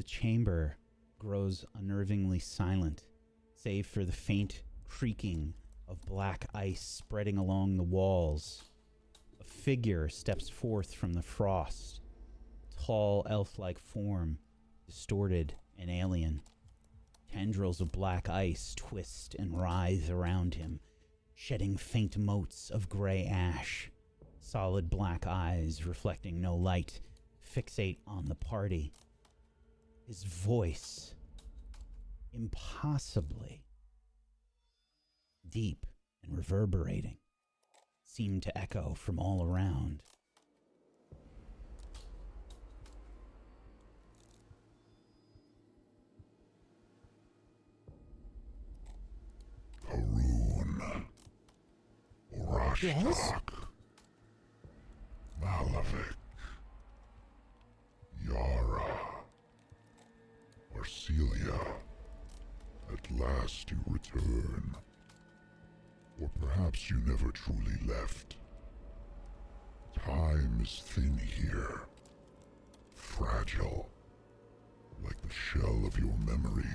the chamber grows unnervingly silent, save for the faint creaking of black ice spreading along the walls. A figure steps forth from the frost, tall elf-like form, distorted and alien. Tendrils of black ice twist and writhe around him, shedding faint motes of gray ash. Solid black eyes, reflecting no light, fixate on the party. His voice, impossibly deep and reverberating, seemed to echo from all around. Haroon. Orashtak. Yes? Malavik. Yara. Arcelia. At last you return. Or perhaps you never truly left. Time is thin here. Fragile. Like the shell of your memories.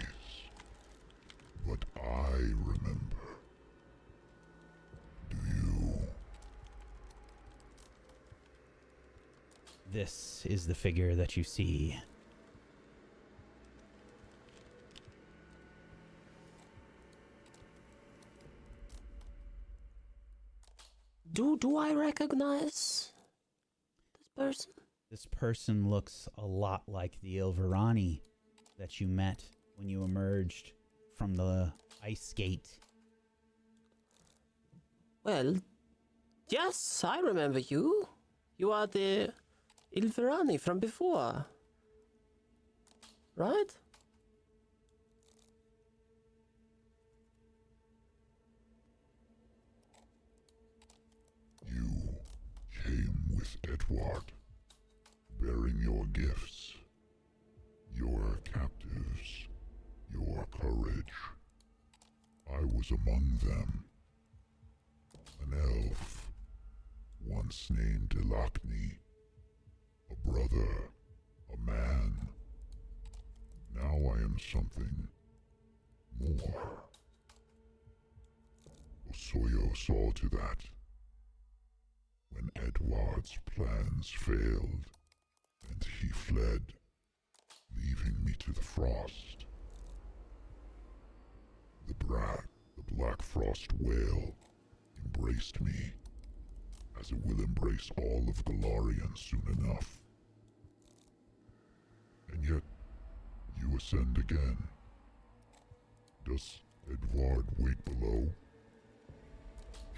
But I remember. Do you? This is the figure that you see. Do I recognize this person? This person looks a lot like the Ilverani that you met when you emerged from the ice gate. Well, yes, I remember you. You are the Ilverani from before. Right? You came with Edward, bearing your gifts, your captives, your courage. I was among them. An elf, once named Ilakni, a brother, a man. Now I am something more. Osoyo saw to that. When Edward's plans failed, and he fled, leaving me to the frost. The black frost whale embraced me, as it will embrace all of Galarian soon enough. And yet, you ascend again. Does Edward wait below?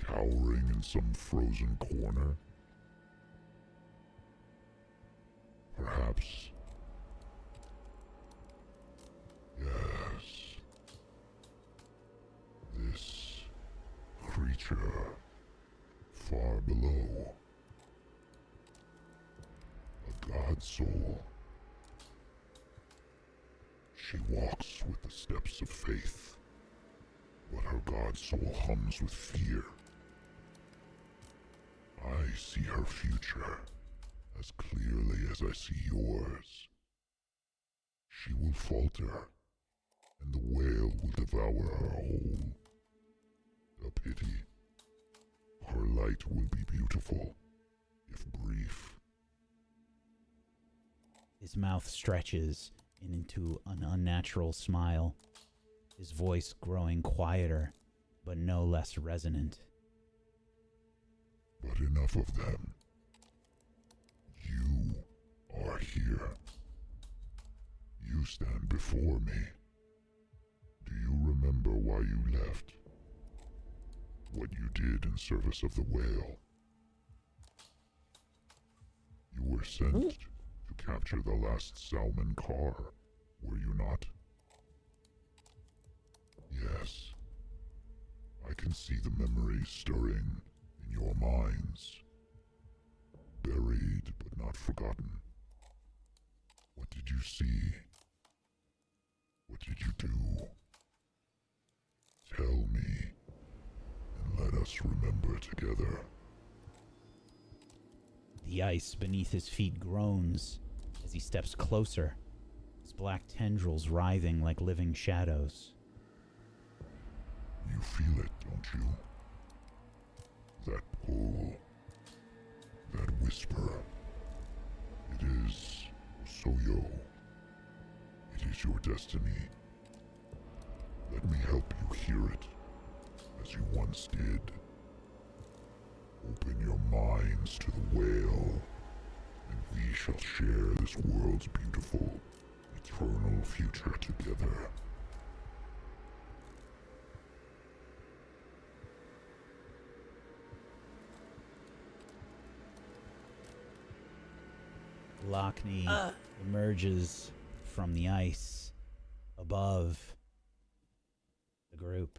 Cowering in some frozen corner? Perhaps. Yes. This creature far below. A god soul. She walks with the steps of faith, but her god soul hums with fear. I see her future as clearly as I see yours. She will falter, and the whale will devour her whole. A pity. Her light will be beautiful, if brief. His mouth stretches into an unnatural smile, his voice growing quieter, but no less resonant. But enough of them. You are here. You stand before me. Do you remember why you left? What you did in service of the whale? You were sent to capture the last Salmon car, were you not? Yes. I can see the memories stirring in your minds. Buried but not forgotten. What did you see? What did you do? Tell me, and let us remember together. The ice beneath his feet groans as he steps closer, Its black tendrils writhing like living shadows. You feel it, don't you? That pull, that whisper. It is Soyo. It is your destiny. Let me help you hear it, as you once did. Open your minds to the whale, and we shall share this world's beautiful, eternal future together. Ilakni emerges from the ice above the group.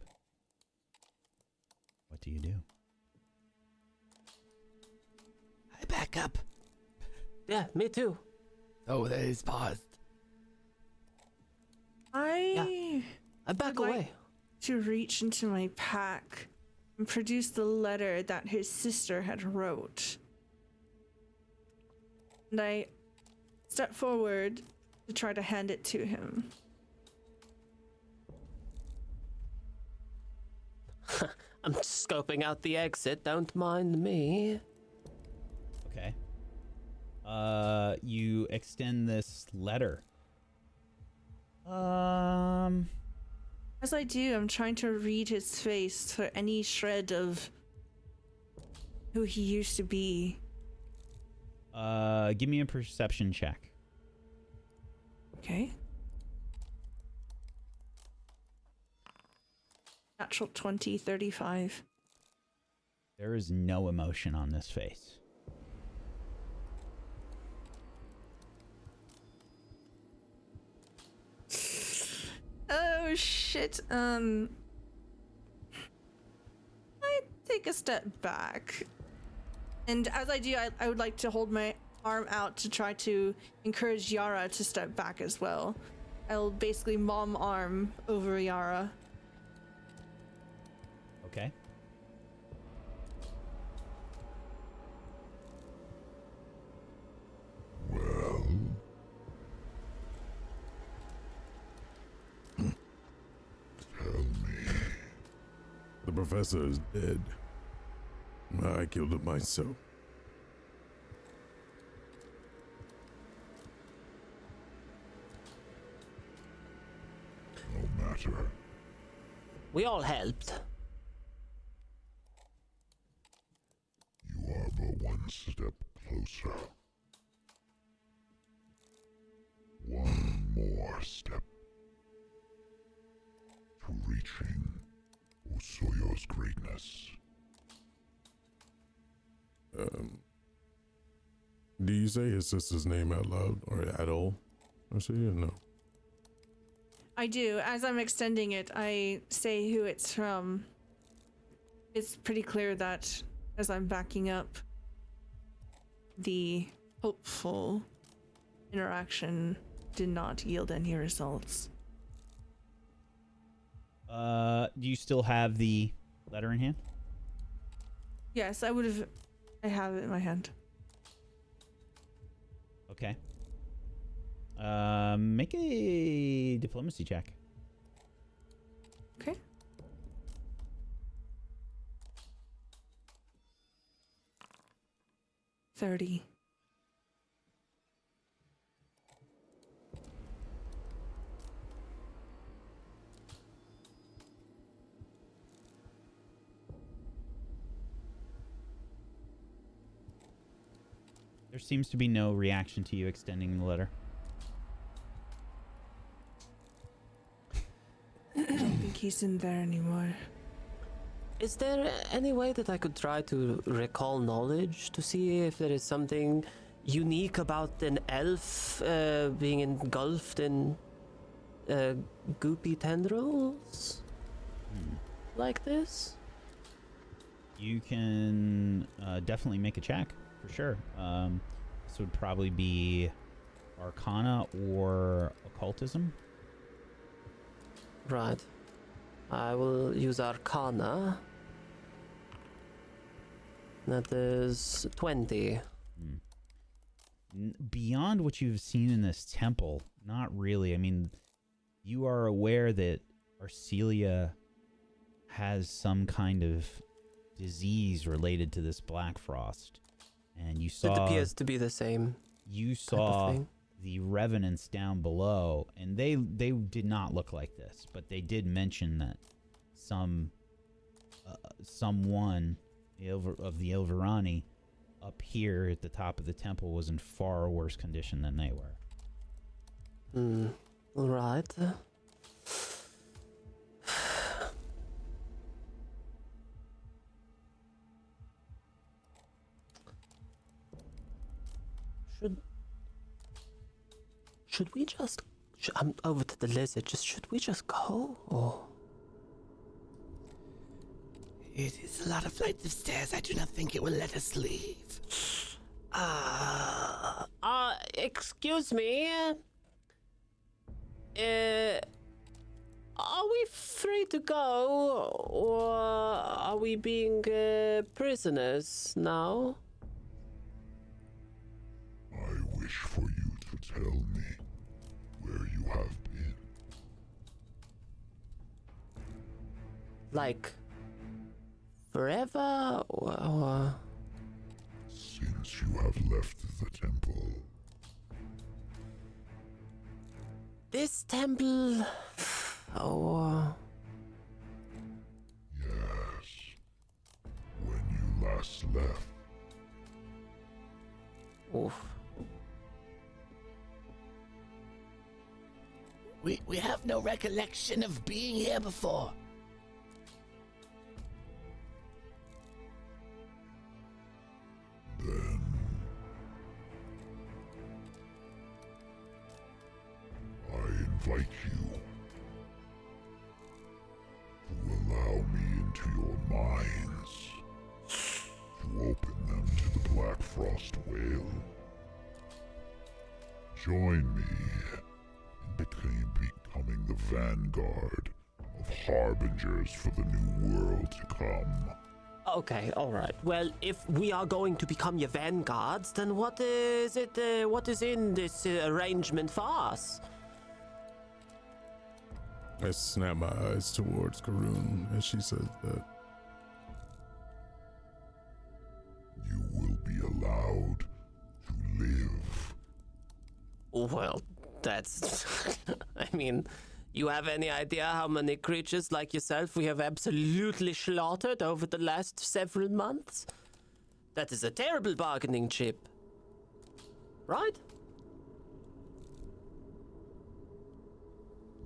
What do you do? I back up. Yeah, me too. Oh, that is paused. I back would away. like to reach into my pack and produce the letter that his sister had wrote. And I step forward to try to hand it to him. I'm scoping out the exit, don't mind me. Okay. You extend this letter. As I do, I'm trying to read his face for any shred of who he used to be. Give me a perception check. Okay. Natural 20, 35. There is no emotion on this face. Oh shit. I take a step back. And as I do, I would like to hold my arm out to try to encourage Yara to step back as well. I'll basically mom arm over Yara. Okay. Well, tell me. The professor is dead. I killed it myself. No matter. We all helped. You are but one step closer. One more step to reaching Osoyo's greatness. Do you say his sister's name out loud or at all? I say yeah, no. I do. As I'm extending it, I say who it's from. It's pretty clear that as I'm backing up, the hopeful interaction did not yield any results. Do you still have the letter in hand? Yes, I have it in my hand. Okay. Make a diplomacy check. Okay. $30. There seems to be no reaction to you extending the letter. I don't think he's in there anymore. Is there any way that I could try to recall knowledge to see if there is something unique about an elf being engulfed in goopy tendrils like this? You can definitely make a check, for sure. This would probably be Arcana or Occultism. Right. I will use Arcana. That is 20. Beyond what you've seen in this temple, Not really. I mean, you are aware that Arcelia has some kind of disease related to this Black Frost. And you saw... It appears to be the same. You type of saw thing. the revenants down below, and they did not look like this, but they did mention that someone of the Ilverani up here at the top of the temple was in far worse condition than they were. All right. Should we just... I'm over to the lizard. Should we just go? Or... It is a lot of flights of stairs. I do not think it will let us leave. Excuse me. Are we free to go, or are we being prisoners now? I wish for you to tell me where you have been. Like, forever, or... Since you have left the temple. This temple... Oh... Yes. When you last left. Oof. We have no recollection of being here before. Then I invite you to allow me into your minds, to open them to the Black Frost Whale. Join me in becoming the vanguard of harbingers for the new world to come. Okay, alright. Well, if we are going to become your vanguards, then what is it, what is in this arrangement for us? I snap my eyes towards Karun as she says that. You will be allowed to live. Well, that's... I mean, you have any idea how many creatures like yourself we have absolutely slaughtered over the last several months? That is a terrible bargaining chip. Right?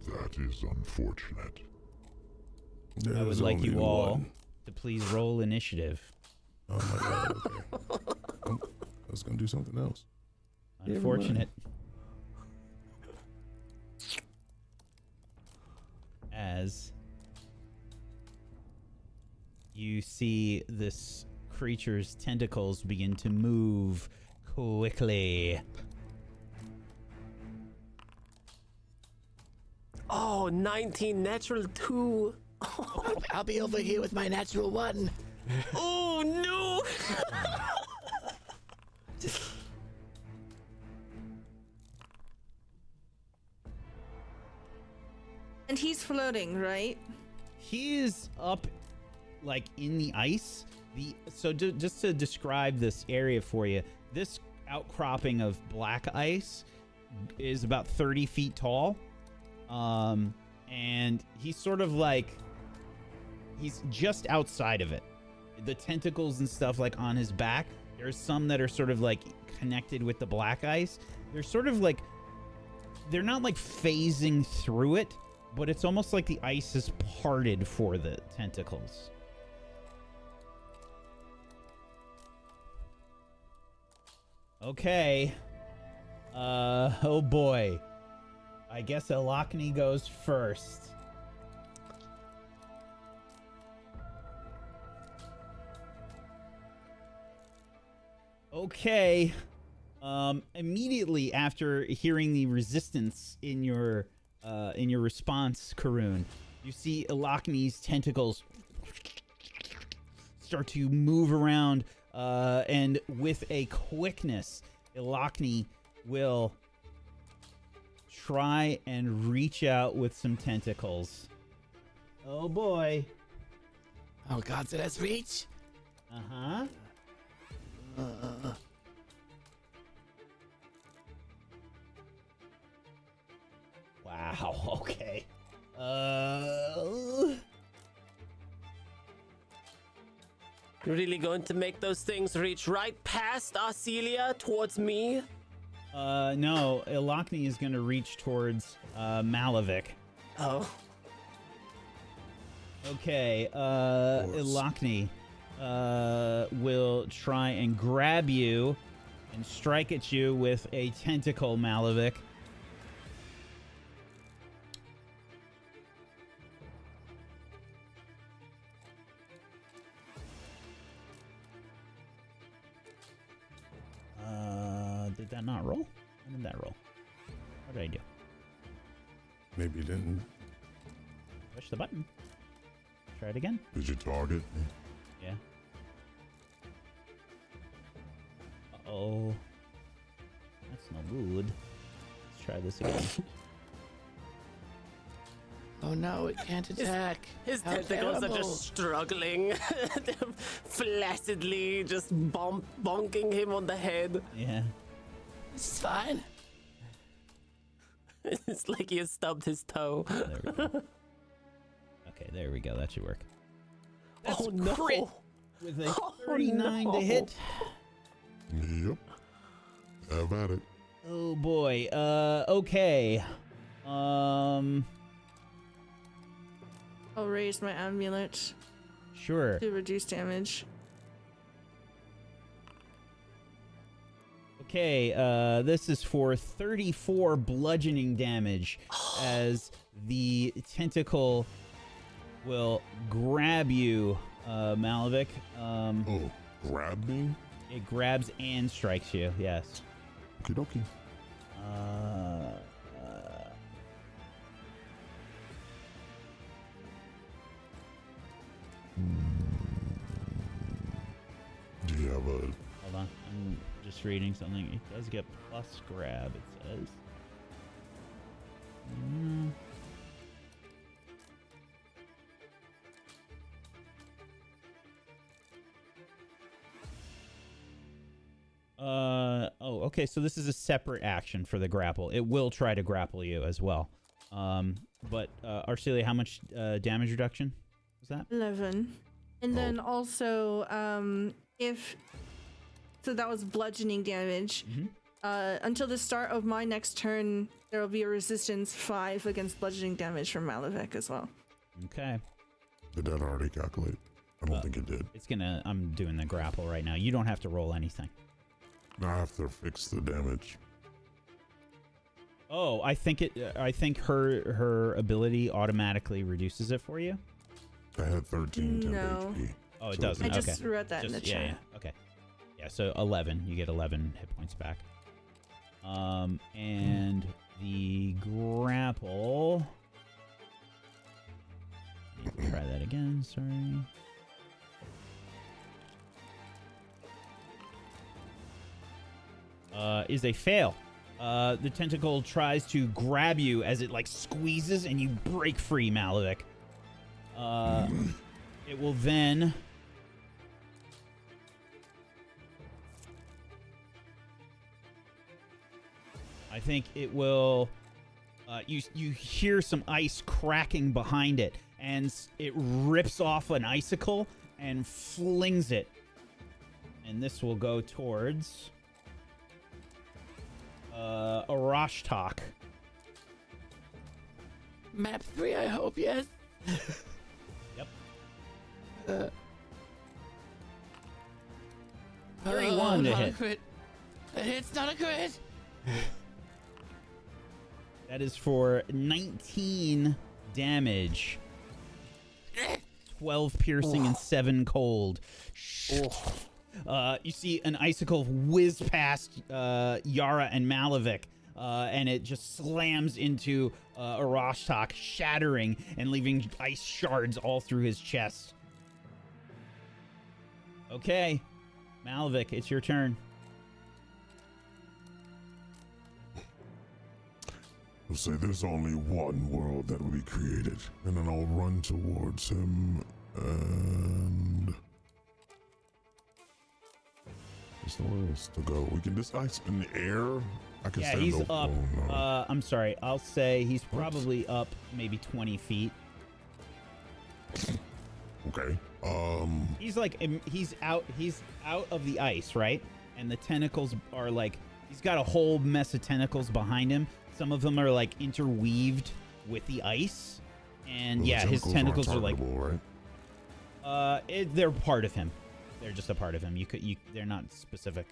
That is unfortunate. I would There's like only you all one. to please roll initiative. Oh my god, okay. Oh, I was gonna do something else. Unfortunate. As you see this creature's tentacles begin to move quickly. Oh, 19 natural 2. I'll be over here with my natural 1. Oh, no! And he's floating, right? He is up, like, in the ice. Just to describe this area for you, this outcropping of black ice is about 30 feet tall. And he's sort of like, he's just outside of it. The tentacles and stuff, like, on his back, there's some that are sort of, like, connected with the black ice. They're sort of like, they're not, like, phasing through it, but it's almost like the ice is parted for the tentacles. Okay. Oh boy. I guess Ilakni goes first. Okay. Immediately after hearing the resistance in your response, Karun, you see Ilakni's tentacles start to move around, and with a quickness, Ilakni will try and reach out with some tentacles. Oh boy. Oh God, so let's reach. Uh-huh. Wow, okay. Really going to make those things reach right past Arcelia towards me? No, Ilakni is gonna reach towards, Malavik. Oh. Okay, Ilakni, will try and grab you and strike at you with a tentacle, Malavik. Did that not roll? How did that roll? What did I do? Maybe you didn't. Push the button. Try it again. Did you target me? Yeah. Uh-oh. That's no good. Let's try this again. Oh no, it can't attack. His How tentacles are terrible. just struggling. They're flaccidly just bonking him on the head. Yeah. This is fine. It's like he has stubbed his toe. There we go. Okay, there we go. That should work. Oh no! Crit with a 39 to hit. Yep. Have at it. Oh boy. Okay. I'll raise my amulet Sure. to reduce damage. Okay, this is for 34 bludgeoning damage as the tentacle will grab you, Malavik. Oh, grab me? It grabs and strikes you, yes. Okie dokie. Do you have a... Hold on, I'm just reading something. It does get plus grab, it says. Oh, okay, so this is a separate action for the grapple. It will try to grapple you as well. But, Arcelia, how much damage reduction was that? 11. And then also, so that was bludgeoning damage. Until the start of my next turn, there will be a resistance 5 against bludgeoning damage from Malavik as well. Okay. Did that already calculate? I don't think it did. It's gonna, I'm doing the grapple right now. You don't have to roll anything. I have to fix the damage. Oh, I think her ability automatically reduces it for you. I had 13 temp No. HP. Oh, it So doesn't. I Okay. just read that in the chat. Yeah, okay. Yeah, so 11. You get 11 hit points back. And the grapple. Need to try that again. Sorry. Is a fail. The tentacle tries to grab you as it like squeezes and you break free, Malavik. It will then I think it will you hear some ice cracking behind it and it rips off an icicle and flings it. And this will go towards Arashtak. Map 3, I hope, yes? Yep. 31 31 to not hit. A crit. That hit's not a crit. That is for 19 damage. 12 piercing and 7 cold. You see an icicle whiz past Yara and Malavik, and it just slams into Arashtak, shattering and leaving ice shards all through his chest. Okay, Malavik, it's your turn. I'll say there's only one world that will be created, and then I'll run towards him, and there's nowhere else to go. We can just ice in the air. I can Yeah, stand he's over. up. Oh, no. I'm sorry. I'll say he's probably up maybe 20 feet. Okay. He's like he's out of the ice, right? And the tentacles are like he's got a whole mess of tentacles behind him. Some of them are like interweaved with the ice. And Well, yeah, his tentacles are like right? they're part of him. They're just a part of him. They're not specific.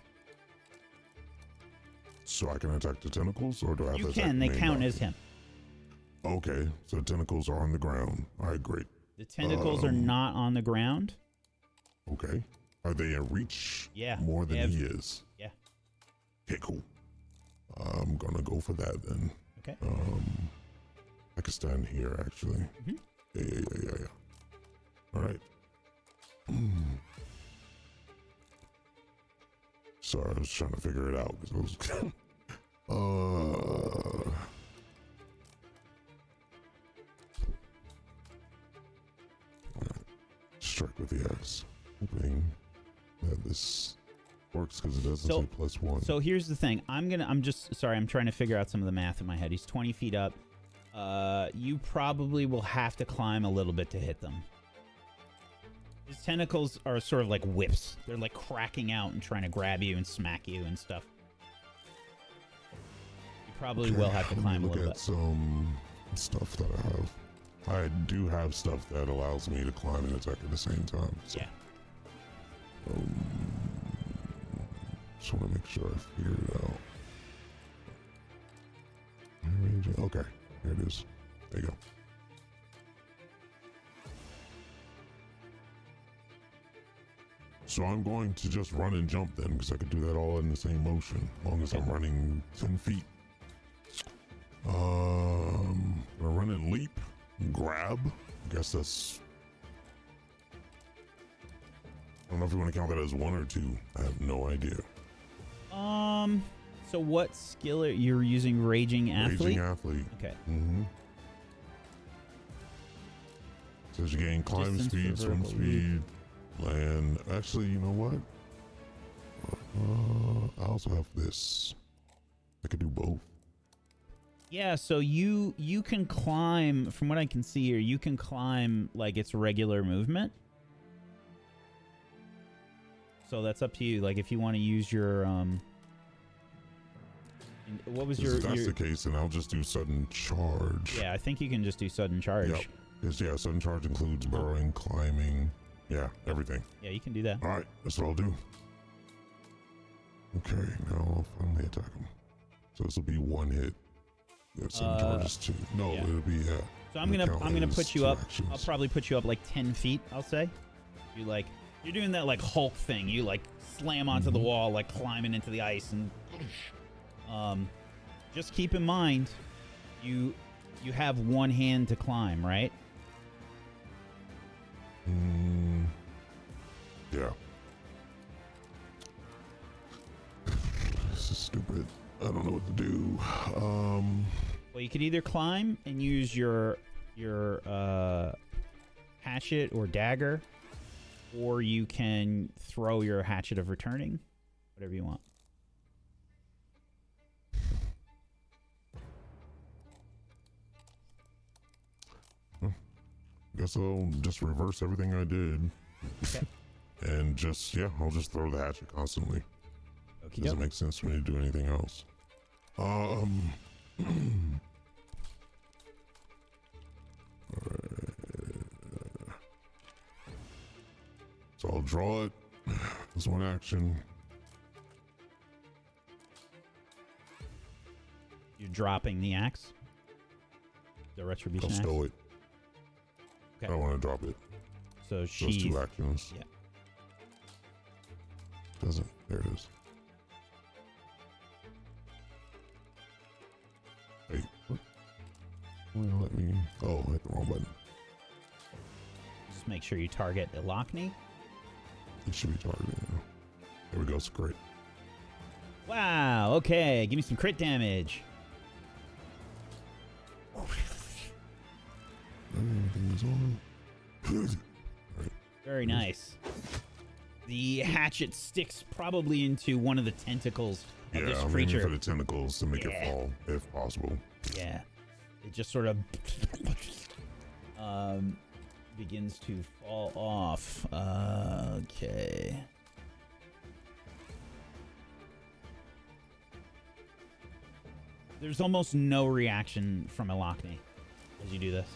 So I can attack the tentacles, or do I have You to can. They attack the main count body? as him. Okay, so the tentacles are on the ground. All right, great. The tentacles are not on the ground. Okay. Are they in reach? Yeah, More than they have- he is? Yeah. Okay, cool. I'm gonna go for that then. Okay. I can stand here actually. Mhm. Yeah. All right. Sorry, I was trying to figure it out because I was. Strike with the axe. Hoping that this works because it doesn't say +1. So here's the thing. I'm just sorry. I'm trying to figure out some of the math in my head. He's 20 feet up. You probably will have to climb a little bit to hit them. His tentacles are sort of like whips. They're like cracking out and trying to grab you and smack you and stuff. You probably will have to climb a little Look at bit. some stuff that I have. I do have stuff that allows me to climb and attack at the same time. So. Yeah. Just want to make sure I figured it out. Okay, here it is. There you go. So I'm going to just run and jump then, because I could do that all in the same motion, as long as I'm running 10 feet. Gonna run and leap, grab. I guess that's. I don't know if you want to count that as 1 or 2. I have no idea. So what skill you're using? Raging Athlete? Raging Athlete. Okay. Mm-hmm. Says you gain climb Distance speed, for swim vertical speed, land. Actually, you know what? I also have this. I could do both. Yeah, so you can climb, from what I can see here, you can climb like it's regular movement. So that's up to you. Like if you want to use your what was If that's the case, then I'll just do sudden charge. Yeah, I think you can just do sudden charge. Yep. Because yeah, sudden charge includes burrowing, climbing, yeah, everything. Yeah, you can do that. All right, that's what I'll do. Okay, now I'll finally attack him. So this will be 1 hit. Yeah, sudden charge is 2. No, yeah. it'll be So I'm gonna put you two up. actions. I'll probably put you up like 10 feet. I'll say. You're doing that like Hulk thing. You like slam onto the wall, like climbing into the ice, and just keep in mind, you have one hand to climb, right? Yeah. This is stupid. I don't know what to do. Well, you could either climb and use your hatchet or dagger, or you can throw your hatchet of returning, whatever you want. Guess I'll just reverse everything I did. Okay. And just, yeah, I'll just throw the hatchet constantly. Okay. Doesn't make sense for me to do anything else. So I'll draw it. There's one action. You're dropping the axe. The retribution I'll axe. stow it. I Okay. don't want to drop it. So Those she's 2 actions. Yeah. Doesn't. There it is. Hey, what? Let me. Oh, I hit the wrong button. just make sure you target Ilakni. It should be targeted. There we go. It's great. Wow. Okay. Give me some crit damage. is on. Very nice. The hatchet sticks probably into one of the tentacles of Yeah, this I'm creature. aiming for the tentacles to make it fall, if possible. Yeah. It just sort of begins to fall off. Okay. There's almost no reaction from Ilakni as you do this.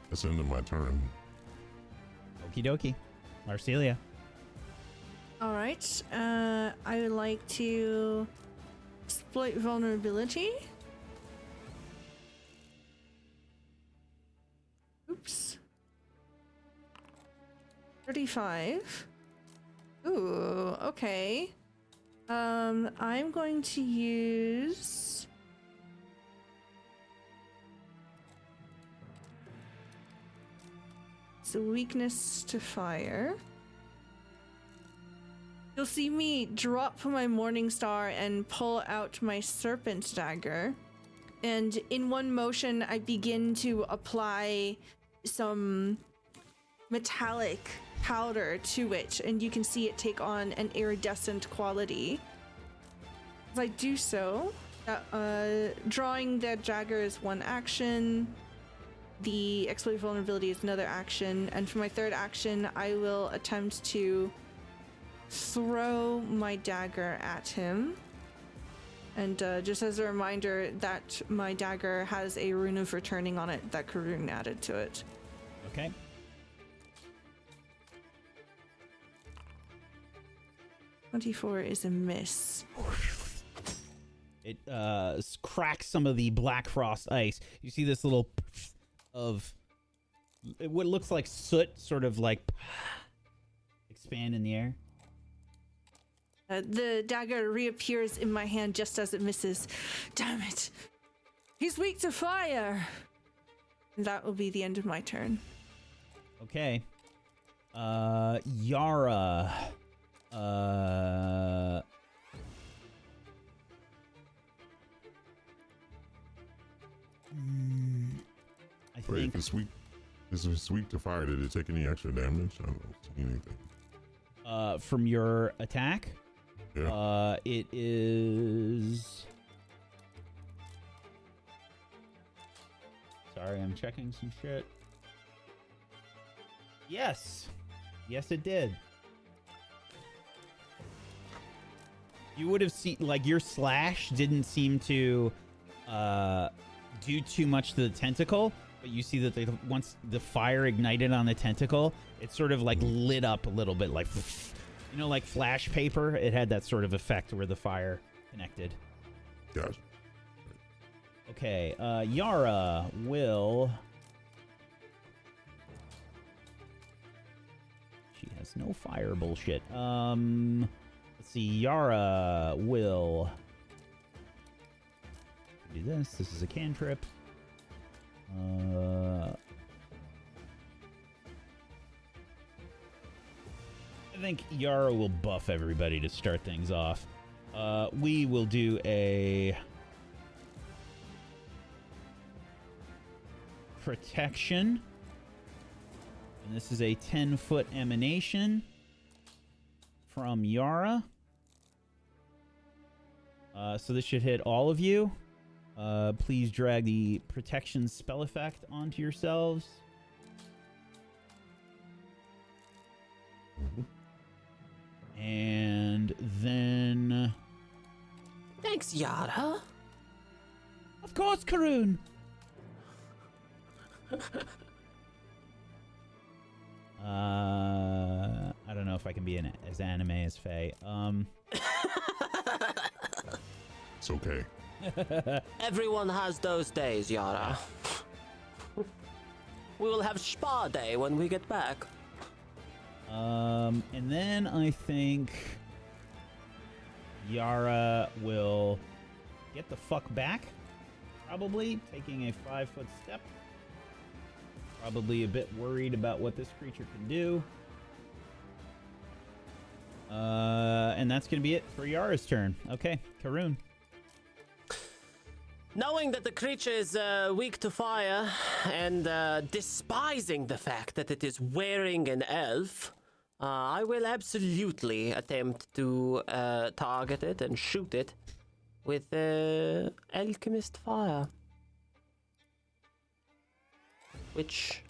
That's the end of my turn. Okie dokie. Marcelia. All right. I would like to exploit vulnerability. Oops. 35. Ooh, okay. I'm going to use the weakness to fire. You'll see me drop my Morning Star and pull out my Serpent Dagger. And in one motion, I begin to apply some metallic powder to it, and you can see it take on an iridescent quality. As I do so, drawing the dagger is one action. The exploit vulnerability is another action. And for my third action, I will attempt to throw my dagger at him. And just as a reminder that my dagger has a rune of returning on it that Karun added to it. Okay. .24 is a miss. It cracks some of the black frost ice. You see this little of what looks like soot sort of like expand in the air. The dagger reappears in my hand just as it misses. Damn it! He's weak to fire! And that will be the end of my turn. Okay. Yara. I Wait, think if it's weak to fire, did it take any extra damage? I don't see anything. from your attack, Yeah. it is. Sorry, I'm checking some shit. Yes, it did. You would have seen, like, your slash didn't seem to do too much to the tentacle, but you see that once the fire ignited on the tentacle, it sort of like lit up a little bit, like, you know, like flash paper. It had that sort of effect where the fire connected. Gotcha. Okay, Yara will. She has no fire bullshit. Let's see. Yara will do this. This is a cantrip. I think Yara will buff everybody to start things off. We will do a protection. And this is a 10-foot emanation from Yara. So this should hit all of you. Please drag the protection spell effect onto yourselves. And then... Thanks, Yara. Of course, Karun! I don't know if I can be as anime as Faye. It's okay. Everyone has those days, Yara. We will have spa day when we get back. And then I think Yara will get the fuck back. Probably taking a 5-foot step. Probably a bit worried about what this creature can do. And that's going to be it for Yara's turn. Okay, Karun. Knowing that the creature is weak to fire and despising the fact that it is wearing an elf, I will absolutely attempt to target it and shoot it with alchemist fire, which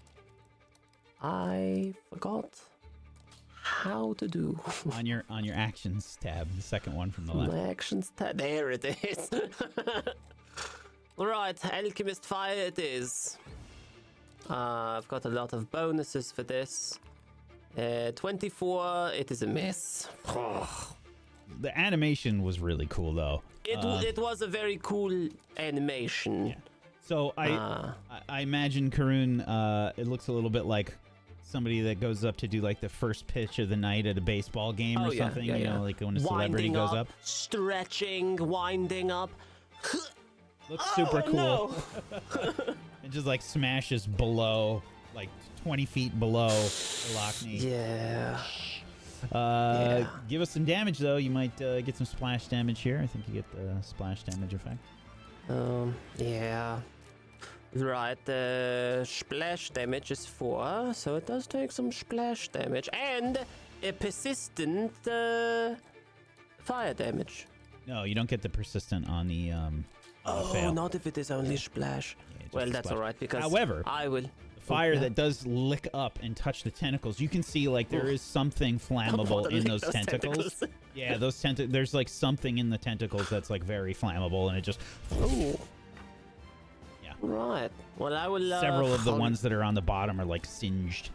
I forgot how to do. On your actions tab, the second one from the left. My actions tab. There it is. Right, alchemist fire it is. I've got a lot of bonuses for this. 24, it is a miss. The animation was really cool, though. It was a very cool animation. Yeah. So I imagine Karun. It looks a little bit like somebody that goes up to do like the first pitch of the night at a baseball game or something. You know, like when a celebrity goes up, stretching, winding up. Looks super cool. No. It just like smashes below, like 20 feet below Ilakni. Yeah. Give us some damage though. You might get some splash damage here. I think you get the splash damage effect. Yeah. Right, the splash damage is 4, so it does take some splash damage. And a persistent fire damage. No, you don't get the persistent on the Oh, fail. not if it is only splash. Yeah, just Well, the that's splash. alright, because However, I will... the fire that does lick up and touch the tentacles, you can see like there is something flammable in those tentacles. Yeah, those there's like something in the tentacles that's like very flammable, and it just... Ooh. Right. Well, I will... Several of the ones that are on the bottom are like singed.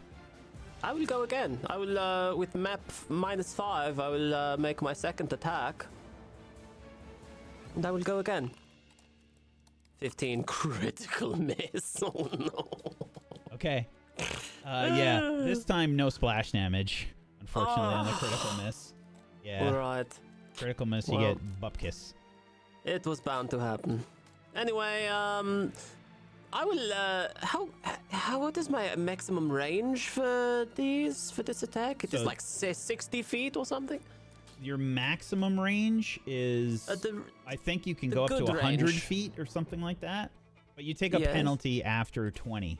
I will go again. I will, with map -5, I will make my second attack. And I will go again. 15 critical miss. Oh, no. Okay. Yeah, this time no splash damage, unfortunately, on the critical miss. Yeah. Right. Critical miss, you Well, get bupkis. It was bound to happen. Anyway, I will, what is my maximum range for this attack? It is So- like, say, 60 feet or something? Your maximum range is... I think you can go up to 100 range. feet or something like that. But you take a Yes. penalty after 20.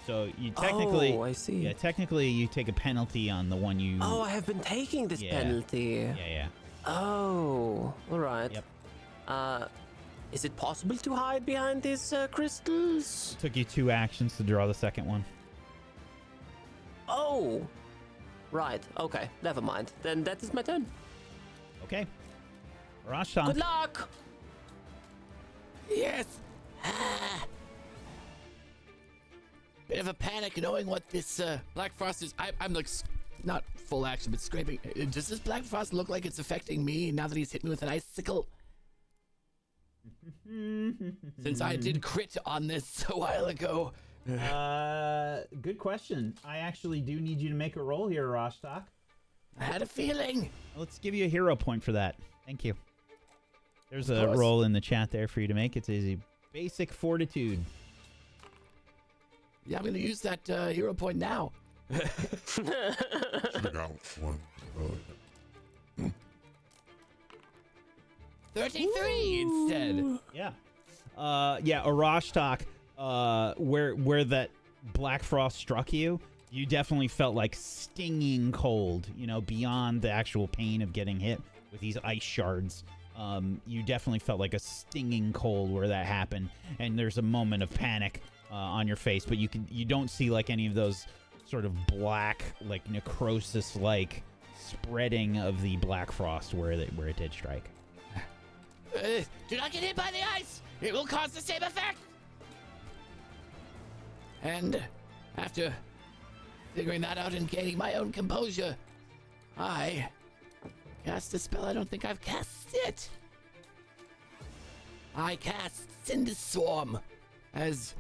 So you technically... Oh, I see. Yeah, technically you take a penalty on the one you... Oh, I have been taking this Yeah. penalty. Yeah. Oh, all right. Yep. Is it possible to hide behind these crystals? Took you 2 actions to draw the second one. Oh, right. Okay, never mind. Then that is my turn. Okay. Rashtan. Good luck. Yes. Bit of a panic knowing what this Black Frost is. I'm like not full action, but scraping. Does this Black Frost look like it's affecting me now that he's hit me with an icicle? Since I did crit on this a while ago. Good question. I actually do need you to make a roll here, Rashtak. I had a feeling. Let's give you a hero point for that. Thank you. There's Of a course. roll in the chat there for you to make. It's a basic fortitude. Yeah, I'm gonna use that hero point now. Should have got one. 33 instead. Yeah. Arashtak, where that Black Frost struck you, you definitely felt like stinging cold, beyond the actual pain of getting hit with these ice shards. You definitely felt like a stinging cold where that happened, and there's a moment of panic on your face, but you don't see like any of those sort of black, like necrosis like spreading of the Black Frost where it did strike. Do not get hit by the ice. It will cause the same effect. And after figuring that out and gaining my own composure, I cast a spell I don't think I've cast yet. I cast Cinder Swarm as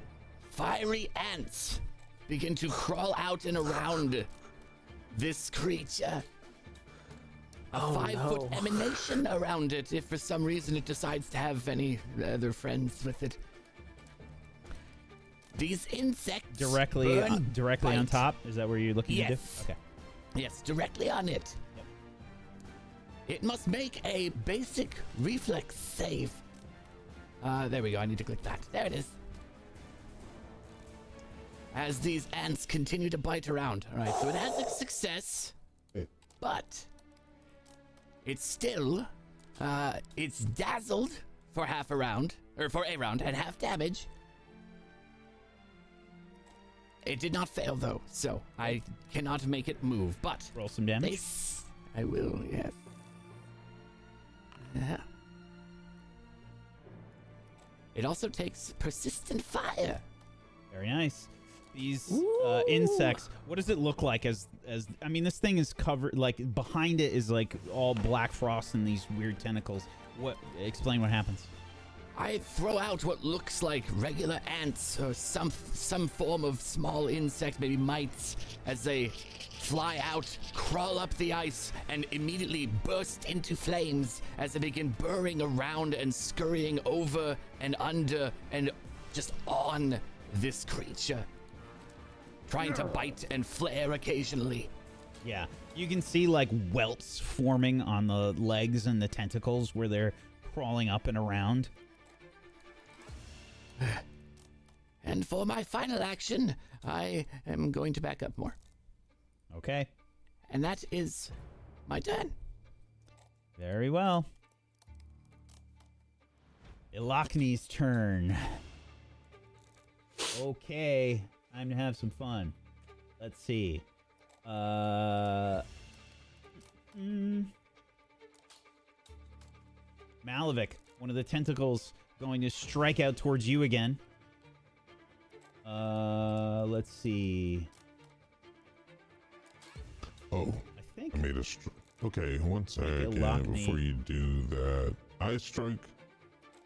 fiery ants begin to crawl out and around this creature. A 5-foot emanation around it if for some reason it decides to have any other friends with it. These insects Directly on bite. top? Is that where you're looking to do? Yes. Okay. Yes, directly on it. Yep. It must make a basic reflex save. There we go. I need to click that. There it is. As these ants continue to bite around. All right, so it has a success, but it's still, it's dazzled for half a round, or for a round, and half damage. It did not fail, though, so I cannot make it move, but... Roll some damage. I will, yes. Yeah. It also takes persistent fire. Very nice. These insects, what does it look like as I mean, this thing is covered, like, behind it is, like, all black frost and these weird tentacles. Explain what happens. I throw out what looks like regular ants or some form of small insect, maybe mites, as they fly out, crawl up the ice, and immediately burst into flames as they begin burrowing around and scurrying over and under and just on this creature, trying to bite and flare occasionally. Yeah, you can see, like, welts forming on the legs and the tentacles where they're crawling up and around. And for my final action, I am going to back up more. Okay. And that is my turn. Very well. Ilakni's turn. Okay, time to have some fun. Let's see. Malavik, one of the tentacles going to strike out towards you again. Let's see. Oh, I think I made a okay, one second Ilakni. before you do that. I strike.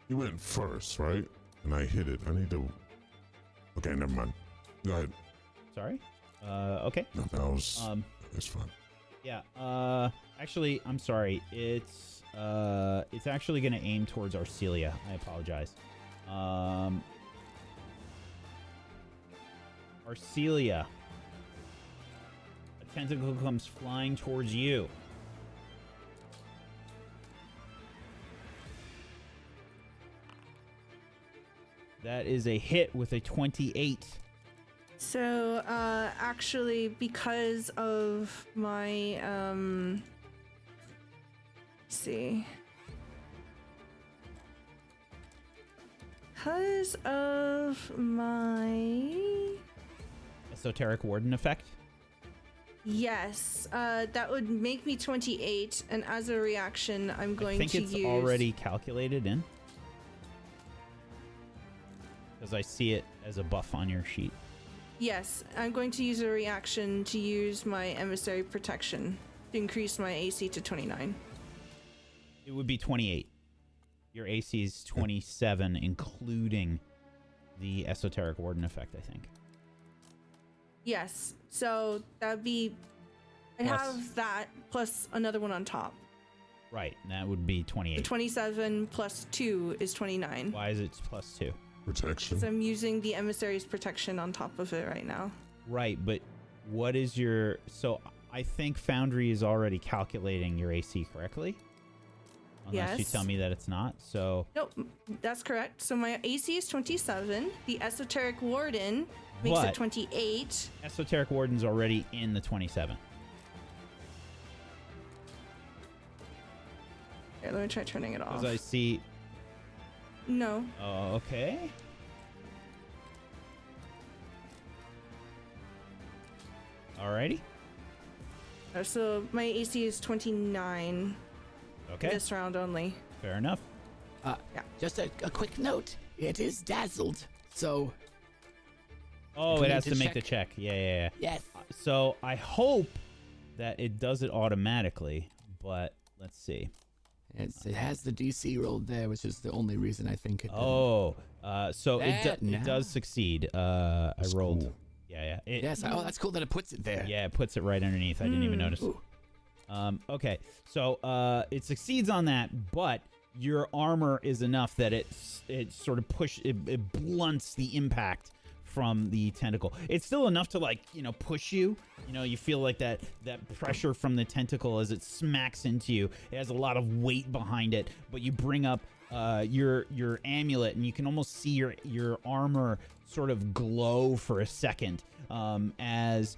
You went first, right? And I hit it. I need to. Okay, never mind. Go ahead. Sorry. Okay. No, that was. It's fine. Yeah. Actually, I'm sorry. It's actually going to aim towards Arcelia. I apologize. Arcelia. A tentacle comes flying towards you. That is a hit with a 28. So, actually, because of my, let's see. Because of my... Esoteric Warden effect. Yes, that would make me 28, and as a reaction, I'm going to use... I think it's already calculated in. Because I see it as a buff on your sheet. Yes, I'm going to use a reaction to use my emissary protection to increase my AC to 29. It would be 28. Your AC is 27, including the Esoteric Warden effect, I think. Yes, so that'd be... I'd Plus- have that plus another one on top. Right, and that would be The 28. 27 plus 2 is 29. Why is it plus 2? Protection. So I'm using the emissary's protection on top of it right now. Right, but what is your... So I think Foundry is already calculating your AC correctly. Unless you Yes. tell me that it's not, so... Nope, that's correct. So my AC is 27. The Esoteric Warden makes But- it 28. Esoteric Warden's already in the 27. Here, let me try turning it off. Because I see... No. Oh, okay. Alrighty. So my AC is 29 Okay, this round only. fair enough. Just a quick note. It is dazzled, so Oh, we it need has to to make the check? check. Yeah. yes. So I hope that it does it automatically, but let's see. It has the DC rolled there, which is the only reason I think it. Oh, so That it now. does succeed. I rolled. cool. Yeah. It, Yes. Oh, that's cool that it puts it there. Yeah, it puts it right underneath. I didn't even notice. Ooh. Okay, so it succeeds on that, but your armor is enough that it sort of it blunts the impact from the tentacle. It's still enough to, like, push you. You feel like that pressure from the tentacle as it smacks into you. It has a lot of weight behind it, but you bring up your amulet, and you can almost see your armor sort of glow for a second as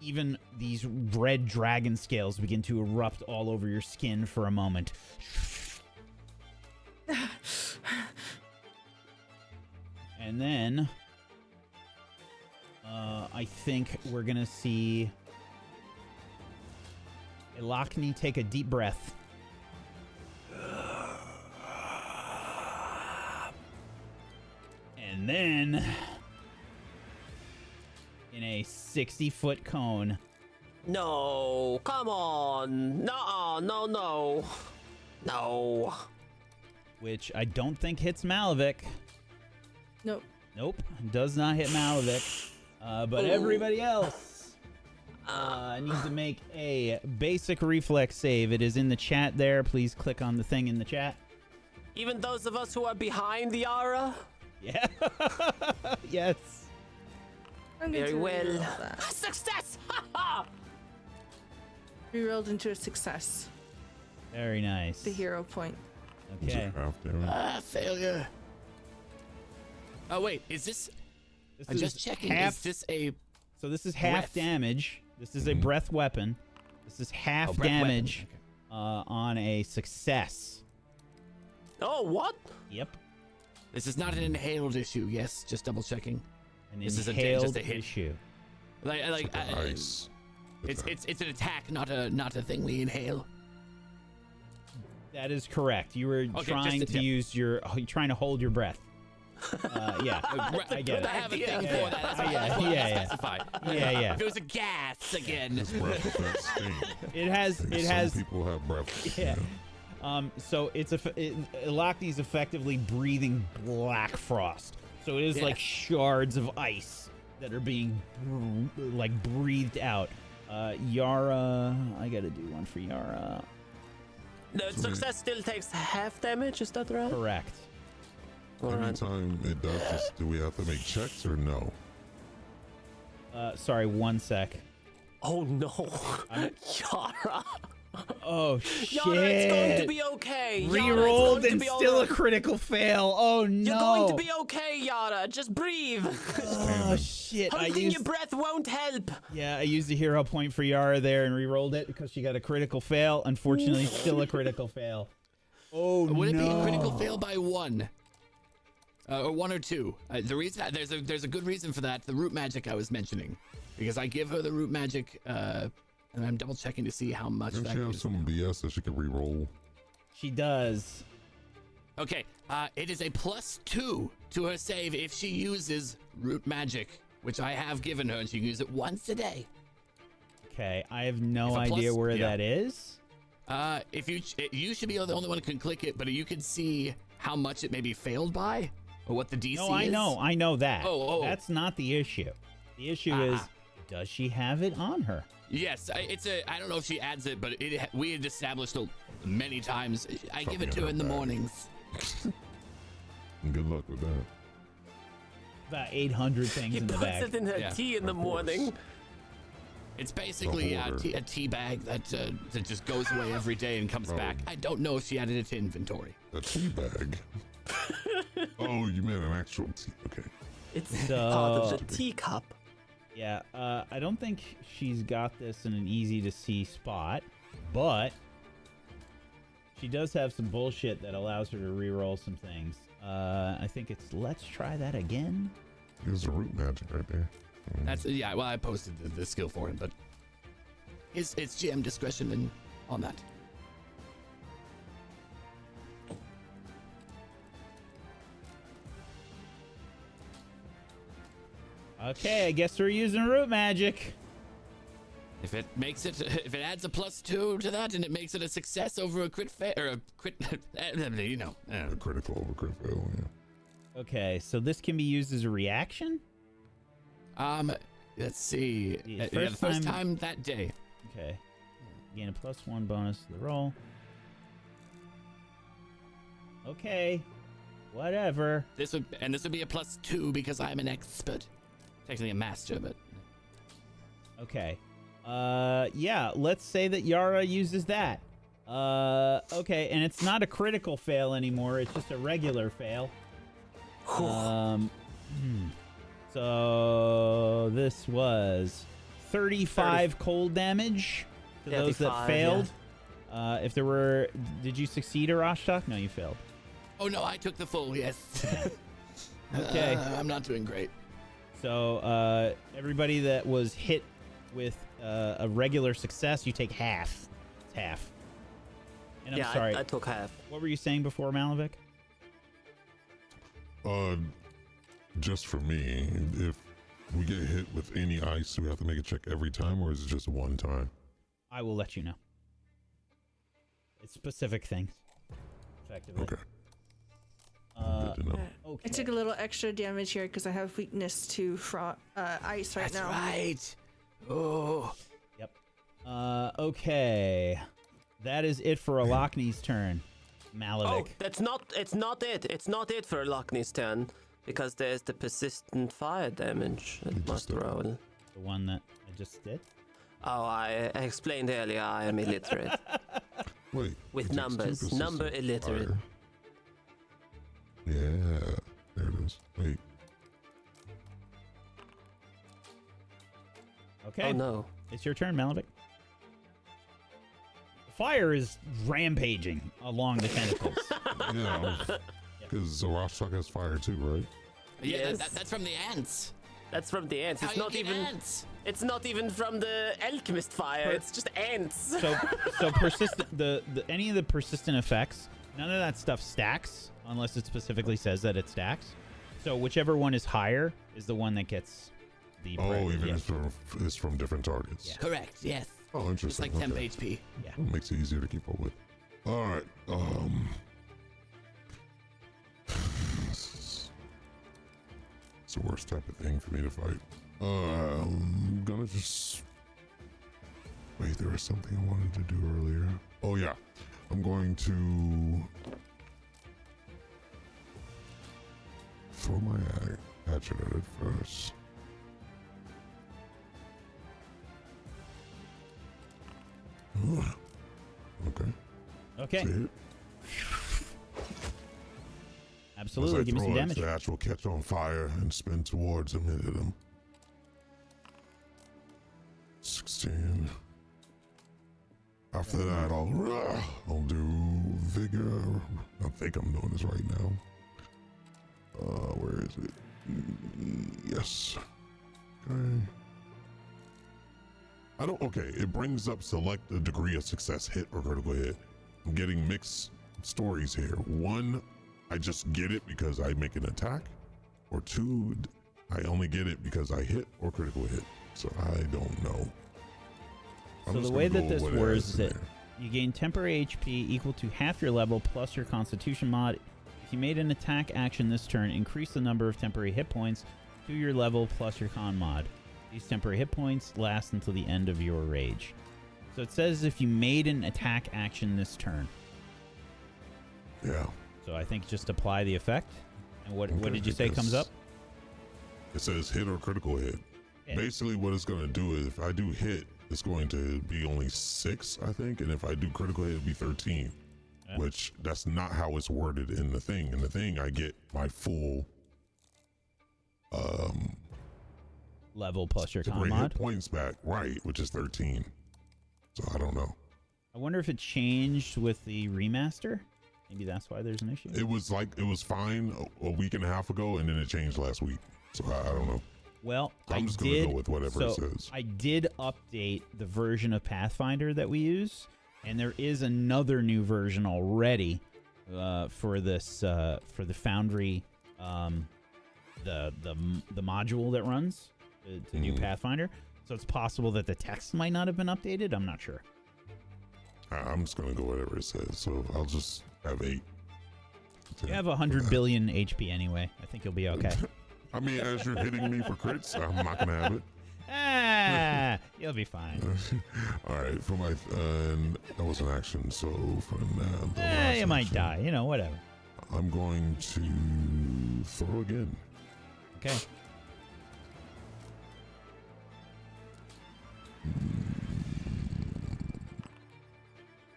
even these red dragon scales begin to erupt all over your skin for a moment. And then I think we're gonna see Ilakni take a deep breath. And then in a 60-foot cone. No, come on. No. Which I don't think hits Malavik. Nope. Nope, does not hit Malavik. But everybody else needs to make a basic reflex save. It is in the chat there. Please click on the thing in the chat. Even those of us who are behind Yara? Yeah. Yes. I'm going Very to well. reroll that. Success! Rerolled into a success. Very nice. The hero point. Is Okay. it half damage? Failure. Oh wait, is this? This I'm is just checking. half- Is this a? So this is half breath? damage. This is a breath weapon. This is half breath weapon. damage Okay. on a success. Oh, what? Yep. This is not an inhaled issue. Yes, just double checking. An This is inhaled just a hit. issue. Like Nice. it's an attack, not a thing we inhale. That is correct. You were Okay, trying just to a- use you're trying to hold your breath. Yeah, I get it. I have a idea. thing Yeah. for that. That's Yeah, why I wanted yeah, to yeah. specify. Yeah. If it was a gas again. This breath effect sting. It has. Some people have breath. Yeah. So Ilakni's effectively breathing black frost. So it is Yeah. like shards of ice that are being breathed out. Yara, I gotta do one for Yara. The success still takes half damage, is that right? Correct. Alright. Anytime it does this, do we have to make checks or no? Sorry, 1 sec. Oh no. Yara. Oh shit! Yara, it's going to be okay. Yara, it's Rerolled going to and be still all a critical fail. Oh no! You're going to be okay, Yara. Just breathe. Oh shit! Holding your breath won't help. Yeah, I used a hero point for Yara there and re-rolled it because she got a critical fail. Unfortunately, still a critical fail. Oh no! Would it be a critical fail by one? Or one or two? The reason there's a good reason for that. The root magic I was mentioning, because I give her the root magic, and I'm double checking to see how much Doesn't that she have gives. some BS that she can re-roll? She does. Okay, it is a +2 to her save if she uses root magic, which I have given her, and she can use it once a day. Okay, I have no If a idea plus- where yeah. that is. If you should be the only one who can click it, but you can see how much it may be failed by, or what the DC No, I is. know that. Oh. That's not the issue. The issue is, does she have it on her? Yes, I don't know if she adds it, but we had established many times. I give it to her in the mornings. Good luck with that. About 800 things He in the puts bag. it in her Yeah, tea in the of course. morning. It's basically a hoarder. tea bag that just goes away every day and comes Oh. back. I don't know if she added it to inventory. A tea bag. Oh, you meant an actual tea. Okay. It's So- part of the teacup. Yeah, I don't think she's got this in an easy to see spot, but she does have some bullshit that allows her to re-roll some things. I think it's let's try that again. There's the root magic right there. That's well, I posted the skill for him, but it's GM discretion on that. Okay, I guess we're using root magic. If it adds a +2 to that, and it makes it a success over a crit or a crit, A critical over crit fail, yeah. Okay, so this can be used as a reaction? Let's see. The The first first time- time that day. Okay. Gain a +1 bonus to the roll. Okay. Whatever. This would be a +2 because I'm an expert. Technically a master, but Okay. Yeah, let's say that Yara uses that. Okay, and it's not a critical fail anymore. It's just a regular fail. So this was 35 cold damage to those that 35, failed. If there were, did you succeed, Arashtak? No, you failed. Oh no, I took the full, yes. Okay. I'm not doing great. So everybody that was hit with a regular success, you take half. It's half. And I'm sorry. I took half. What were you saying before, Malavik? Just for me, if we get hit with any ice, do we have to make a check every time, or is it just one time? I will let you know. It's specific things, effectively. Okay. Good to know. Okay. I took a little extra damage here because I have weakness to ice right That's now. right. Oh. Yep. Okay. That is it for Ilakni's turn. Malavik. Oh, it's not it. It's not it for Ilakni's turn. Because there's the persistent fire damage that must roll. The one that I just did? Oh, I explained earlier I am illiterate. Wait. With it takes numbers. 2 Number persistent illiterate. fire. Yeah. There it is. Wait. Okay. Oh no. It's your turn, Malavik. Fire is rampaging along the tentacles. Yeah. Because Arashtak has fire too, right? Yeah, Yes. that's from the ants. That's from the ants. How It's you not get even ants? It's not even from the alchemist fire. It's just ants. So persistent any of the persistent effects, none of that stuff stacks unless it specifically says that it stacks. So whichever one is higher is the one that gets the Even yeah. if it's from different targets. Yeah. Correct, yes. Oh, It's interesting. like temp Okay. HP. Yeah. Well, makes it easier to keep up with. All right. It's the worst type of thing for me to fight. I'm gonna just wait. There was something I wanted to do earlier. Oh yeah, I'm going to throw my hatchet at it first. Okay. Okay. See it? Absolutely. As I Give me some throw it, damage. the hatch will catch on fire and spin towards him and hit him. 16. After that, I'll do vigor. I think I'm doing this right now. Where is it? Yes. Okay. It brings up select a degree of success, hit or critical hit. I'm getting mixed stories here. 1, I just get it because I make an attack, or 2, I only get it because I hit or critical hit. So I don't know. I'm So just the way gonna that go this with what it works has is in that there. you gain temporary HP equal to half your level plus your Constitution mod. If you made an attack action this turn, increase the number of temporary hit points to your level plus your con mod. These temporary hit points last until the end of your rage. So it says if you made an attack action this turn. Yeah. So I think just apply the effect. And what Okay, did you say comes up? It says hit or critical hit. Yeah. Basically, what it's going to do is if I do hit, it's going to be only 6, I think. And if I do critical hit, it'll be 13. Yeah. Which, that's not how it's worded in the thing. In the thing, I get my full Level plus your con temporary mod. hit points back, right, which is 13. So I don't know. I wonder if it changed with the remaster. Maybe that's why there's an issue. It was fine a week and a half ago, and then it changed last week. So I don't know. Well, I'm just gonna go with whatever it says. I did update the version of Pathfinder that we use, and there is another new version already for this for the Foundry, the module that runs to do Pathfinder. So it's possible that the text might not have been updated. I'm not sure. I'm just gonna go whatever it says. So I'll just have 8. You have 100 billion HP anyway. I think you'll be okay. I mean, as you're hitting me for crits, I'm not gonna have it. You'll be fine. All right, for my and that was an action. So for now, the last You might action, die. You know, whatever. I'm going to throw again. Okay.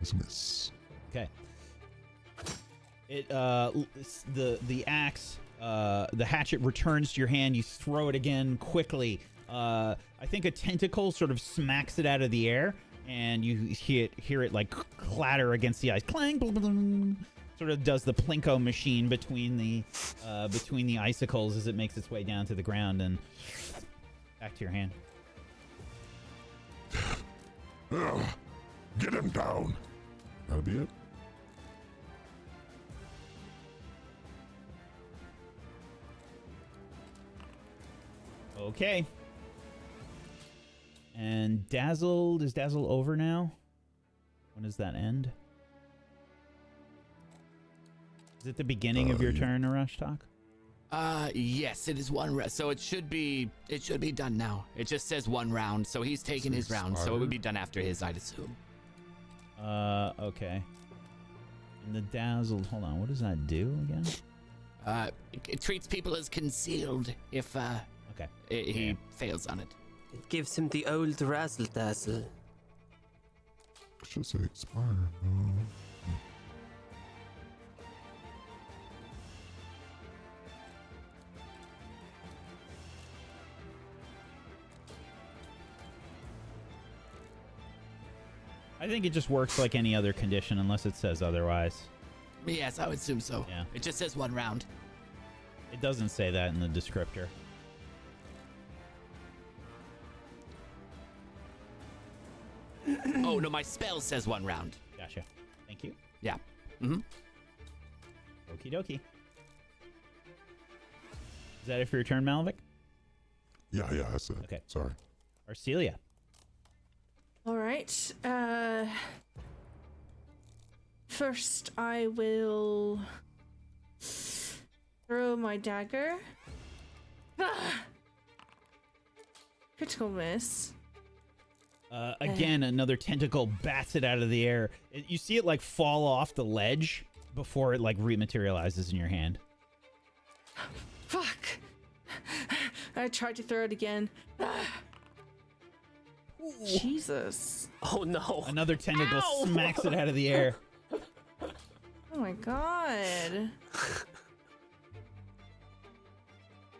It's a miss. Okay. It the axe, the hatchet returns to your hand. You throw it again quickly. I think a tentacle sort of smacks it out of the air, and you hear it like clatter against the ice. Clang, blah, blah, blah. Sort of does the plinko machine between the icicles as it makes its way down to the ground and back to your hand. Get him down. That'll be it. Okay. And Dazzled, is Dazzle over now? When does that end? Is it the beginning of your turn, Arash Talk? Yes, it is one round. So it should be done now. It just says 1 round, so he's taken his round, so it would be done after his, I'd assume. Okay. And the Dazzled, hold on, what does that do again? It treats people as concealed if Okay. he fails on it. It gives him the old razzle dazzle. Should say expire. No. I think it just works like any other condition unless it says otherwise. Yes, I would assume so. Yeah. It just says 1 round. It doesn't say that in the descriptor. Oh, no, my spell says 1 round. Gotcha. Thank you. Yeah. Mm-hmm. Okie dokie. Is that it for your turn, Malvik? Yeah, that's it. Okay. Sorry. Arcelia. All right. First, I will throw my dagger. Critical miss. Again, another tentacle bats it out of the air. You see it like fall off the ledge before it like rematerializes in your hand. Fuck. I tried to throw it again. Jesus. Oh no. Another tentacle Ow! smacks it out of the air. Oh my god.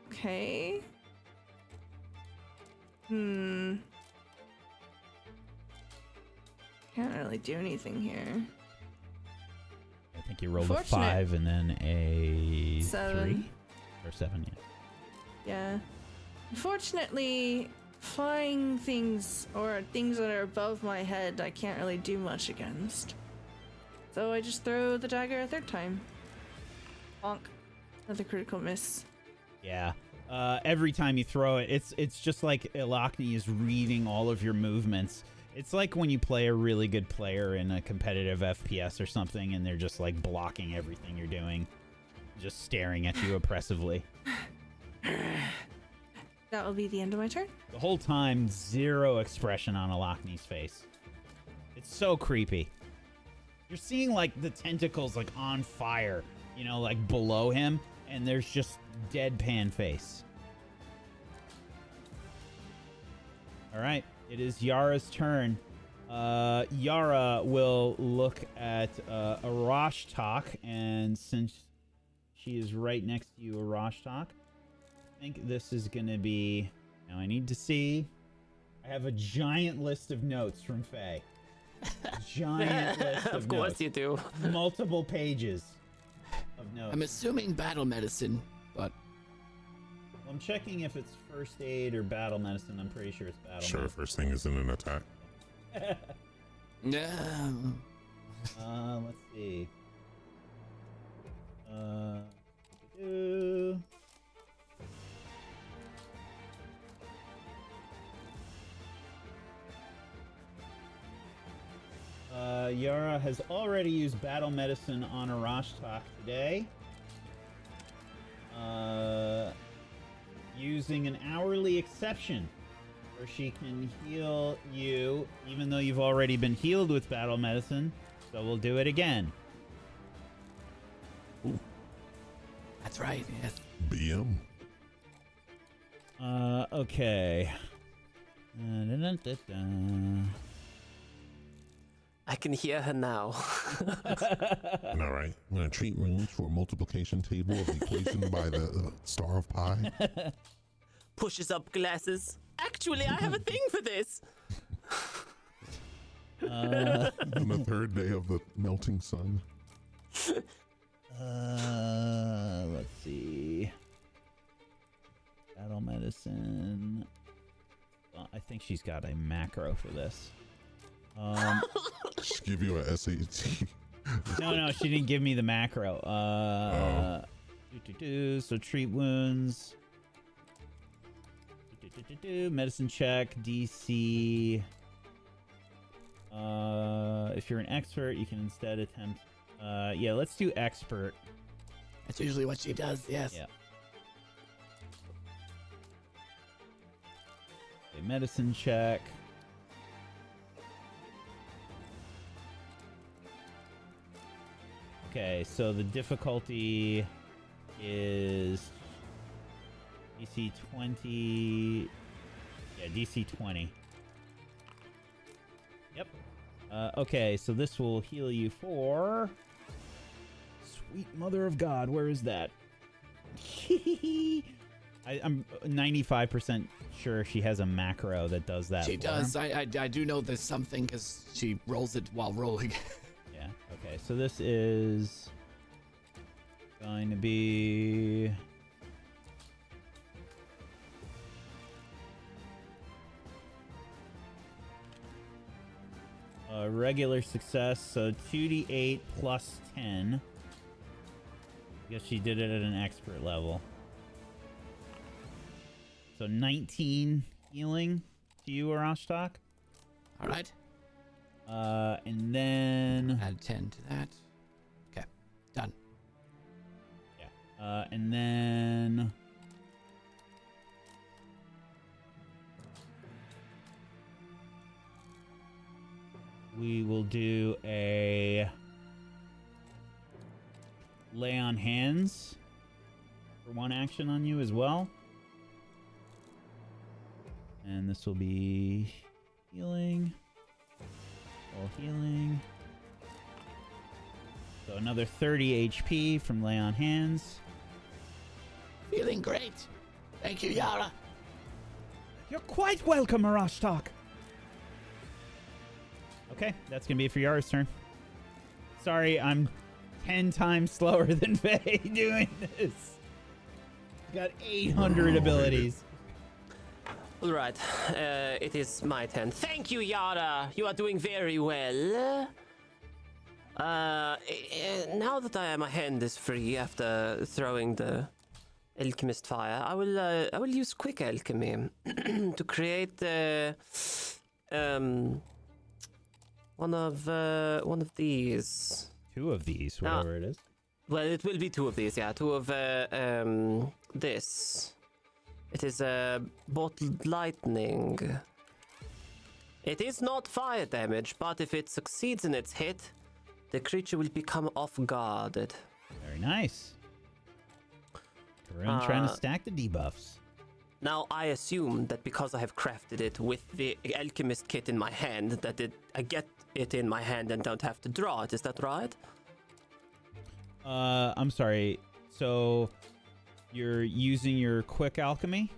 Okay. Can't really do anything here. I think you rolled a Unfortunate. 5 and then a 7. 3 or 7. Yeah. Yeah. Unfortunately, flying things or things that are above my head, I can't really do much against. So I just throw the dagger a 3rd time. Bonk. Another critical miss. Yeah. Every time you throw it, it's just like Ilakni is reading all of your movements. It's like when you play a really good player in a competitive FPS or something, and they're just like blocking everything you're doing, just staring at you oppressively. That will be the end of my turn. The whole time, zero expression on Ilakni's face. It's so creepy. You're seeing like the tentacles like on fire, you know, like below him, and there's just deadpan face. All right, it is Yara's turn. Yara will look at Arashtak, and since she is right next to you, Arashtak, I think this is going to be... Now I need to see... I have a giant list of notes from Faye. Giant list of Of course notes. you do. Multiple pages of notes. I'm assuming battle medicine, but I'm checking if it's first aid or battle medicine. I'm pretty sure it's battle Sure, medicine. first thing is in an attack. no. Let's see. Do-do-do. Yara has already used battle medicine on Arashtak today. Using an hourly exception where she can heal you even though you've already been healed with battle medicine. So we'll do it again. That's right. Yes. BM. Okay. I can hear her now. All right. I'm going to treat rooms for a multiplication table of the equation by the star of pi. Pushes up glasses. Actually, I have a thing for this. On the third day of the melting sun. Let's see. Battle medicine. I think she's got a macro for this. Just give you a SAT. No, she didn't give me the macro. So treat wounds. Medicine check, DC. If you're an expert, you can instead attempt. Yeah, let's do expert. That's usually what she does, yes. Yeah. Okay, medicine check. Okay, so the difficulty is DC 20. Yeah, DC 20. Yep. Okay, so this will heal you for... Sweet Mother of God, where is that? I'm 95% sure she has a macro that does that. She does. I do know there's something because she rolls it while rolling. Yeah, okay, so this is going to be... regular success, so 2d8 plus 10. I guess she did it at an expert level. So 19 healing to you, Arashtak. All right. And then... Add 10 to that. Okay, done. Yeah. And then... we will do a lay on hands for one action on you as well. And this will be healing. All healing. So another 30 HP from lay on hands. Feeling great. Thank you, Yara. You're quite welcome, Arashtak. Okay, that's going to be it for Yara's turn. Sorry, I'm 10 times slower than Faye doing this. Got 800 abilities. All right, it is my turn. Thank you, Yara. You are doing very well. Now that my hand is free after throwing the alchemist fire, I will use quick alchemy to create one of these. Two of these, whatever it is. Well, it will be two of these, yeah. Two of this. It is bottled lightning. It is not fire damage, but if it succeeds in its hit, the creature will become off guarded. Very nice. Karun trying to stack the debuffs. Now, I assume that because I have crafted it with the alchemist kit in my hand, that I get it in my hand and don't have to draw it. Is that right? I'm sorry. So you're using your quick alchemy?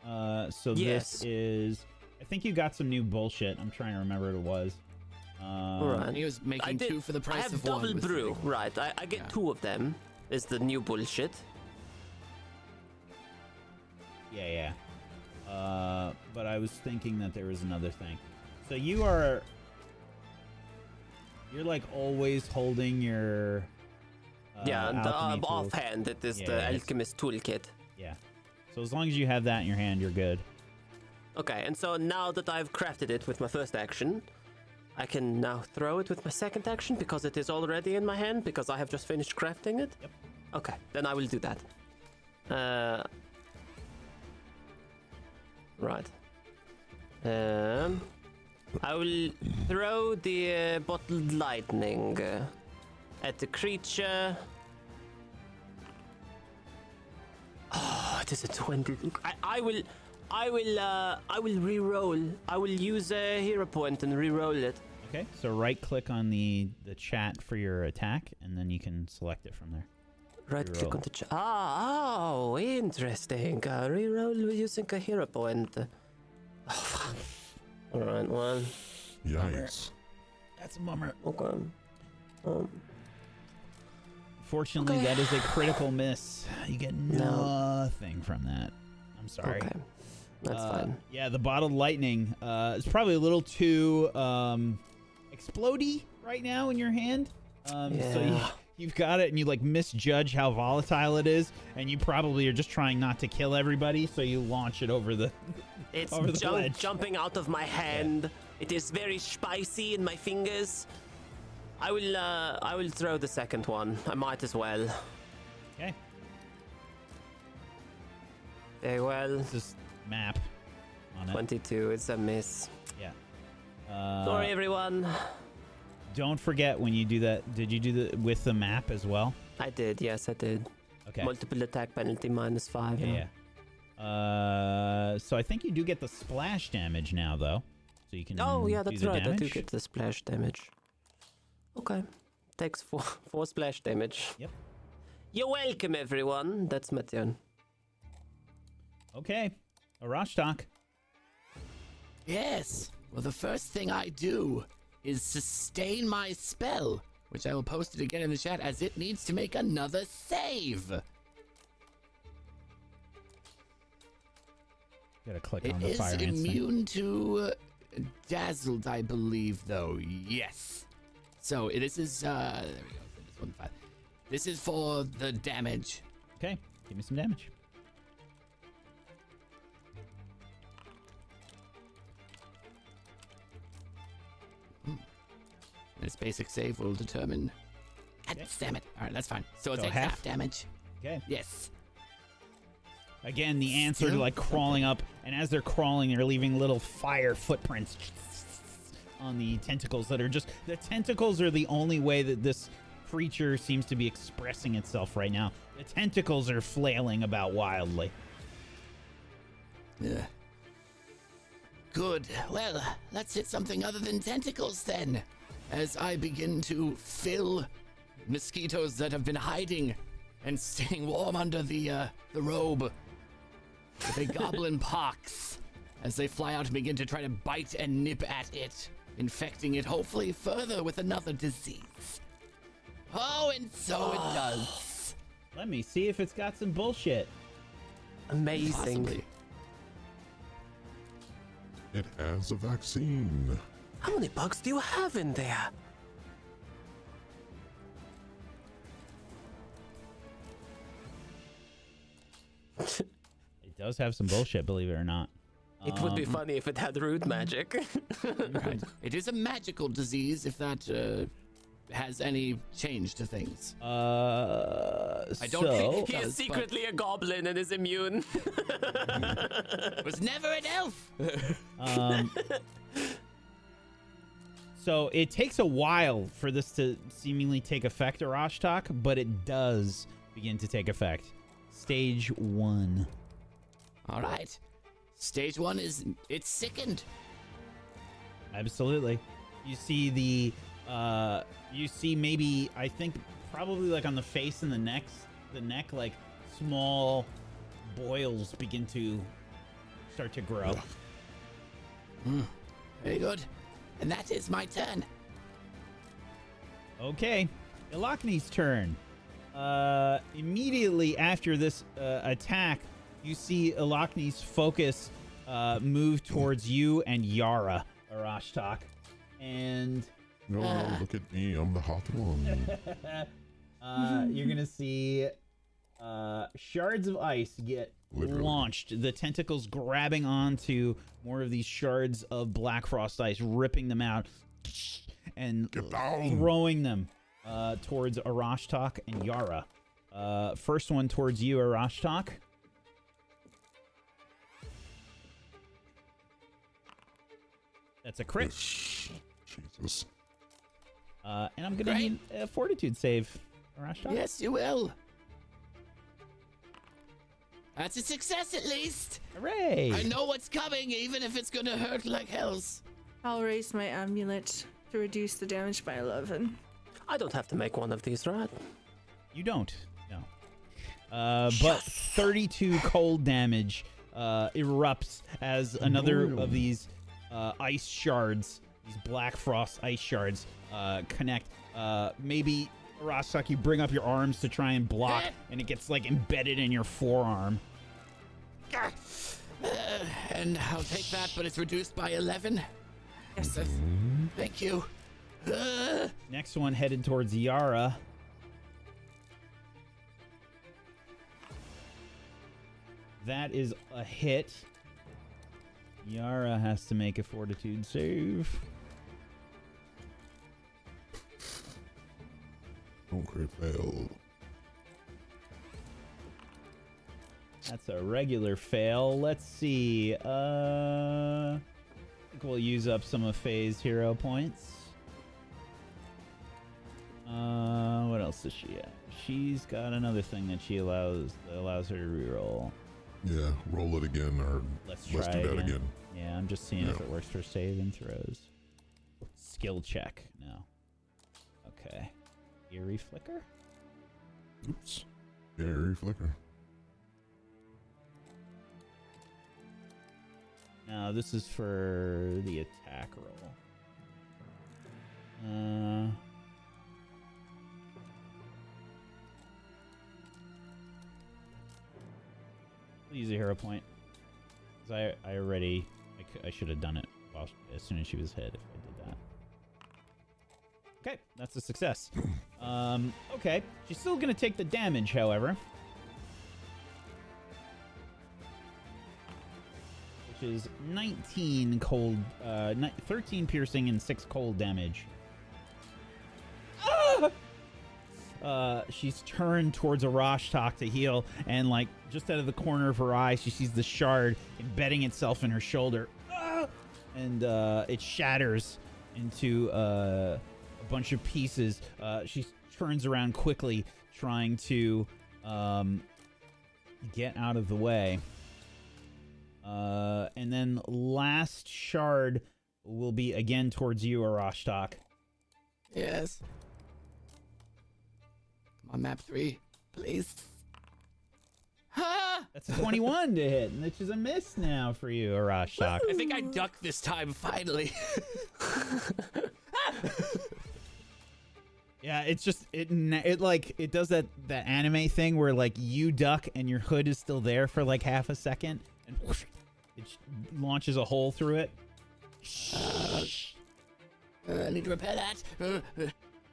So yes. This is... I think you got some new bullshit. I'm trying to remember what it was. Right. He was making two for the price of one. I have double brew. Right. I get two of them. Is the new bullshit. Yeah. But I was thinking that there was another thing. So you're like always holding your the offhand. It is the alchemist toolkit. Yeah. So as long as you have that in your hand, you're good. Okay, and so now that I've crafted it with my first action, I can now throw it with my second action because it is already in my hand because I have just finished crafting it? Yep. Okay, then I will do that. Right. I will throw the bottled lightning at the creature. Oh, it is a 20. I will re-roll. I will use a hero point and re-roll it. Okay, so right-click on the chat for your attack, and then you can select it from there. Right click Reroll. on the chat. Oh, interesting. Reroll using a hero point. Oh, all right, well. Yikes. That's a bummer. Okay. Fortunately, Okay. that is a critical miss. You get nothing from that. I'm sorry. Okay. That's fine. Yeah, the bottled lightning is probably a little too explodey right now in your hand. So you've got it, and you like misjudge how volatile it is, and you probably are just trying not to kill everybody, so you launch it over the. It's over the ledge. jumping out of my hand. Yeah. It is very spicy in my fingers. I will throw the second one. I might as well. Okay. Very well. This is map on it. 22. It's a miss. Yeah. Sorry, everyone. Don't forget when you do that. Did you do the with the map as well? I did. Yes, I did. Okay. Multiple attack penalty -5. Yeah. So I think you do get the splash damage now, though. So you can. Oh, yeah, do that's the right. Damage. I do get the splash damage. Okay. Takes four splash damage. Yep. You're welcome, everyone. That's my turn. Okay. Arashtak. Yes. Well, the first thing I do is sustain my spell, which I will post it again in the chat as it needs to make another save. Gotta click It on the is fire ants thing. immune to dazzled, I believe, though. Yes. So this is there we go. This one, 5. This is for the damage. Okay. Give me some damage. This basic save will determine. God damn it! All right, that's fine. So it's So like half? half damage. Okay. Yes. Again, the ants are Still? like crawling up, and as they're crawling, they're leaving little fire footprints on the tentacles that are just. The tentacles are the only way that this creature seems to be expressing itself right now. The tentacles are flailing about wildly. Yeah. Good. Well, let's hit something other than tentacles then. As I begin to fill mosquitoes that have been hiding and staying warm under the robe with a goblin pox as they fly out and begin to try to bite and nip at it, infecting it hopefully further with another disease. Oh, and so it does. Let me see if it's got some bullshit. Amazing. Possibly. It has a vaccine. How many bugs do you have in there? It does have some bullshit, believe it or not. It would be funny if it had root magic. Right. It is a magical disease if that has any change to things. I don't think He does, is secretly a goblin and is immune. Was never an elf. So it takes a while for this to seemingly take effect, Arashtak, but it does begin to take effect. Stage 1. All right. Stage 1 is it's sickened. Absolutely. You see you see maybe, I think, probably like on the face and the neck, like small boils begin to start to grow. Very good. And that is my turn. Okay, Ilakni's turn. Immediately after this attack, you see Ilakni's focus move towards you and Yara, Arashtak. And No, look at me. I'm the hot one. you're going to see shards of ice get Literally. launched. The tentacles grabbing onto more of these shards of black frost ice, ripping them out and Get down. throwing them towards Arashtak and Yara. First one towards you, Arashtak. That's a crit. Jesus. And I'm going to Great. need a fortitude save, Arashtak. Yes, you will. That's a success at least. Hooray! I know what's coming, even if it's gonna hurt like hells. I'll raise my amulet. to reduce the damage by 11. I don't have to make one of these, right? You don't. No. But 32 cold damage erupts as another of these ice shards, these black frost ice shards, connect. Maybe, Arasaki, bring up your arms to try and block, and it gets like embedded in your forearm. And I'll take that, but it's reduced by 11. Yes. Thank you. Next one headed towards Yara. That is a hit. Yara has to make a fortitude save. Don't crit fail. That's a regular fail. Let's see. I think we'll use up some of Faye's hero points. What else does she have? She's got another thing that she allows her to reroll. Yeah, roll it again, or Let's do try that again. Yeah, I'm just seeing if Yeah. it works for saving throws. Skill check. No. Okay. Eerie flicker? Oops. Very flicker. No, this is for the attack roll. I'll use a hero point. 'Cause I should have done it as soon as she was hit if I did that. Okay, that's a success. Okay, she's still gonna take the damage, however. Which is 19 cold, 13 piercing and 6 cold damage. She's turned towards Arashtak to heal, and like just out of the corner of her eye, she sees the shard embedding itself in her shoulder, and it shatters into a bunch of pieces. She turns around quickly, trying to get out of the way. And then last shard will be again towards you, Arashtak. Yes. Come on, map 3, please. Ha! That's a 21 to hit, which is a miss now for you, Arashtak. I think I ducked this time, finally. Yeah, it's just it does that anime thing where like you duck and your hood is still there for like half a second, and whoosh, it launches a hole through it. I need to repair that.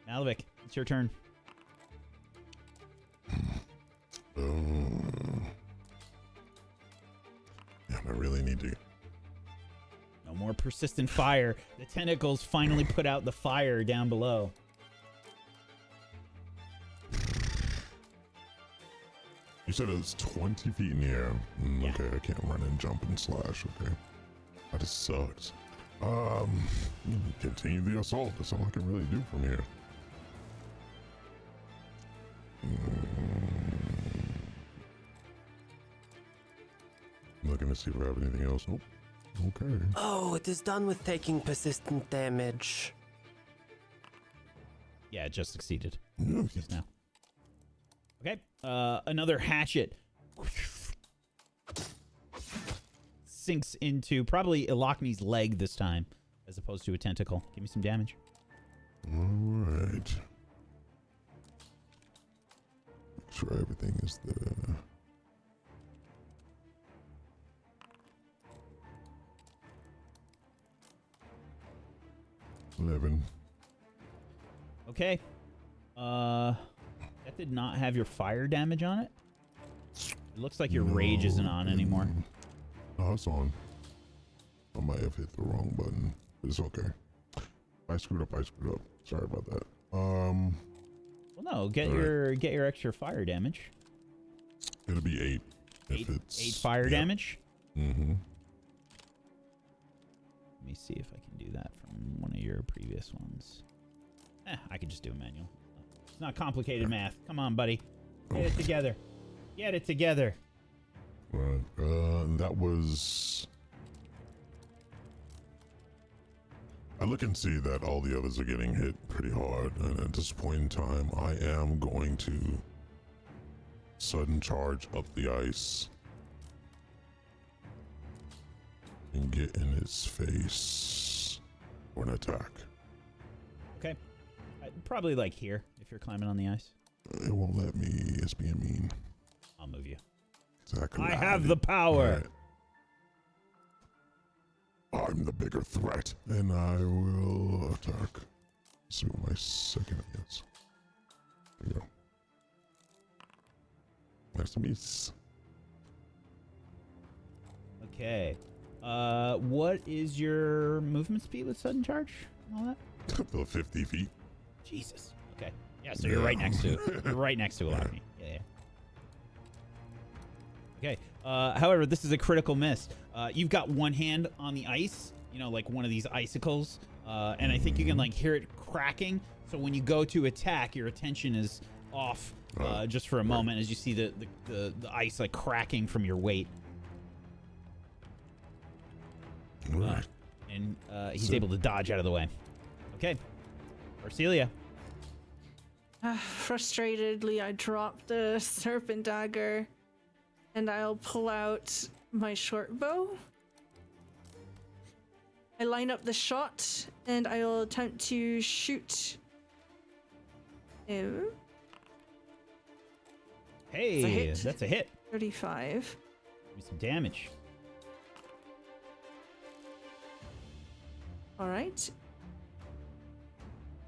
Malavik, it's your turn. Yeah, I really need to. No more persistent fire. The tentacles finally put out the fire down below. You said it was 20 feet in the air. Yeah. Okay, I can't run and jump and slash. Okay, that just sucks. Continue the assault. That's all I can really do from here. Looking to see if I have anything else. Nope. Okay. Oh, it is done with taking persistent damage. Yeah, it just succeeded. Yeah, Just now. Okay. Another hatchet sinks into probably Ilakni's leg this time, as opposed to a tentacle. Give me some damage. All right. Make sure everything is there. Okay. That did not have your fire damage on it. It looks like your rage isn't on anymore. No, it's on. I might have hit the wrong button. It's okay. I screwed up. Sorry about that. Well, no, get your extra fire damage. It'll be 8. If 8 it's fire damage. Mm-hmm. Let me see if I can do that from one of your previous ones. I could just do a manual. It's not complicated math. Come on, buddy. Get it together. Get it together. Right. That was look and see that all the others are getting hit pretty hard, and at this point in time, I am going to sudden charge up the ice and get in his face for an attack. Okay. Probably like here, if you're climbing on the ice. It won't let me. It's being mean. I'll move you. Exactly. I have the power. Right. I'm the bigger threat, and I will attack. So my second, yes. There we go. Nice miss. Okay. What is your movement speed with sudden charge and all that? Up to 50 feet. Jesus. Okay. Yeah, so you're right next to it. You're right next to Ilakni. Yeah. Okay. However, this is a critical miss. You've got one hand on the ice, you know, like one of these icicles, and I think you can like hear it cracking. So when you go to attack, your attention is off just for a moment as you see the ice like cracking from your weight. Right. And he's able to dodge out of the way. Okay. Arcelia. Frustratedly, I drop the serpent dagger, and I'll pull out my short bow. I line up the shot, and I'll attempt to shoot. Ew. Hey, that's a hit. 35. Do some damage. All right.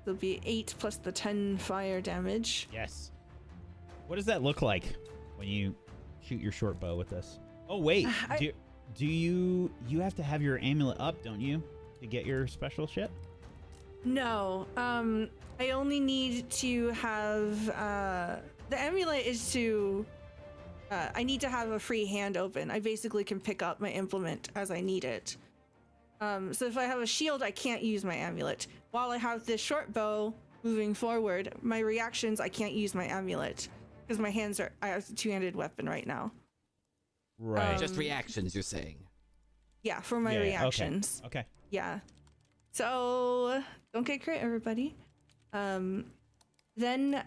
There'll be 8 plus the 10 fire damage. Yes. What does that look like when you shoot your short bow with this? Oh wait, do you have to have your amulet up, don't you, to get your special shit? No. I only need to have the amulet is to I need to have a free hand open. I basically can pick up my implement as I need it. So if I have a shield, I can't use my amulet. While I have this short bow moving forward, my reactions, I can't use my amulet because my hands are, I have a two-handed weapon right now. Right. Just reactions, you're saying? Yeah, for my reactions. Okay. Yeah. So don't get crit, everybody. Then,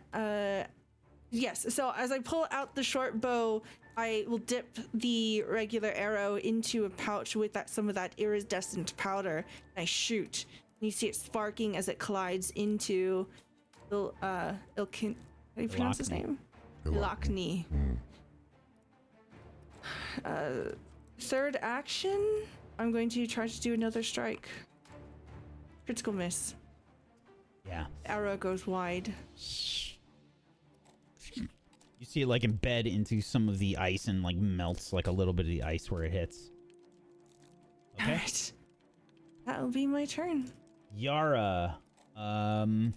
yes. So as I pull out the short bow, I will dip the regular arrow into a pouch with some of that iridescent powder, and I shoot. And you see it sparking as it collides into Ilakni. How do you pronounce his name? Ilakni. Third action, I'm going to try to do another strike. Critical miss. Yeah. Arrow goes wide. You see it like embed into some of the ice and like melts like a little bit of the ice where it hits. Okay. Alright. That'll be my turn. Yara. Time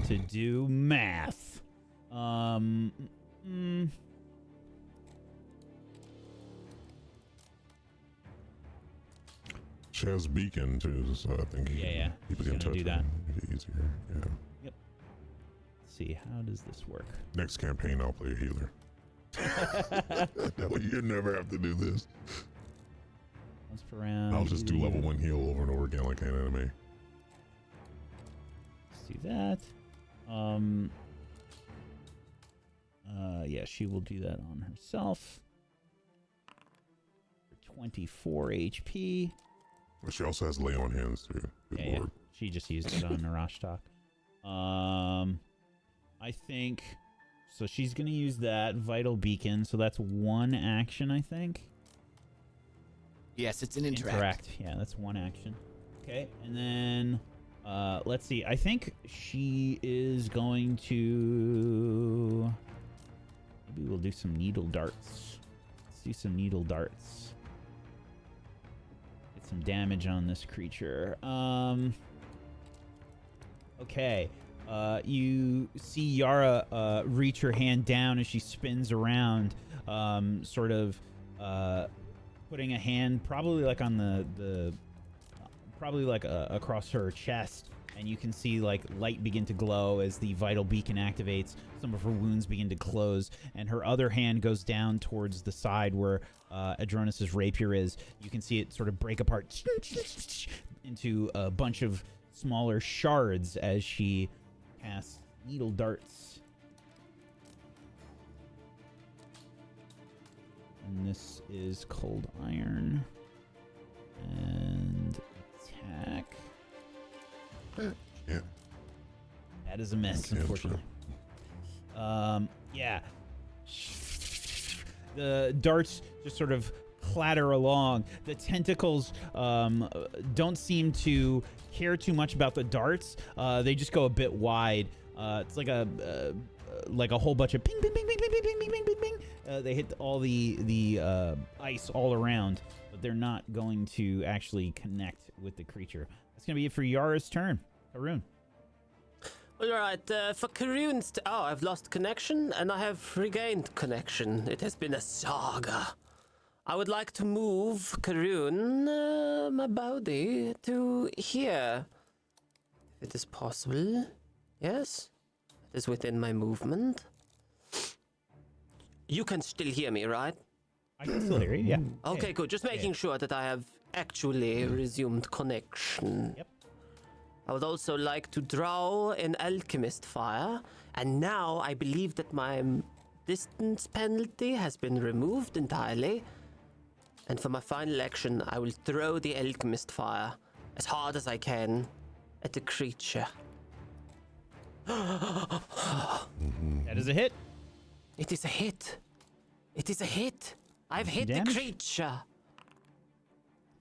to do math. She has beacon too, so I think people can touch do that. Make it easier. Yeah. Yep. Let's see, how does this work? Next campaign, I'll play a healer. That way you never have to do this. Once per round. I'll just do level 1 heal over and over again like an enemy. Let's do that. Yeah, she will do that on herself. For 24 HP. But she also has lay on hands too. Good lord. Yeah. She just used it on Narashtak. I think so. She's gonna use that vital beacon. So that's one action, I think. Yes, it's an interact. Interact. Yeah, that's one action. Okay, and then let's see. I think she is going to. Maybe we'll do some needle darts. Let's do some needle darts. Get some damage on this creature. Okay. You see Yara reach her hand down as she spins around, sort of putting a hand probably like on the probably like across her chest, and you can see like light begin to glow as the vital beacon activates. Some of her wounds begin to close, and her other hand goes down towards the side where Adronis's rapier is. You can see it sort of break apart into a bunch of smaller shards as she casts needle darts. And this is cold iron. And attack. Yeah. That is a miss, Cantrip. unfortunately. Yeah. The darts just sort of clatter along. The tentacles don't seem to care too much about the darts. They just go a bit wide. It's like a whole bunch of ping, ping, ping, ping, ping, ping, ping, ping, ping, ping. They hit all the ice all around, but they're not going to actually connect with the creature. That's going to be it for Yara's turn. Haroon. All right, for Karoon's... Oh, I've lost connection, and I have regained connection. It has been a saga. I would like to move Karoon, my body, to here. If it is possible. Yes? It is within my movement. You can still hear me, right? I can still hear you, yeah. Okay, good. Just making sure that I have actually resumed connection. Yep. I would also like to draw an alchemist fire, and now I believe that my distance penalty has been removed entirely. And for my final action, I will throw the alchemist fire as hard as I can at the creature. That is a hit. It is a hit. It is a hit. I've hit Damage? the creature.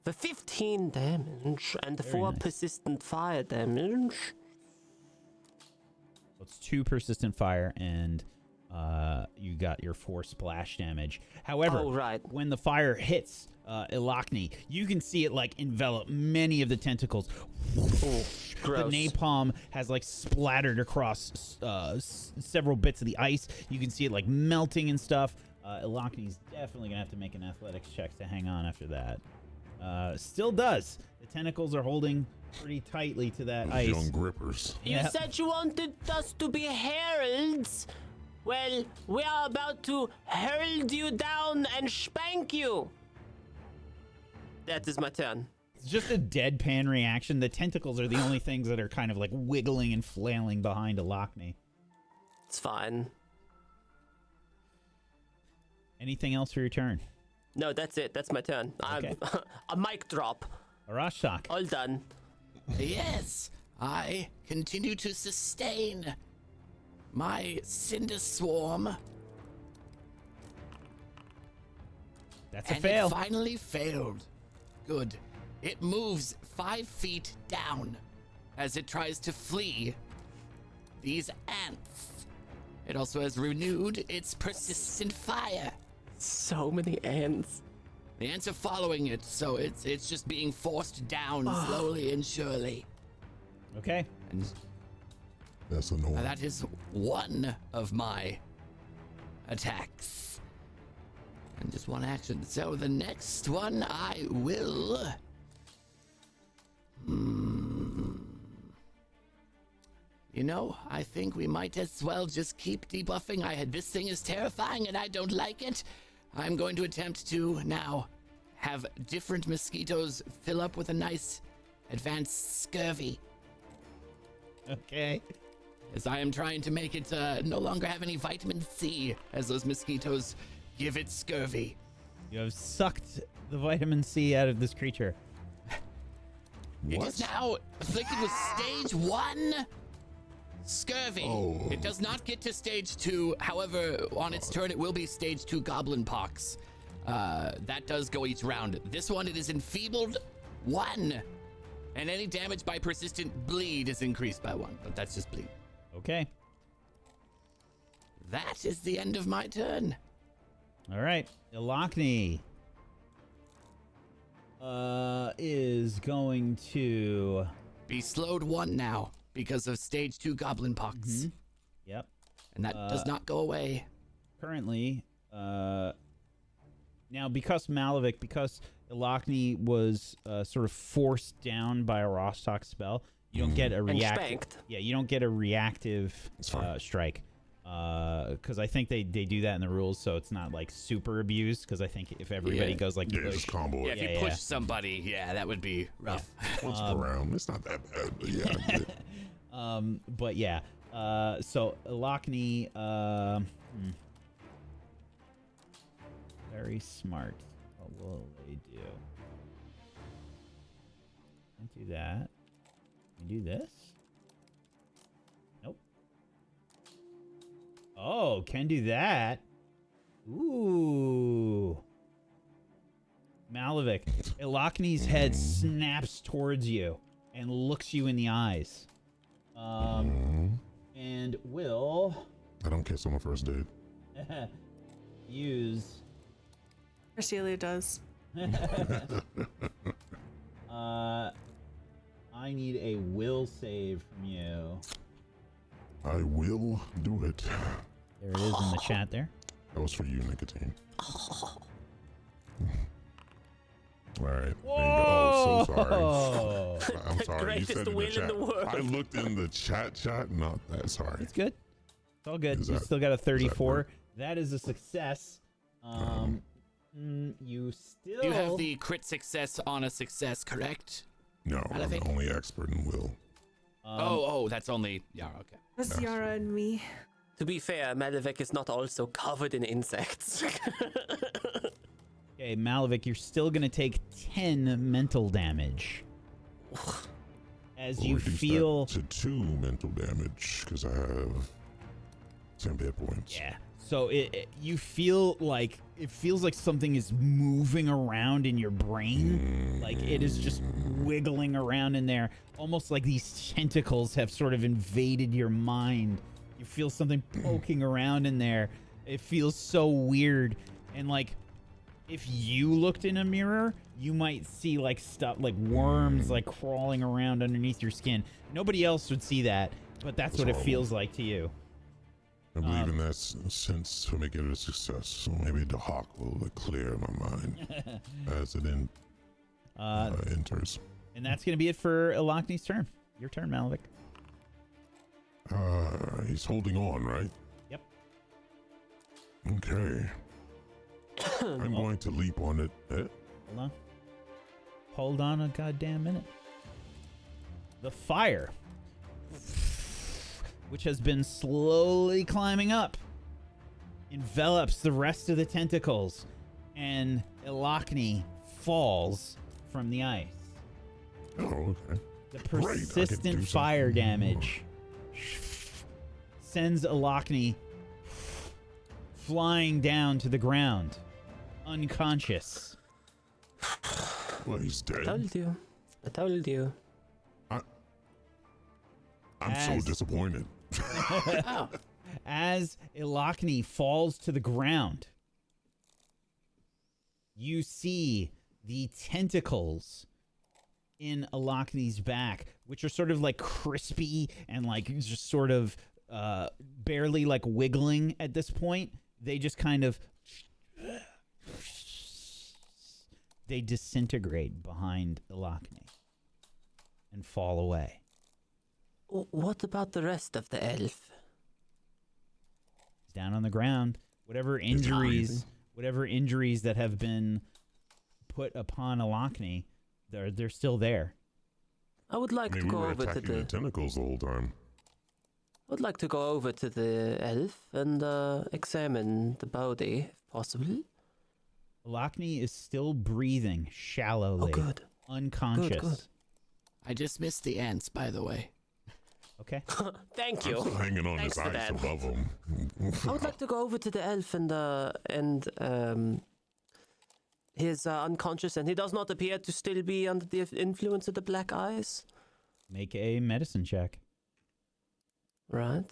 For 15 damage and 4 nice. persistent fire damage. So it's 2 persistent fire, and you got your 4 splash damage. However, Oh, right. when the fire hits Ilakni, you can see it like envelop many of the tentacles. Oh, gross. The napalm has like splattered across several bits of the ice. You can see it like melting and stuff. Ilakni's definitely gonna have to make an athletics check to hang on after that. Still does. The tentacles are holding pretty tightly to that Those ice. young grippers. You Yep. said you wanted us to be heralds. Well, we are about to herald you down and spank you. That is my turn. It's just a deadpan reaction. The tentacles are the only things that are kind of like wiggling and flailing behind Ilakni. It's fine. Anything else for your turn? No, that's it. That's my turn. Okay. A mic drop. Arashtak. All done. Yes, I continue to sustain my cinder swarm. That's a And fail. it finally failed. Good. It moves 5 feet down as it tries to flee these ants. It also has renewed its persistent fire. So many ants. The ants are following it, so it's just being forced down slowly and surely. Okay. And That's annoying. that is one of my attacks. And just one action. So the next one I will... You know, I think we might as well just keep debuffing. This thing is terrifying and I don't like it. I'm going to attempt to now have different mosquitoes fill up with a nice advanced scurvy. Okay. As I am trying to make it no longer have any vitamin C as those mosquitoes give it scurvy. You have sucked the vitamin C out of this creature. It is now afflicted with stage 1 scurvy. Oh. It does not get to stage 2. However, on its turn, it will be stage 2 goblin pox. That does go each round. This one, it is enfeebled 1. And any damage by persistent bleed is increased by 1. But that's just bleed. Okay. That is the end of my turn. All right. Ilakni is going to... Be slowed 1 now because of stage 2 goblin pox. Yep. And that does not go away. Currently, now because Malavik, because Ilakni was sort of forced down by a Rostok spell, You don't get a And reactive. spanked. Yeah, you don't get a reactive That's fine. strike. Because I think they do that in the rules, so it's not like super abused. Because I think if everybody Yeah. goes like Yeah, push, just combo Yeah, it. if you Yeah, push yeah. somebody, yeah, that would be rough. Once per round. It's not that bad, but yeah. I get it. but yeah. So Ilakni, very smart. What will they do? Can't do that. Can you do this? Nope. Oh, can do that. Ooh. Malavik, Ilakni's head snaps towards you and looks you in the eyes. And will I don't kiss on the first date. use Celia does. I need a will save from you. I will do it. There it is in the chat there. That was for you, Nicotine. All right. There you go. Oh, so sorry. I'm sorry. You Greatest said in will the in chat. the world. I looked in the chat. Not that. Sorry. It's good. It's all good. Is You that- still got a 34. work? That is a success. You still You have the crit success on a success, correct? No, I I'm think- the only expert in will. That's only yeah, okay. That's Yara and me. To be fair, Malavik is not also covered in insects. Okay, Malavik, you're still gonna take 10 mental damage. As We'll you reduce that feel to 2 mental damage because I have 10 hit points. Yeah. So you feel like it feels like something is moving around in your brain. Like it is just wiggling around in there. Almost like these tentacles have sort of invaded your mind. You feel something poking around in there. It feels so weird. And like if you looked in a mirror, you might see like stuff like worms like crawling around underneath your skin. Nobody else would see that, but that's what it horrible. feels like to you. I believe in that sense to make it a success. So maybe the hawk will clear my mind as it enters. And that's going to be it for Ilakni's turn. Your turn, Malavik. He's holding on, right? Yep. Okay. I'm going to leap on it. Hold on. Hold on a goddamn minute. The fire, which has been slowly climbing up, envelops the rest of the tentacles, and Ilakni falls from the ice. Oh, okay. The Great, I can do persistent something fire more. damage sends Ilakni flying down to the ground, unconscious. Well, he's I dead. told you. I told you. I'm As- so disappointed. As Ilakni falls to the ground, you see the tentacles in Ilakni's back, which are sort of like crispy and like just sort of barely like wiggling at this point. They just kind of they disintegrate behind Ilakni and fall away. What about the rest of the elf? He's down on the ground. Whatever he injuries that have been put upon Ilakni, they're still there. I would like I mean, to we go were over to attacking the the. tentacles the whole time. I would like to go over to the elf and examine the body, if possible. Ilakni is still breathing shallowly, Oh, good. unconscious. Good. I just missed the ants, by the way. Okay. Thank I'm you. still hanging on Thanks his for ice that. above him. I would like to go over to the elf and he's unconscious and he does not appear to still be under the influence of the black eyes. Make a medicine check. Right.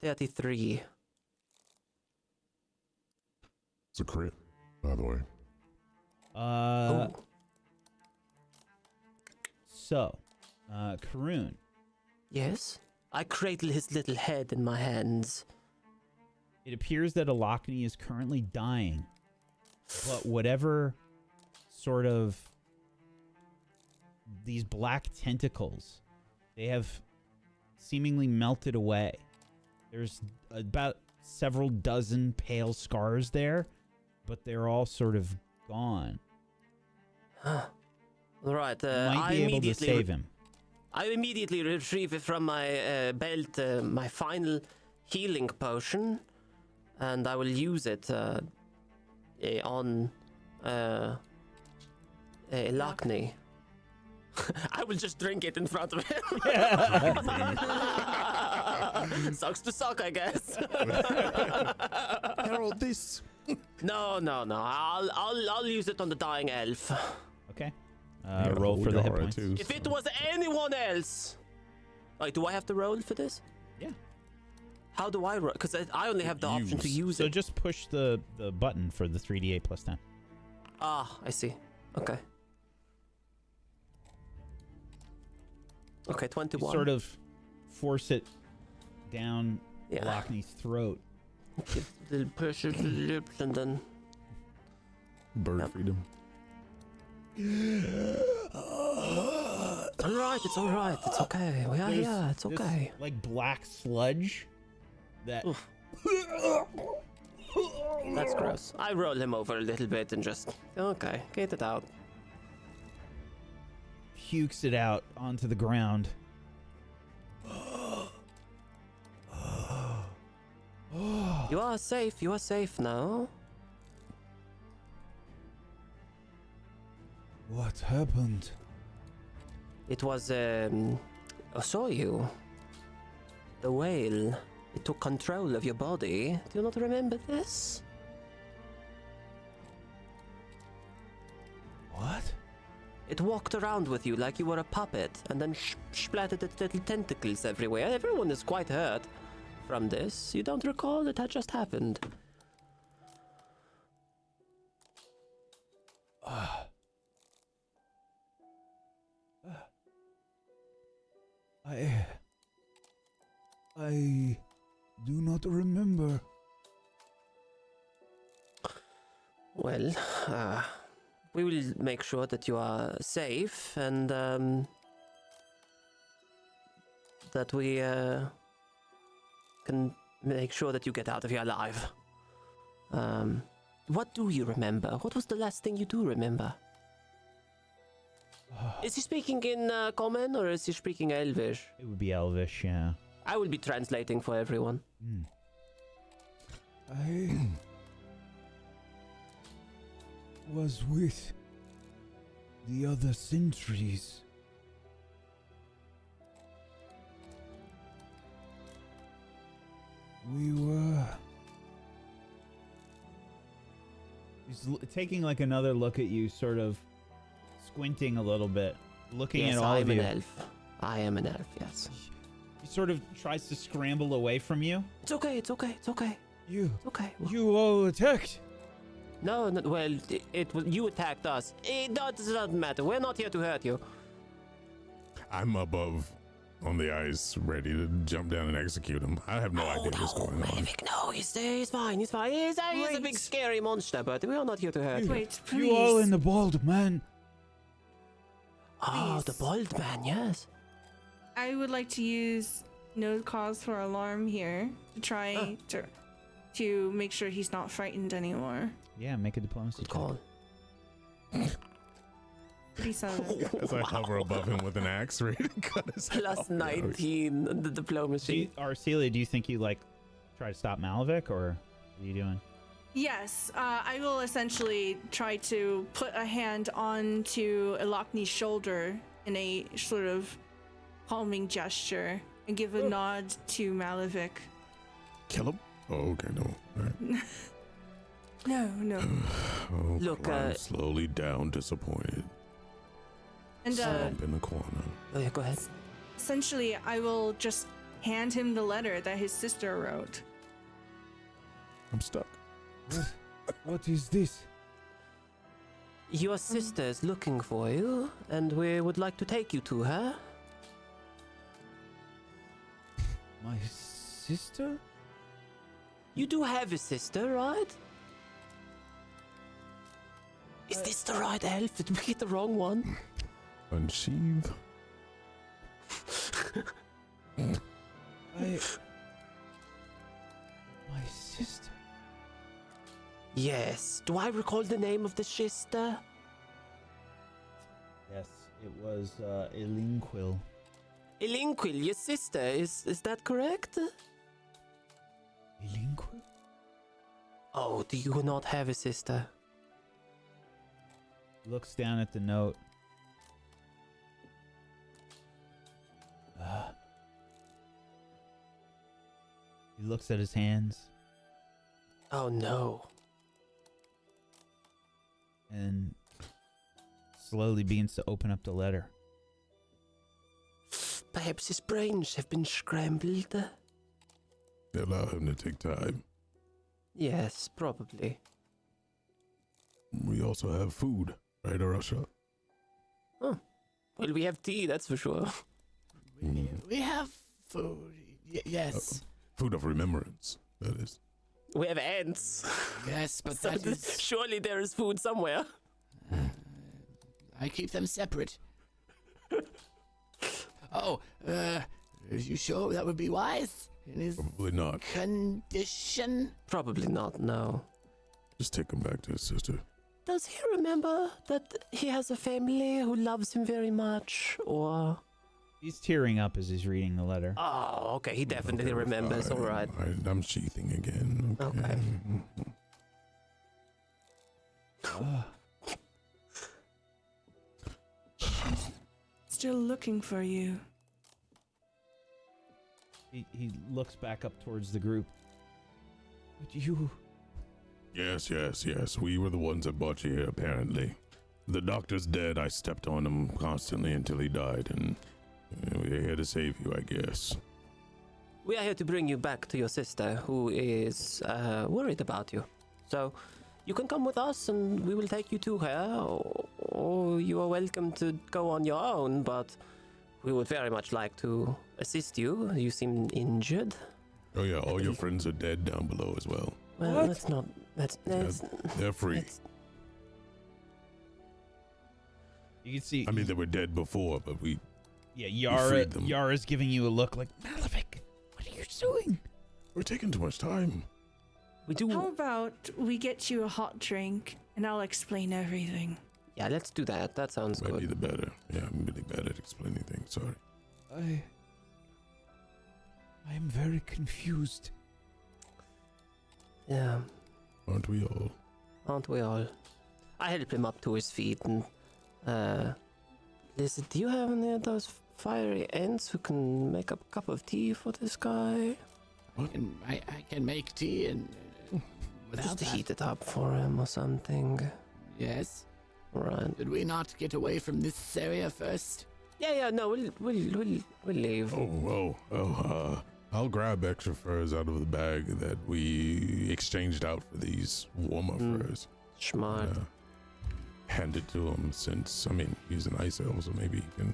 33. It's a crit, by the way. Oh. So, Karun, Yes. I cradle his little head in my hands. it appears that Ilakni is currently dying. but whatever sort of these black tentacles, they have seemingly melted away. There's about several dozen pale scars there, but they're all sort of gone. All right. Might be able to save him. I immediately retrieve it from my belt, my final healing potion, and I will use it on Ilakni. I will just drink it in front of him. Sucks to suck, I guess. Harold, this. No. I'll use it on the dying elf. Okay. Roll for the hit points. If it was anyone else, like, do I have to roll for this? Yeah. How do I roll? Because I only have the option to use So it. just push the button for the 3d8 plus 10. Ah, I see. Okay. Okay, 21. You sort of force it down Yeah. Ilakni's throat. Give a little push of the lips and then. Bird freedom. It's alright, it's okay. We are There's here, it's this, okay. like black sludge that Oof. That's gross. I roll him over a little bit and just. Okay, get it out. pukes it out onto the ground. You are safe now. What happened? It was, Osoyu. The whale. It took control of your body. Do you not remember this? What? It walked around with you like you were a puppet, and then splattered its little tentacles everywhere. Everyone is quite hurt from this. You don't recall? It had just happened. I do not remember. Well, we will make sure that you are safe and that we can make sure that you get out of here alive. What do you remember? What was the last thing you do remember? Is he speaking in Common or is he speaking Elvish? It would be Elvish, yeah. I will be translating for everyone. I was with the other sentries. We were... He's taking like another look at you, sort of squinting a little bit, looking Yes, at all I of am you. an elf. I am an elf, yes. He sort of tries to scramble away from you. It's okay, it's okay, it's okay. You It's okay. all attacked. No, well, it was you attacked us. It doesn't matter. We're not here to hurt you. I'm above on the ice, ready to jump down and execute him. I have no idea what's going on. Mavic, no, he's fine. He's fine. He's a big scary monster, but we are not here to hurt you. Wait, please. You all in the bald man. Oh, Please. the bald man, yes. I would like to use no cause for alarm here to try to make sure he's not frightened anymore. Yeah, make a diplomacy Good check. call. 37. As I hover above him with an axe, ready to cut his head Plus off. 19 on the diplomacy. Arcelia, do you think you like try to stop Malavik, or what are you doing? Yes, I will essentially try to put a hand onto Ilakni's shoulder in a sort of calming gesture and give a nod to Malavik. Kill him? Oh, okay, no. All right. No. Oh, Look, I'm slowly down, disappointed. And Slump in the corner. Oh, yeah, go ahead. essentially, I will just hand him the letter that his sister wrote. I'm stuck. What is this? Your sister is looking for you, and we would like to take you to her. My sister? You do have a sister, right? Is this the right elf? Did we get the wrong one? Unsheathe. My sister. Yes. Do I recall the name of the sister? Yes, it was Ilinquil. Ilinquil, your sister. Is that correct? Ilinquil? Oh, do you not have a sister? Looks down at the note. He looks at his hands Oh no. and slowly begins to open up the letter. Perhaps his brains have been scrambled. Allow him to take time. Yes, probably. We also have food, right, Arasha? Well, we have tea, that's for sure. We have food. Yes. Food of remembrance, that is. We have ants. Yes, but So that is. surely there is food somewhere. I keep them separate. Oh, are you sure that would be wise? In his Probably not. condition? Probably not, no. Just take him back to his sister. Does he remember that he has a family who loves him very much, or... He's tearing up as he's reading the letter. Oh, okay, he definitely remembers, Fine. alright. I'm sheathing again. Okay. Still looking for you. He looks back up towards the group. But you... Yes. We were the ones that brought you here, apparently. The doctor's dead. I stepped on him constantly until he died, and we're here to save you, I guess. We are here to bring you back to your sister, who is worried about you. So, you can come with us and we will take you to her, or you are welcome to go on your own, but we would very much like to assist you. You seem injured. Oh yeah, all your friends are dead down below as well. Well, What? that's not... That's... They're free. that's- You can see... I mean, they were dead before, but we Yeah, freed them. Yara's giving you a look like, Malefic, what are you doing? we're taking too much time. we do... How about we get you a hot drink and I'll explain everything? Yeah, let's do that. That sounds Might be good. the better. Yeah, I'm really bad at explaining things. Sorry. I am very confused. Yeah, Aren't we all? aren't we all? I help him up to his feet and... Lizzie, do you have any of those fiery ants who can make a cup of tea for this guy? And I can make tea and without Just to that. heat it up for him or something. Yes. Right. Did we not get away from this area first? Yeah, no, we'll leave. I'll grab extra furs out of the bag that we exchanged out for these warmer furs. Smart. Hand it to him since, I mean, he's an ice elf, so maybe he can.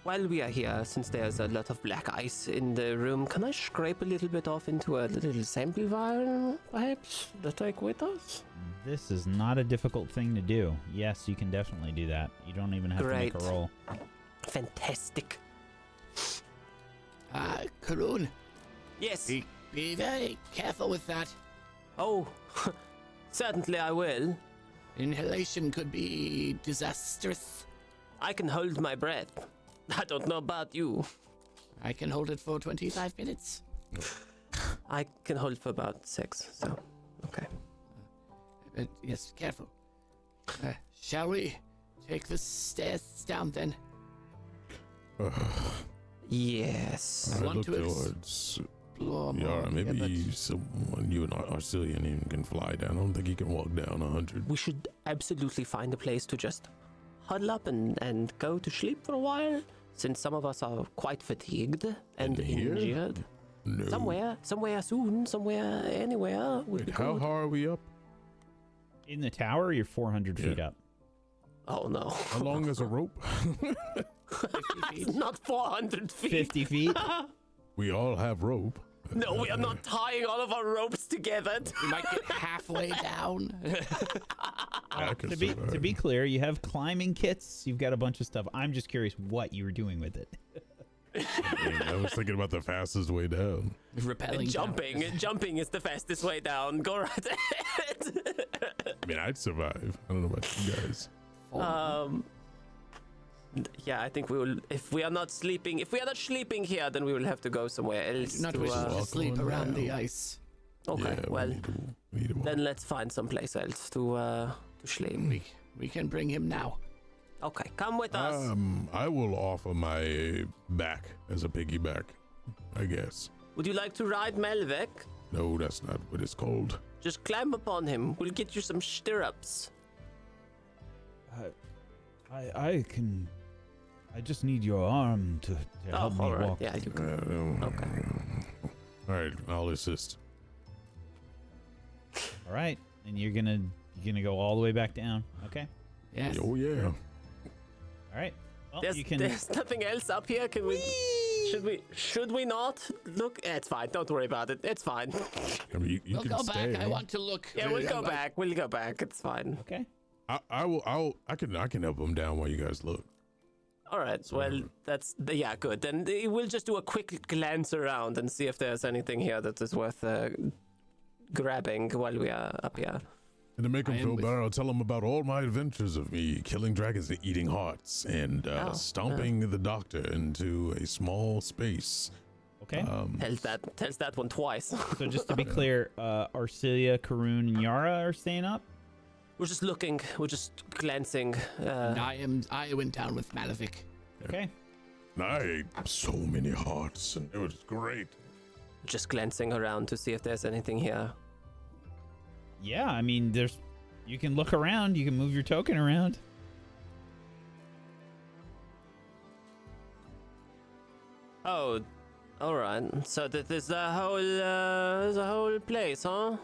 While we are here, since there's a lot of black ice in the room, can I scrape a little bit off into a little sample vial, perhaps, to take with us? This is not a difficult thing to do. Yes, you can definitely do that. You don't even have to make a Great. roll. Fantastic. Karun, Yes. be very careful with that. Oh, certainly I will. Inhalation could be disastrous. I can hold my breath. I don't know about you. I can hold it for 25 minutes. I can hold for about 6, so, okay. But yes, careful. Shall we take the stairs down then? Yes. I I want look to towards Explore more. Yara. Maybe Yeah, but someone, you and Arcelian even can fly down. I don't think he can walk down 100. We should absolutely find a place to just huddle up and go to sleep for a while, since some of us are quite fatigued and In here? injured. No. Somewhere soon, somewhere, anywhere would be Wait, how good. high are we up? In the tower, you're 400 feet Yeah. up. Oh no. How long is a rope? 50 feet. Not 400 feet. 50 feet? We all have rope. No, we are not tying all of our ropes together. We might get halfway down. I can To be survive. clear, you have climbing kits. You've got a bunch of stuff. I'm just curious what you were doing with it. I was thinking about the fastest way down. Repelling Jumping. powers. Jumping is the fastest way down. Go right ahead. I mean, I'd survive. I don't know about you guys. Yeah, I think we will. If we are not sleeping here, then we will have to go somewhere else. Do not to, wish to walk sleep on around the down. ice. Okay, Yeah, well, we need to walk. then let's find someplace else to sleep. We can bring him now. Okay, come with us. I will offer my back as a piggyback, I guess. Would you like to ride Melvik? No, that's not what it's called. Just climb upon him. We'll get you some stirrups. I can. I just need your arm to help me all right. walk. Yeah, you can. Okay. All right, I'll assist. All right, and you're gonna go all the way back down. Okay. Yes. Oh yeah. All right. Well, There's, you can. there's nothing else up here. Can we? Should we not look? It's fine. Don't worry about it. It's fine. I mean, you We'll can go stay. back. I want to look. Yeah, we'll go back. We'll go back. It's fine. Okay. I can help him down while you guys look. All right. Well, yeah, good. Then we'll just do a quick glance around and see if there's anything here that is worth grabbing while we are up here. And to make him I am feel with- better, I'll tell him about all my adventures of me killing dragons and eating hearts and stomping the doctor into a small space. Okay. Tells that one twice. So just to be clear, Arcelia, Karun, and Yara are staying up. We're just looking. We're just glancing. And I went down with Malavik. Okay. And I ate so many hearts, and it was great. Just glancing around to see if there's anything here. Yeah, I mean, you can look around. You can move your token around. Oh, all right. So there's a whole place, huh?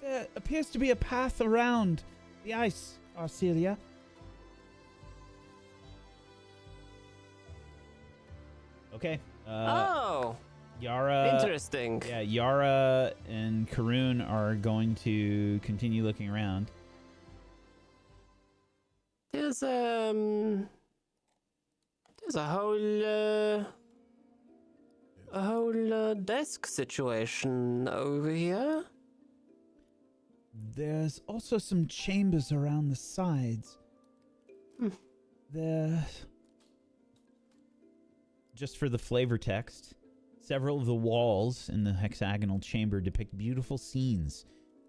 There appears to be a path around the ice, Arcelia. Okay. Oh, Yara. interesting. Yeah, Yara and Karun are going to continue looking around. There's a whole desk situation over here. There's also some chambers around the sides. Just for the flavor text, several of the walls in the hexagonal chamber depict beautiful scenes.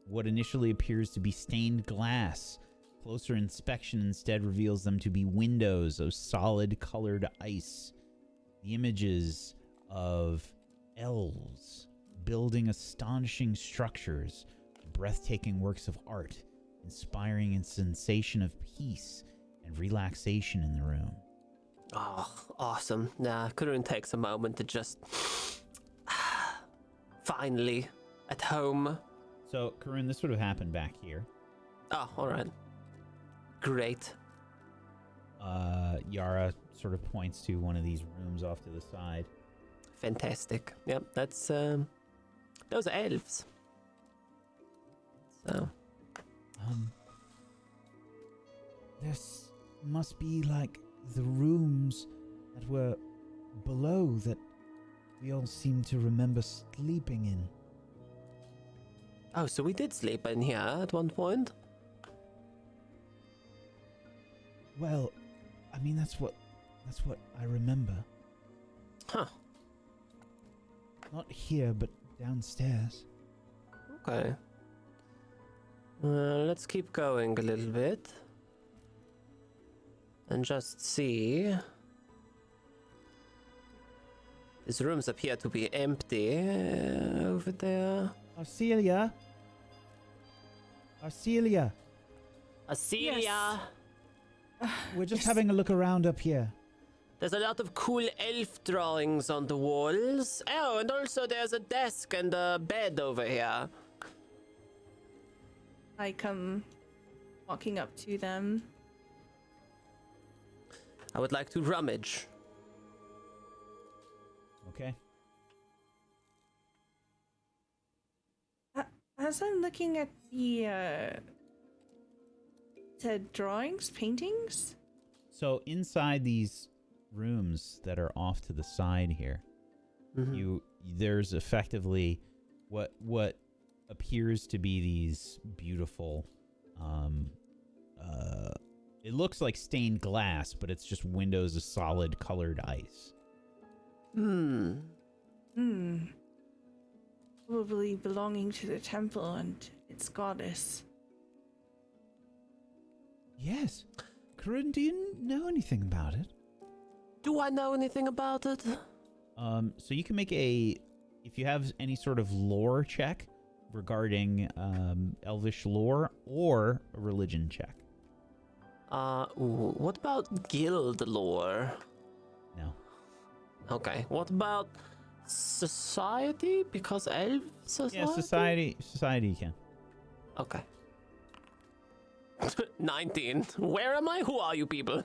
What initially appears to be stained glass, closer inspection instead reveals them to be windows of solid colored ice. The images of elves building astonishing structures, breathtaking works of art, inspiring a sensation of peace and relaxation in the room. Oh, awesome. Nah, Karun takes a moment to just finally at home. So, Karun, this would have happened back here. Oh, all right. Great. Yara sort of points to one of these rooms off to the side. Fantastic. Yep, that's those are elves. So This must be like the rooms that were below that we all seem to remember sleeping in. oh, so we did sleep in here at one point. Well, I mean that's what I remember. Huh. Not here, but downstairs. Okay. Let's keep going a little bit. And just see. These rooms appear to be empty over there. Arcelia? Arcelia, Celia! we're just having a look around up here. There's a lot of cool elf drawings on the walls. Oh, and also there's a desk and a bed over here. I come walking up to them. I would like to rummage. Okay. As I'm looking at the Said drawings, paintings. So inside these rooms that are off to the side here, there's effectively what appears to be these beautiful it looks like stained glass, but it's just windows of solid colored ice. Probably belonging to the temple and its goddess. Yes. Karun, do you know anything about it? Do I know anything about it? So you can make if you have any sort of lore check regarding elvish lore, or a religion check. What about guild lore? No. Okay. What about society? Because elf society? Yeah, society you can. Okay. 19. Where am I? Who are you people?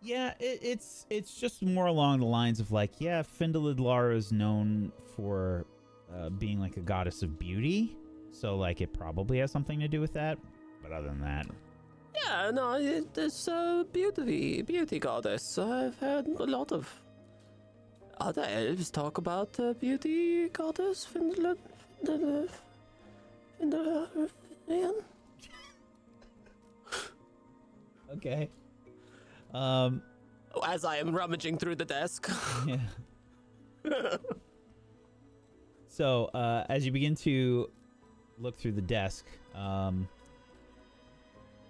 Yeah, it's just more along the lines of like, yeah, Findalidlara is known for being like a goddess of beauty, so like it probably has something to do with that. But other than that, Yeah, no, it's a beauty goddess. I've heard a lot of other elves talk about beauty goddess Findalidlara. okay. As I am rummaging through the desk. Yeah. So as you begin to look through the desk,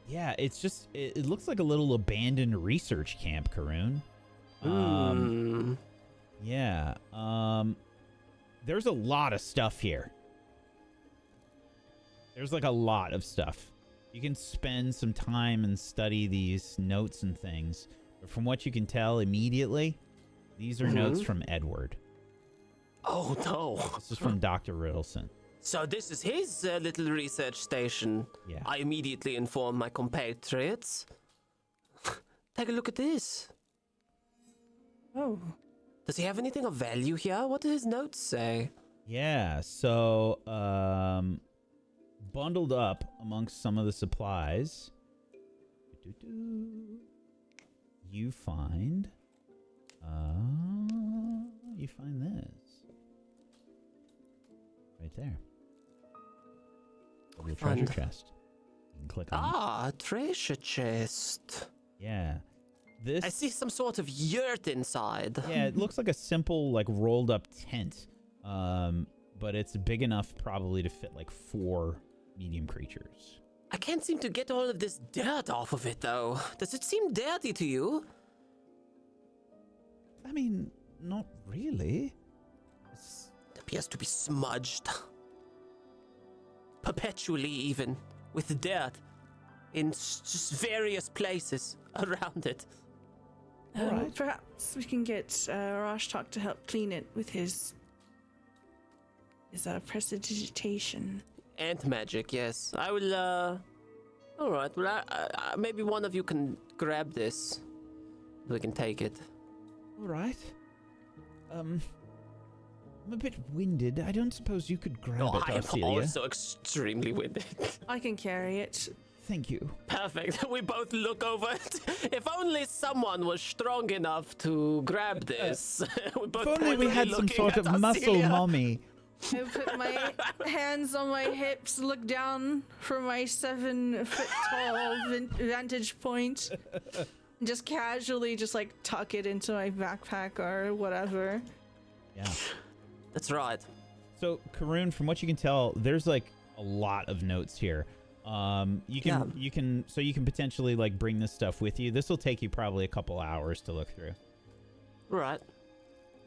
yeah, it's just it looks like a little abandoned research camp, Karun. Yeah. There's a lot of stuff here. There's like a lot of stuff. You can spend some time and study these notes and things. But from what you can tell immediately, these are notes from Edward. Oh no. This is from Dr. Riddleson. So this is his little research station. Yeah. I immediately inform my compatriots. Take a look at this. Oh. Does he have anything of value here? What do his notes say? Yeah, so bundled up amongst some of the supplies, you find this right there. A treasure chest. You can click on it. Treasure chest. Yeah. This I see some sort of yurt inside. Yeah, it looks like a simple, like, rolled up tent. But it's big enough probably to fit like 4 medium creatures. I can't seem to get all of this dirt off of it, though. Does it seem dirty to you? I mean, not really. It appears to be smudged. Perpetually, even, with dirt in just various places around it. Alright. Perhaps we can get Rashtok to help clean it with his prestidigitation. And magic, yes. I will, Alright, well, maybe one of you can grab this. We can take it. Alright. I'm a bit winded. I don't suppose you could grab it, I am Arcelia. also extremely winded. I can carry it. Thank you. Perfect. We both look over it. If only someone was strong enough to grab this. We both If only we had some looking sort at of muscle Arcelia. mommy. I put my hands on my hips, look down from my 7-foot-tall vantage point, and just casually just like tuck it into my backpack or whatever. Yeah. That's right. So, Karun, from what you can tell, there's like a lot of notes here. You can potentially like bring this stuff with you. This will take you probably a couple hours to look through. Right.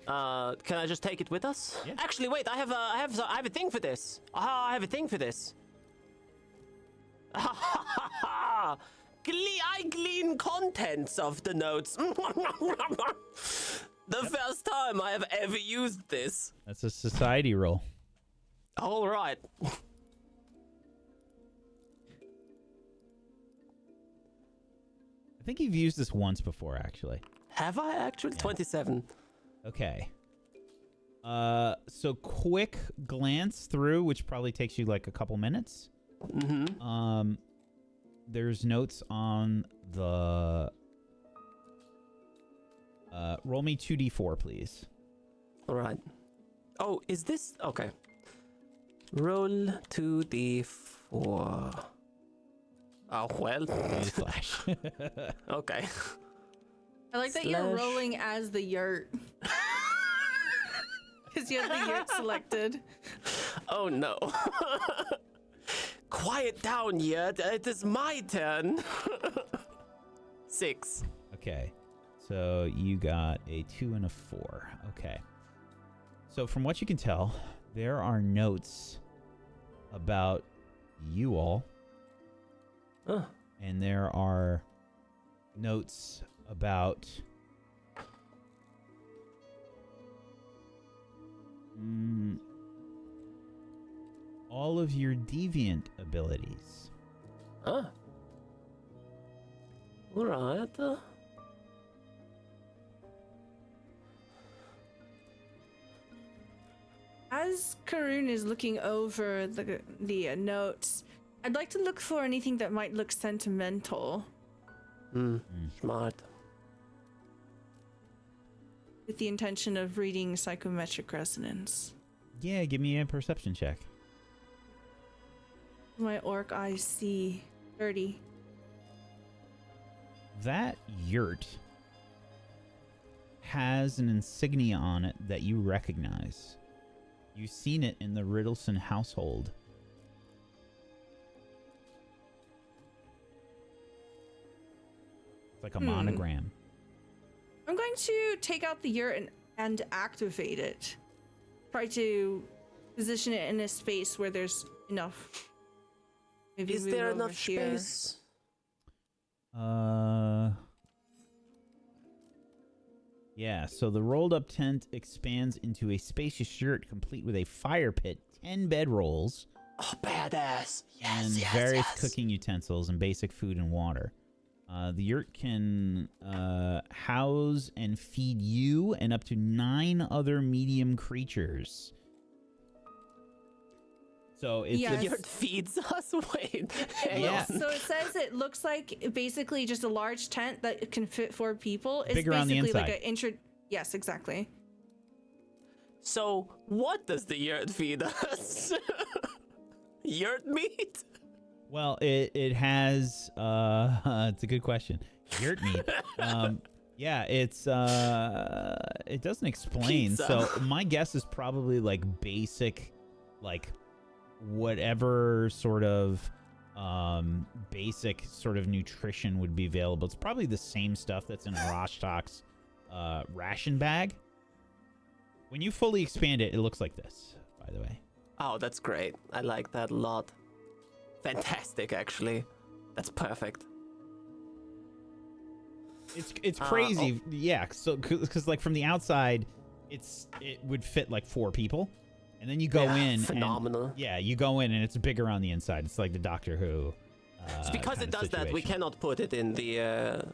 Can I just take it with us? Yeah. Actually, wait. I have a thing for this. I have a thing for this. I glean contents of the notes. The first time I have ever used this. That's a society roll. All right. I think you've used this once before, actually. Have I actually? Yeah. 27. Okay. So quick glance through, which probably takes you like a couple minutes. Mm-hmm. there's notes on the... roll me 2d4, please. All right. Oh, is this... Okay. Roll 2d4. Oh, well. Newsflash. Okay. I like that you're Slash. rolling as the yurt. Because you have the yurt selected. Oh, no. Quiet down, Yurt. It is my turn. 6. Okay. So you got a 2 and a 4. Okay. So from what you can tell, there are notes about you all. Huh. And there are notes about all of your deviant abilities. Huh. All right. As Karun is looking over the notes, I'd like to look for anything that might look sentimental. Smart. With the intention of reading psychometric resonance. Yeah, give me a perception check. My orc eyes see 30. That yurt has an insignia on it that you recognize. You've seen it in the Riddleson household. It's like a monogram. I'm going to take out the yurt and activate it. Try to position it in a space where there's enough. Maybe Is move there over enough here. space? Yeah, so the rolled up tent expands into a spacious yurt complete with a fire pit, 10 bedrolls, Oh, badass. and Yes, yes, various yes. cooking utensils and basic food and water. The yurt can house and feed you and up to 9 other medium creatures. So it's Yes. The yurt feeds us? Wait. hang Yeah. on. So it says it looks like basically just a large tent that can fit 4 people. It's Bigger on the basically like inside. an intro. Yes, exactly. So, what does the yurt feed us? Yurt meat? well, it has it's a good question. Yurt meat. Yeah, it's it doesn't explain. Pizza. So my guess is probably like basic, like whatever sort of basic sort of nutrition would be available. It's probably the same stuff that's in Roshtok's ration bag. When you fully expand it, it looks like this, by the way. Oh, that's great. I like that a lot. Fantastic, actually. That's perfect. It's crazy. Yeah, so cuz like from the outside it would fit like 4 people. And then you go Yeah, in phenomenal. and you go in and it's bigger on the inside. It's like the Doctor Who. It's because kind it of does that, we situation. cannot put it in the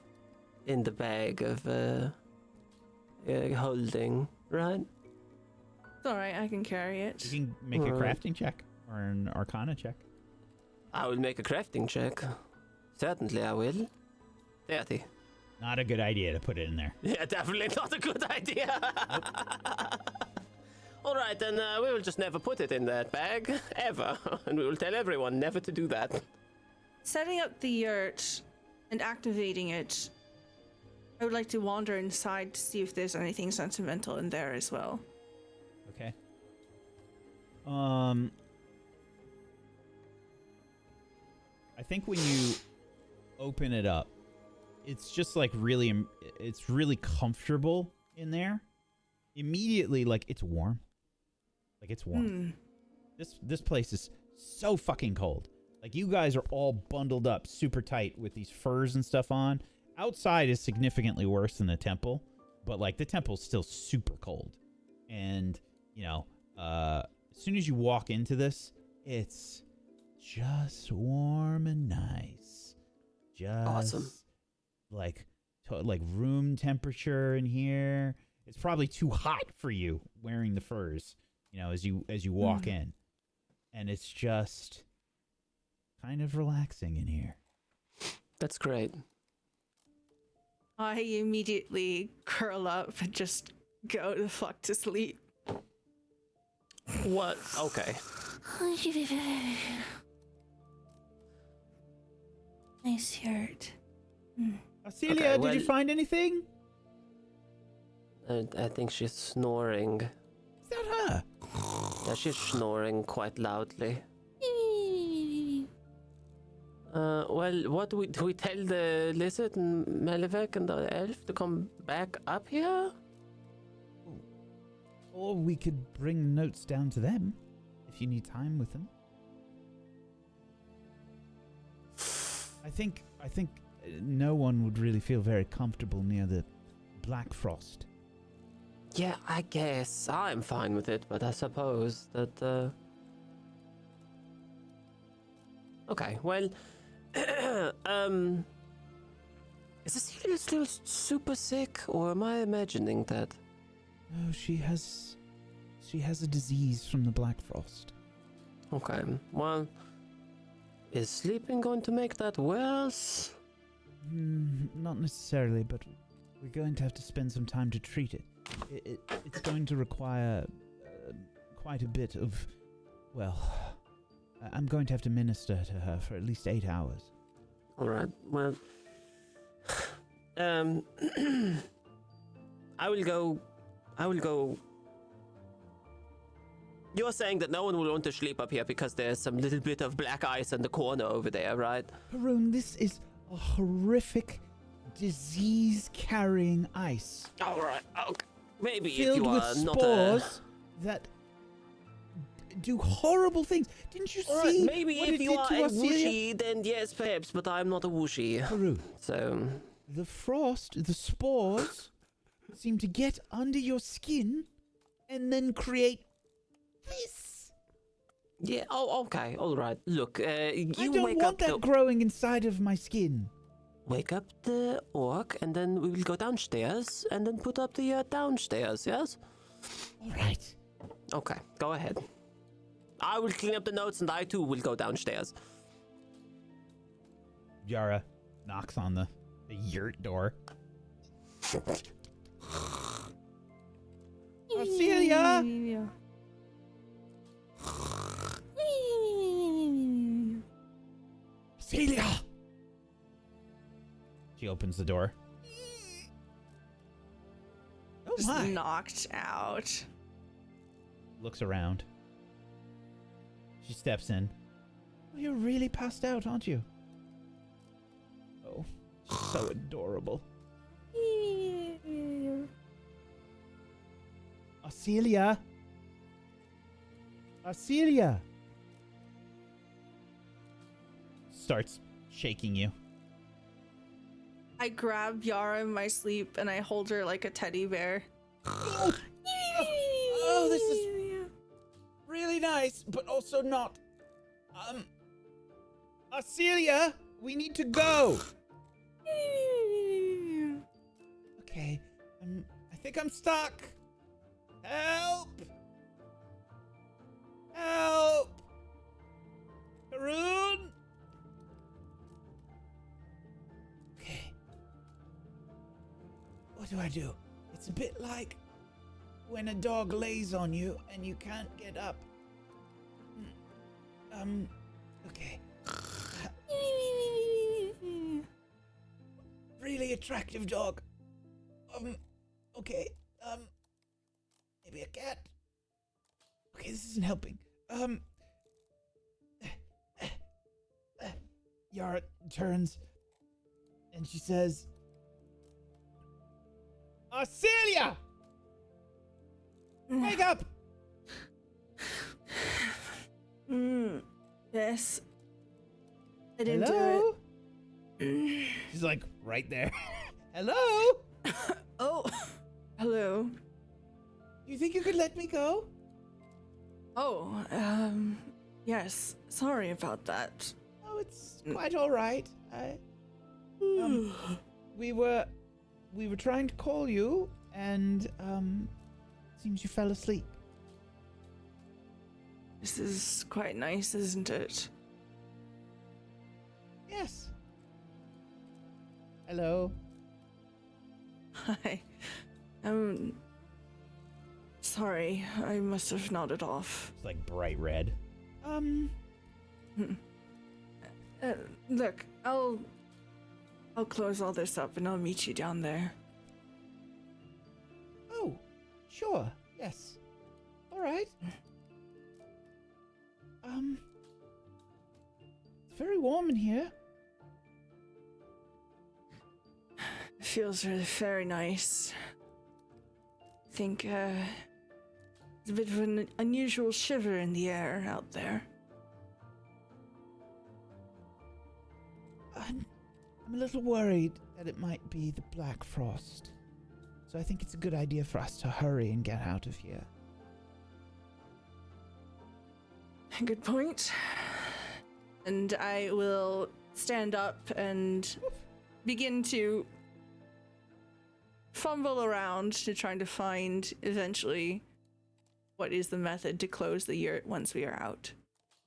bag of holding, right? It's all right. I can carry it. You can make a Alright. crafting check or an arcana check. I will make a crafting check. Certainly I will. 30. Not a good idea to put it in there. Yeah, definitely not a good idea. All right, then we will just never put it in that bag, ever. And we will tell everyone never to do that. Setting up the yurt and activating it, I would like to wander inside to see if there's anything sentimental in there as well. Okay. I think when you open it up, it's just like it's really comfortable in there. Immediately, like it's warm. Like it's warm. This place is so fucking cold. Like you guys are all bundled up super tight with these furs and stuff on. Outside is significantly worse than the temple, but like the temple's still super cold. And, you know, as soon as you walk into this, it's just warm and nice. Just Awesome. like room temperature in here. It's probably too hot for you wearing the furs, you know, as you walk in. And it's just kind of relaxing in here. That's great. I immediately curl up and just go the fuck to sleep. What? Okay. Nice Yurt. Celia, Okay, did you find anything? I think she's snoring. Is that her? Yeah, she's snoring quite loudly. Well, what do we tell the lizard and Malevek and the elf to come back up here? Or we could bring notes down to them, if you need time with them. I think no one would really feel very comfortable near the Black Frost. Yeah, I guess I'm fine with it, but I suppose that. Okay, well, is Cecilia still super sick, or am I imagining that? Oh, she has a disease from the Black Frost. Okay, well, is sleeping going to make that worse? Not necessarily, but we're going to have to spend some time to treat it. It's going to require quite a bit of, well, I'm going to have to minister to her for at least 8 hours. All right, well, I will go. You're saying that no one will want to sleep up here because there's some little bit of black ice in the corner over there, right? Haroon, this is a horrific, disease-carrying ice. All right, okay. Maybe filled if you with are spores that do horrible things. Didn't you see? Right, maybe what if it you did are to a us, Celia? whooshy, then yes, perhaps, but I'm not a whooshy. Haroon, So, the frost, the spores, seem to get under your skin and then create this. yeah, oh, okay, all right. Look, you I don't wake want up that growing inside of my skin. wake up the orc, and then we will go downstairs, and then put up the downstairs, yes? All right. Okay, go ahead. I will clean up the notes, and I too will go downstairs. Yara knocks on the yurt door. Celia! Celia! She opens the door. Oh Just my! knocked out. Looks around. She steps in. Oh, you're really passed out, aren't you? Oh, she's so adorable. Celia! Celia! Starts shaking you. I grab Yara in my sleep and I hold her like a teddy bear. Oh, this is really nice, but also not. Celia, we need to go. Okay, I think I'm stuck. Help! Help! Haroon! Okay. What do I do? It's a bit like when a dog lays on you and you can't get up. Okay. Really attractive dog. Okay. Maybe a cat? Okay, this isn't helping. Yara turns and she says, Celia! Wake up! Yes. I didn't Hello? do it. She's like right there. Hello? Oh. Hello. You think you could let me go? Oh, yes. Sorry about that. Oh, it's quite all right. We were trying to call you, and seems you fell asleep. This is quite nice, isn't it? Yes. Hello. Hi. Sorry, I must have nodded off. It's like bright red. Look, I'll close all this up and I'll meet you down there. Oh, sure. Yes. All right. It's very warm in here. It feels very nice. I think, there's a bit of an unusual shiver in the air out there. I'm a little worried that it might be the Black Frost. So I think it's a good idea for us to hurry and get out of here. Good point. And I will stand up and begin to fumble around to trying to find eventually what is the method to close the yurt once we are out.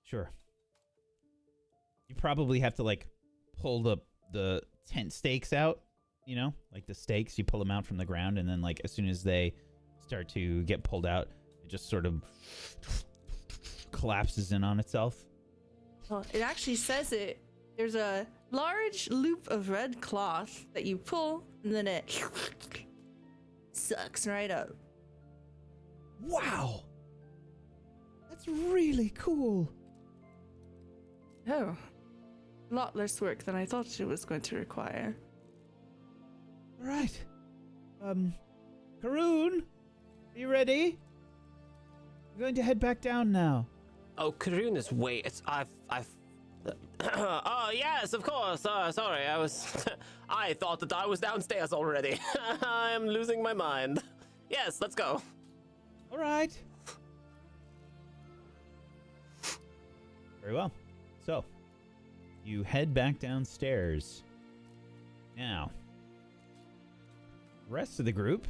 Sure. You probably have to like pull the tent stakes out, you know? Like the stakes, you pull them out from the ground, and then like as soon as they start to get pulled out, it just sort of collapses in on itself. Well, it actually says it. There's a large loop of red cloth that you pull, and then it sucks right up. Wow! That's really cool. Oh. A lot less work than I thought it was going to require. All right. Karoon, are you ready? We're going to head back down now. Oh, Karun is oh, yes, of course. Sorry, I thought that I was downstairs already. I'm losing my mind. Yes, let's go. All right. Very well. So, you head back downstairs. Now, rest of the group.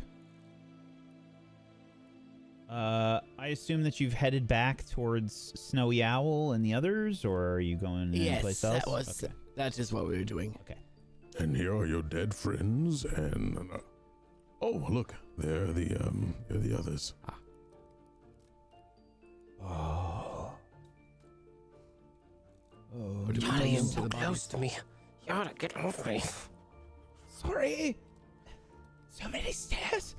I assume that you've headed back towards Snowy Owl and the others, or are you going anyplace else? That is what we were doing. Okay. And here are your dead friends, and oh, look, they're the others. Oh. Oh. Yara, you're so close to me. Yara, get off me. Sorry. So many stairs.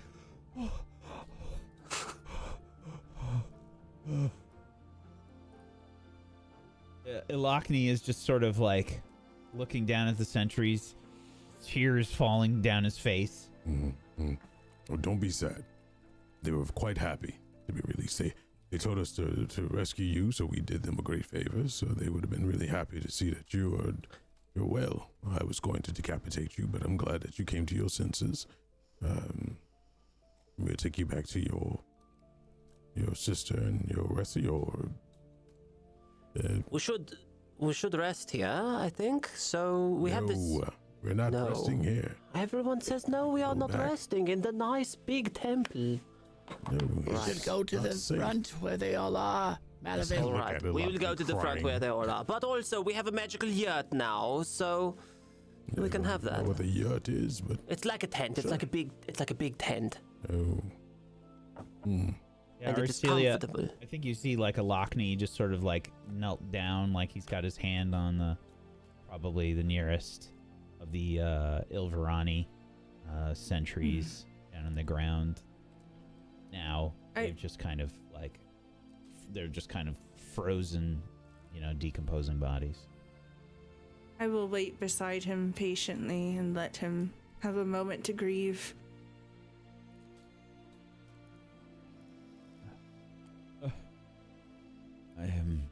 Ilakni is just sort of like looking down at the sentries, tears falling down his face. Mm-hmm. Oh, don't be sad. They were quite happy to be released. They told us to rescue you, so we did them a great favor. So they would have been really happy to see that you're well. I was going to decapitate you, but I'm glad that you came to your senses. We'll take you back to your sister and your rest of your. We should rest here, I think. So we have this. We're not resting here. Everyone says no. We are not resting in the nice big temple. No, We should go to the front where they all are. Malaville. All right, we will go to the front where they all are. But also, we have a magical yurt now, so we can have I don't that. know what a yurt is, but It's like a tent. It's like a big tent. oh. Hmm. Yeah, And it is Arcelia, comfortable. I think you see like Ilakni just sort of like knelt down, like he's got his hand on probably the nearest of the Ilverani sentries down on the ground. Now they're just kind of like frozen, decomposing bodies. I will wait beside him patiently and let him have a moment to grieve. I am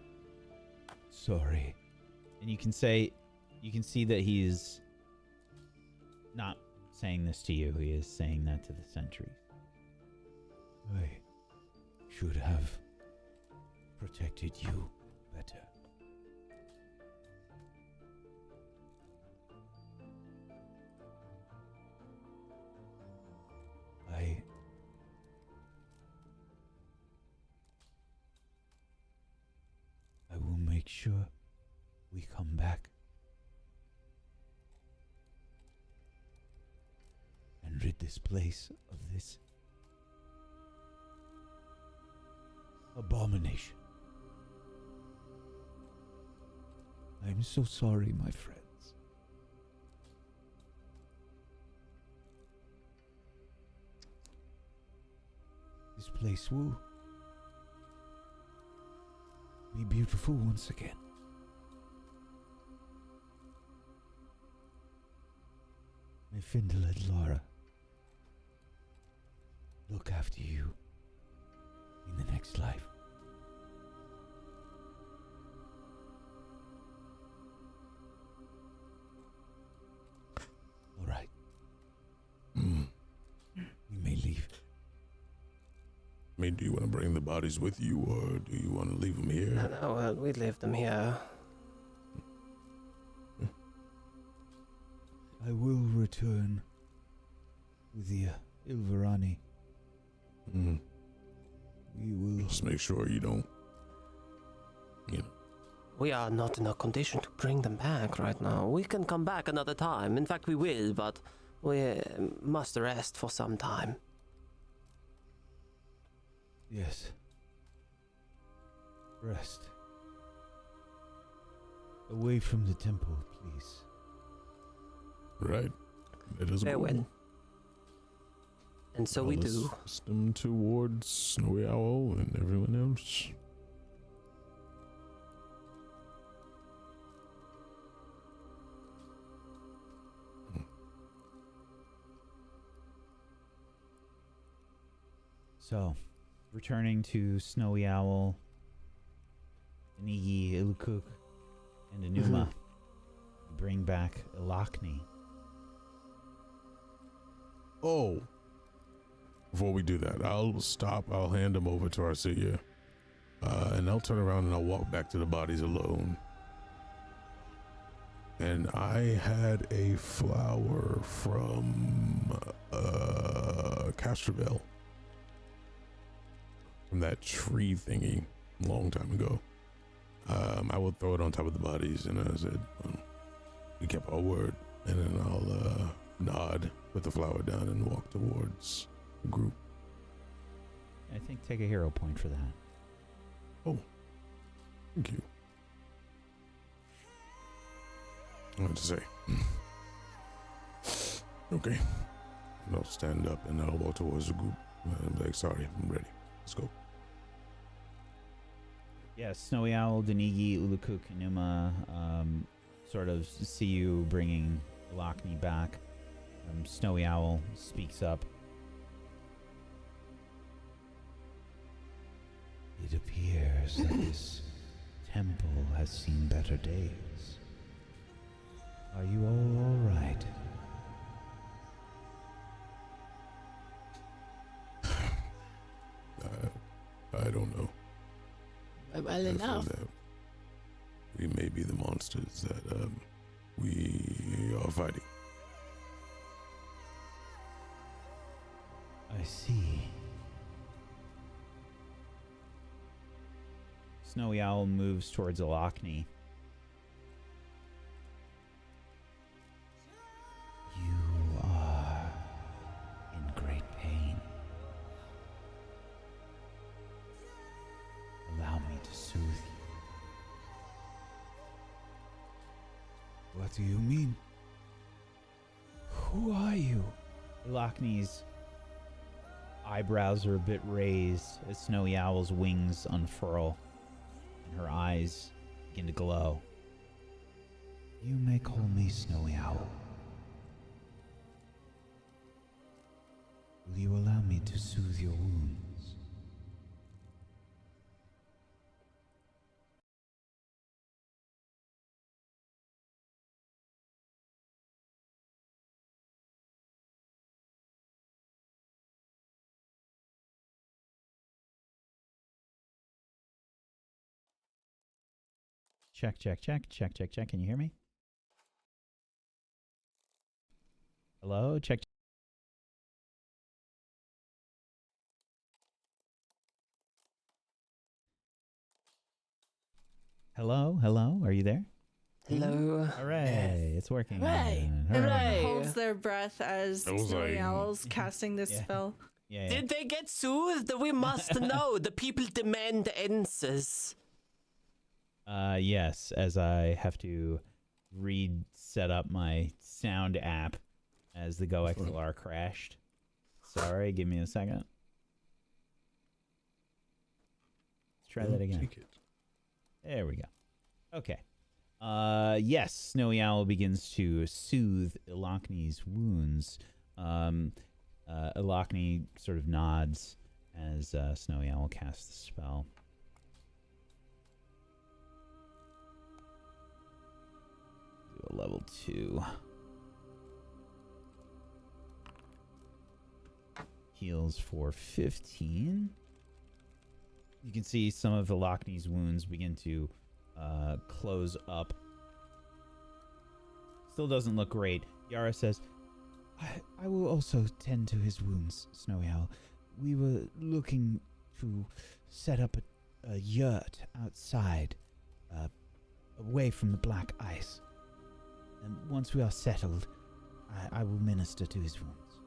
sorry. And you can see that he's not saying this to you. He is saying that to the sentries. I should have protected you better. I will make sure we come back. rid this place of this abomination. I'm so sorry, my friends. This place will be beautiful once again. May Findle and Lara look after you in the next life. All right. We may leave. I mean, do you want to bring the bodies with you, or do you want to leave them here? No, well, we leave them here. I will return with the Ilverani. Mm. We will. Just make sure you don't, We are not in a condition to bring them back right now. We can come back another time. In fact, we will, but we must rest for some time. Yes. Rest. Away from the temple, please. right? It is Farewell. And so we do. System towards Snowy Owl and everyone else. So, returning to Snowy Owl, Inigi, Ilukuk, and Enuma, we bring back Ilakni. Oh. Before we do that, I'll stop. I'll hand them over to Arcia. And I'll turn around and I'll walk back to the bodies alone. And I had a flower from Castroville. From that tree thingy a long time ago. I will throw it on top of the bodies, and I said, we kept our word. And then I'll nod, put the flower down, and walk towards the group. I think take a hero point for that. Oh, thank you. I want to say. Okay. And I'll stand up and I'll walk towards the group. And be like, sorry, I'm ready. Let's go. Yeah, Snowy Owl, Danigi, Ulukuk, Enuma sort of see you bringing Ilakni back. Snowy Owl speaks up. It appears that this temple has seen better days. Are you all right? I don't know. Well I feel enough. that we may be the monsters that we are fighting. I see. Snowy Owl moves towards Ilakni. You are in great pain. Allow me to soothe you. What do you mean? Who are you? Ilakni's eyebrows are a bit raised as Snowy Owl's wings unfurl and her eyes begin to glow. You may call me Snowy Owl. Will you allow me to soothe your wounds? Check, check, check, check, check, check. Can you hear me? Hello? Check. Hello? Hello? Are you there? Hello. Hooray! It's working. Hooray. again. Everyone Hooray. holds their breath as I was Snowy like- Owl's casting this Yeah. spell. Yeah. Did they get soothed? We must know. The people demand answers. Yes, as I have to set up my sound app as the Go XLR crashed. Sorry, give me a second. Let's try that again. Take it. There we go. Okay. Yes, Snowy Owl begins to soothe Ilakni's wounds. Ilakni sort of nods as Snowy Owl casts the spell. Do a level 2. Heals for 15. You can see some of Ilakni's wounds begin to close up. Still doesn't look great. Yara says, I will also tend to his wounds, Snowy Owl. We were looking to set up a yurt outside, away from the black ice. And once we are settled, I will minister to his wounds.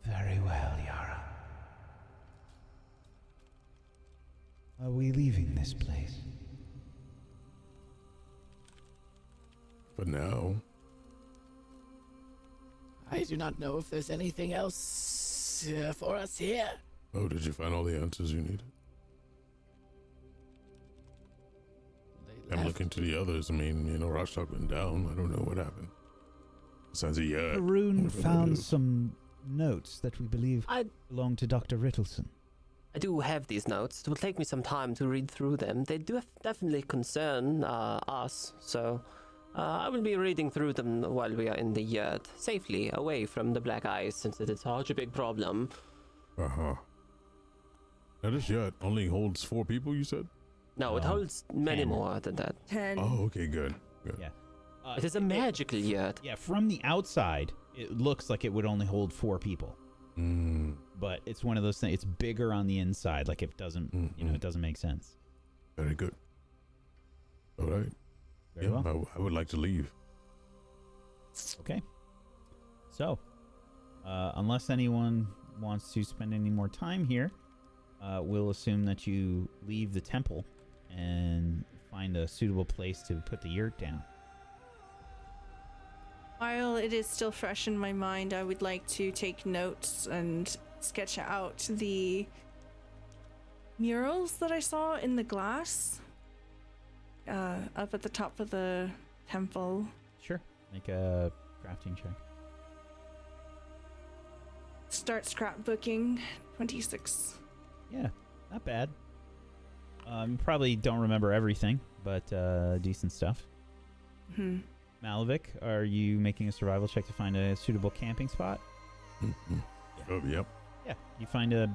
Very well, Yara. Are we leaving this place? For now. I do not know if there's anything else for us here. Oh, did you find all the answers you needed? They I'm left. looking to the others. I mean, Rashtok went down. I don't know what happened. Besides a yurt. Haroon What do I found do? some notes that we believe I belong to Dr. Rittleson. do have these notes. It will take me some time to read through them. They do definitely concern us, so I will be reading through them while we are in the yurt, safely away from the black ice, since it is such a big problem. Uh-huh. Now this yurt only holds 4 people, you said? No, it holds many 10. more than that. 10. Oh, okay, good. Good. Yeah. It is a magical yurt. Yeah, from the outside, it looks like it would only hold 4 people. Mm, But it's one of those things. It's bigger on the inside. Like it doesn't, it doesn't make sense. very good. All right. Very yeah, well. I would like to leave. Okay. So, unless anyone wants to spend any more time here, we'll assume that you leave the temple and find a suitable place to put the yurt down. While it is still fresh in my mind, I would like to take notes and sketch out the murals that I saw in the glass up at the top of the temple. Sure. Make a crafting check. Start scrapbooking. 26. Yeah, not bad. You probably don't remember everything, but decent stuff. Hmm. Malavik, are you making a survival check to find a suitable camping spot? Oh, yep. Yeah, you find a...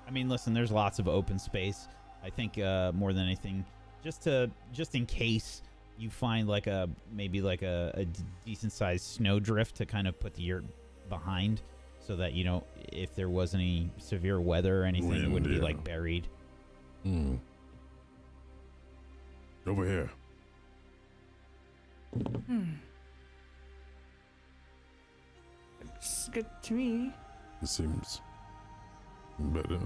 I mean, listen, there's lots of open space. I think more than anything, just in case you find maybe a decent-sized snowdrift to kind of put the yurt behind, so that, if there was any severe weather or anything, it wouldn't be, Wind, yeah. buried. Hmm. Over here. Looks good to me. It seems better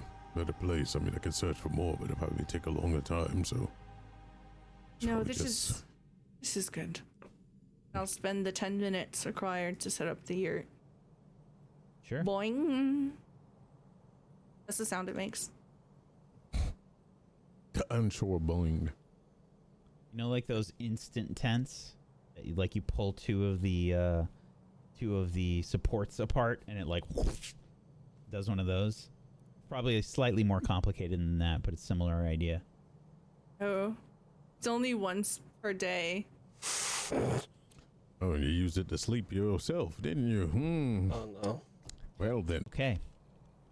place. I mean, I can search for more, but it'll probably take a longer time, so... it's No, probably this is good. I'll spend the 10 minutes required to set up the yurt. Sure. Boing. That's the sound it makes. The unsure boing. Like those instant tents that you pull two of the supports apart and it does one of those. Probably slightly more complicated than that, but it's a similar idea. Oh. It's only once per day. Oh, you used it to sleep yourself, didn't you? Oh no. Well then. Okay.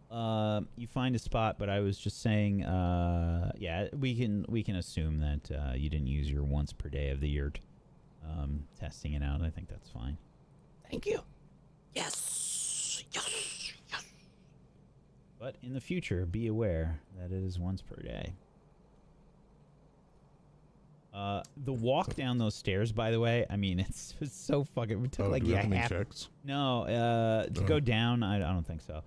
You find a spot, but I was just saying, yeah, we can assume that you didn't use your once per day of the yurt testing it out. I think that's fine. Thank you. Yes. Yes. Yes. But in the future, be aware that it is once per day. The walk down those stairs, by the way, I mean, it's so fucking. It took like do we yeah, have to make half. checks? No, to go down, I don't think so.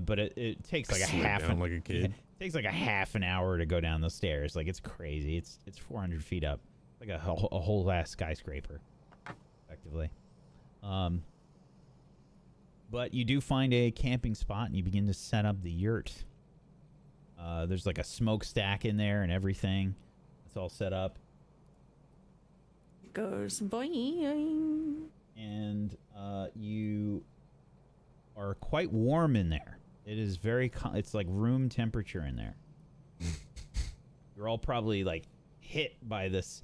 But it takes like a Slid half. down like a kid. It takes like a half an hour to go down those stairs. Like it's crazy. It's 400 feet up, like a whole ass skyscraper, effectively. But you do find a camping spot and you begin to set up the yurt. There's like a smokestack in there and everything. It's all set up. Goes boing. And you are quite warm in there. It is very it's like room temperature in there. You're all probably like hit by this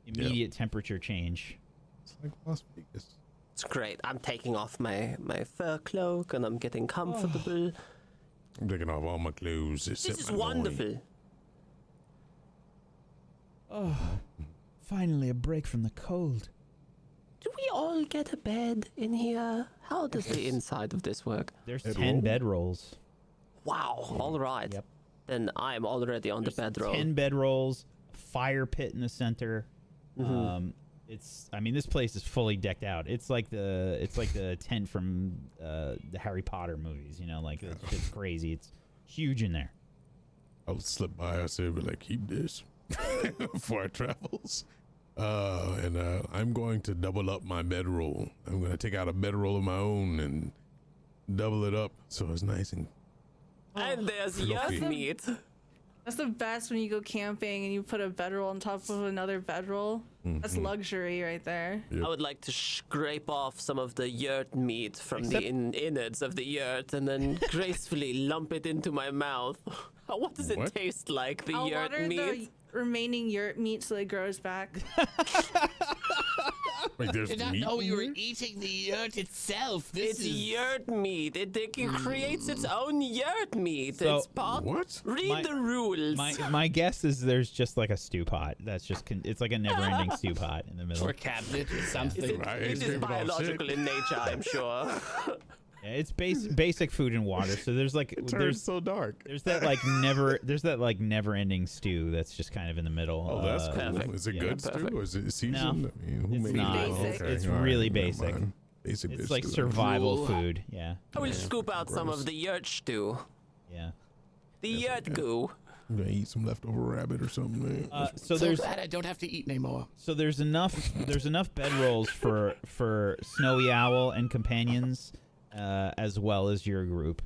immediate temperature change. It's like Las Vegas. It's great. I'm taking off my fur cloak and I'm getting comfortable. I'm taking off all my clothes. This is wonderful. Oh, finally a break from the cold. Do we all get a bed in here? How does the inside of this work? There's Bedroll? 10 bedrolls. Wow. All right. Yep. Then I'm already on the There's bedroll. 10 bedrolls, a fire pit in the center. I mean, this place is fully decked out. It's like the tent from the Harry Potter movies, you know, like it's crazy. It's huge in there. I'll slip by. I say, "But like, keep this for our travels." And I'm going to double up my bedroll. I'm going to take out a bedroll of my own and double it up so it's nice and And there's Fluffy. Yurt meat. That's the best when you go camping and you put a bedroll on top of another bedroll. That's luxury right there. Yep. I would like to scrape off some of the yurt meat from the innards of the yurt and then gracefully lump it into my mouth. What does it What? taste like, the I'll yurt water the meat? remaining yurt meat so it grows back. Wait, there's Did not meat know in you were here? eating the yurt itself. This It's is yurt meat. It creates its own yurt meat. So- It's pot. What? Read the rules. My guess is there's just like a stew pot. That's just it's like a never-ending stew pot in the middle. or cabinet or something. Right, It is scraping off biological shit. in nature, I'm sure. Yeah, it's basic food and water. So there's like Turns so dark. there's that like never-ending stew that's just kind of in the middle. Oh, that's cool. Perfect. Is it yeah, good perfect. stew or is it seasoned? I mean, who it's made not. it? Basic. It's all right, really never basic. mind. Basic It's bitch like stew. survival Cool. food. Yeah, I will scoop out some gross. of the yurt stew. yeah. The yurt goo. I'm gonna eat some leftover rabbit or something. Man. So So there's glad I don't have to eat anymore. enough bedrolls for Snowy Owl and companions, as well as your group.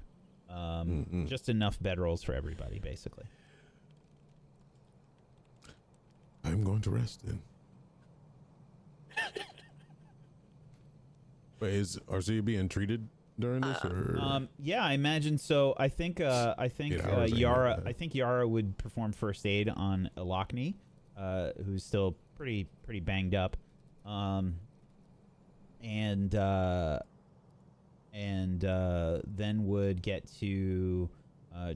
Just enough bedrolls for everybody, basically. I'm going to rest then. Wait, is Arcia being treated during this, or Yeah, I imagine so. I think 8 hours, I Yara. think. I think Yara would perform first aid on Ilakni, who's still pretty banged up, and then would get to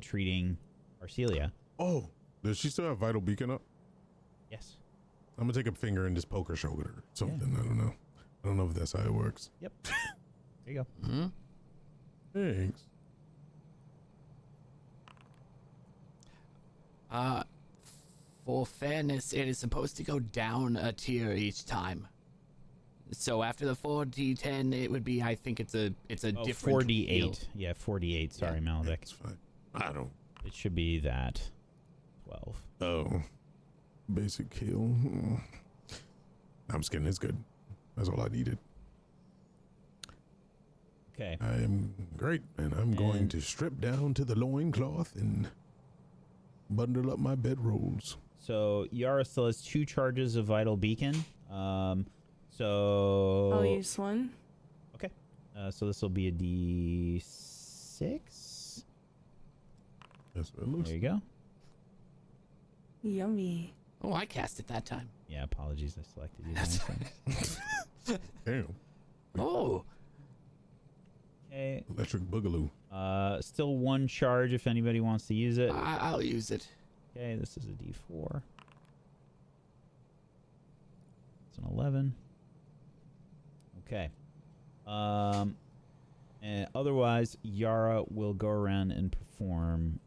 treating Arcelia. oh, does she still have vital beacon up? Yes. I'm gonna take a finger and just poke her shoulder or something. I don't know. I don't know if that's how it works. Yep. There you go. Hmm? Thanks. For fairness, it is supposed to go down a tier each time. So after the 4d10, it would be. I think it's a Oh, different 4d8. heal. Yeah, 4d8. Sorry, Malvik. It's fine. I don't. It should be that. 12. Oh, basic kill. I'm just kidding. It's good. That's all I needed. Okay. I am great, and I'm going And- to strip down to the loincloth and bundle up my bedrolls. So Yara still has 2 charges of Vital Beacon. So I'll use one. okay. So this will be a D6. That's what it looks There you go. Yummy. Oh, I cast it that time. Yeah, apologies. I selected you. by mistake. Damn. Oh, Okay. Electric Boogaloo. Still 1 charge if anybody wants to use it. I'll use it. Okay, this is a D4. It's an 11. Okay. And otherwise, Yara will go around and perform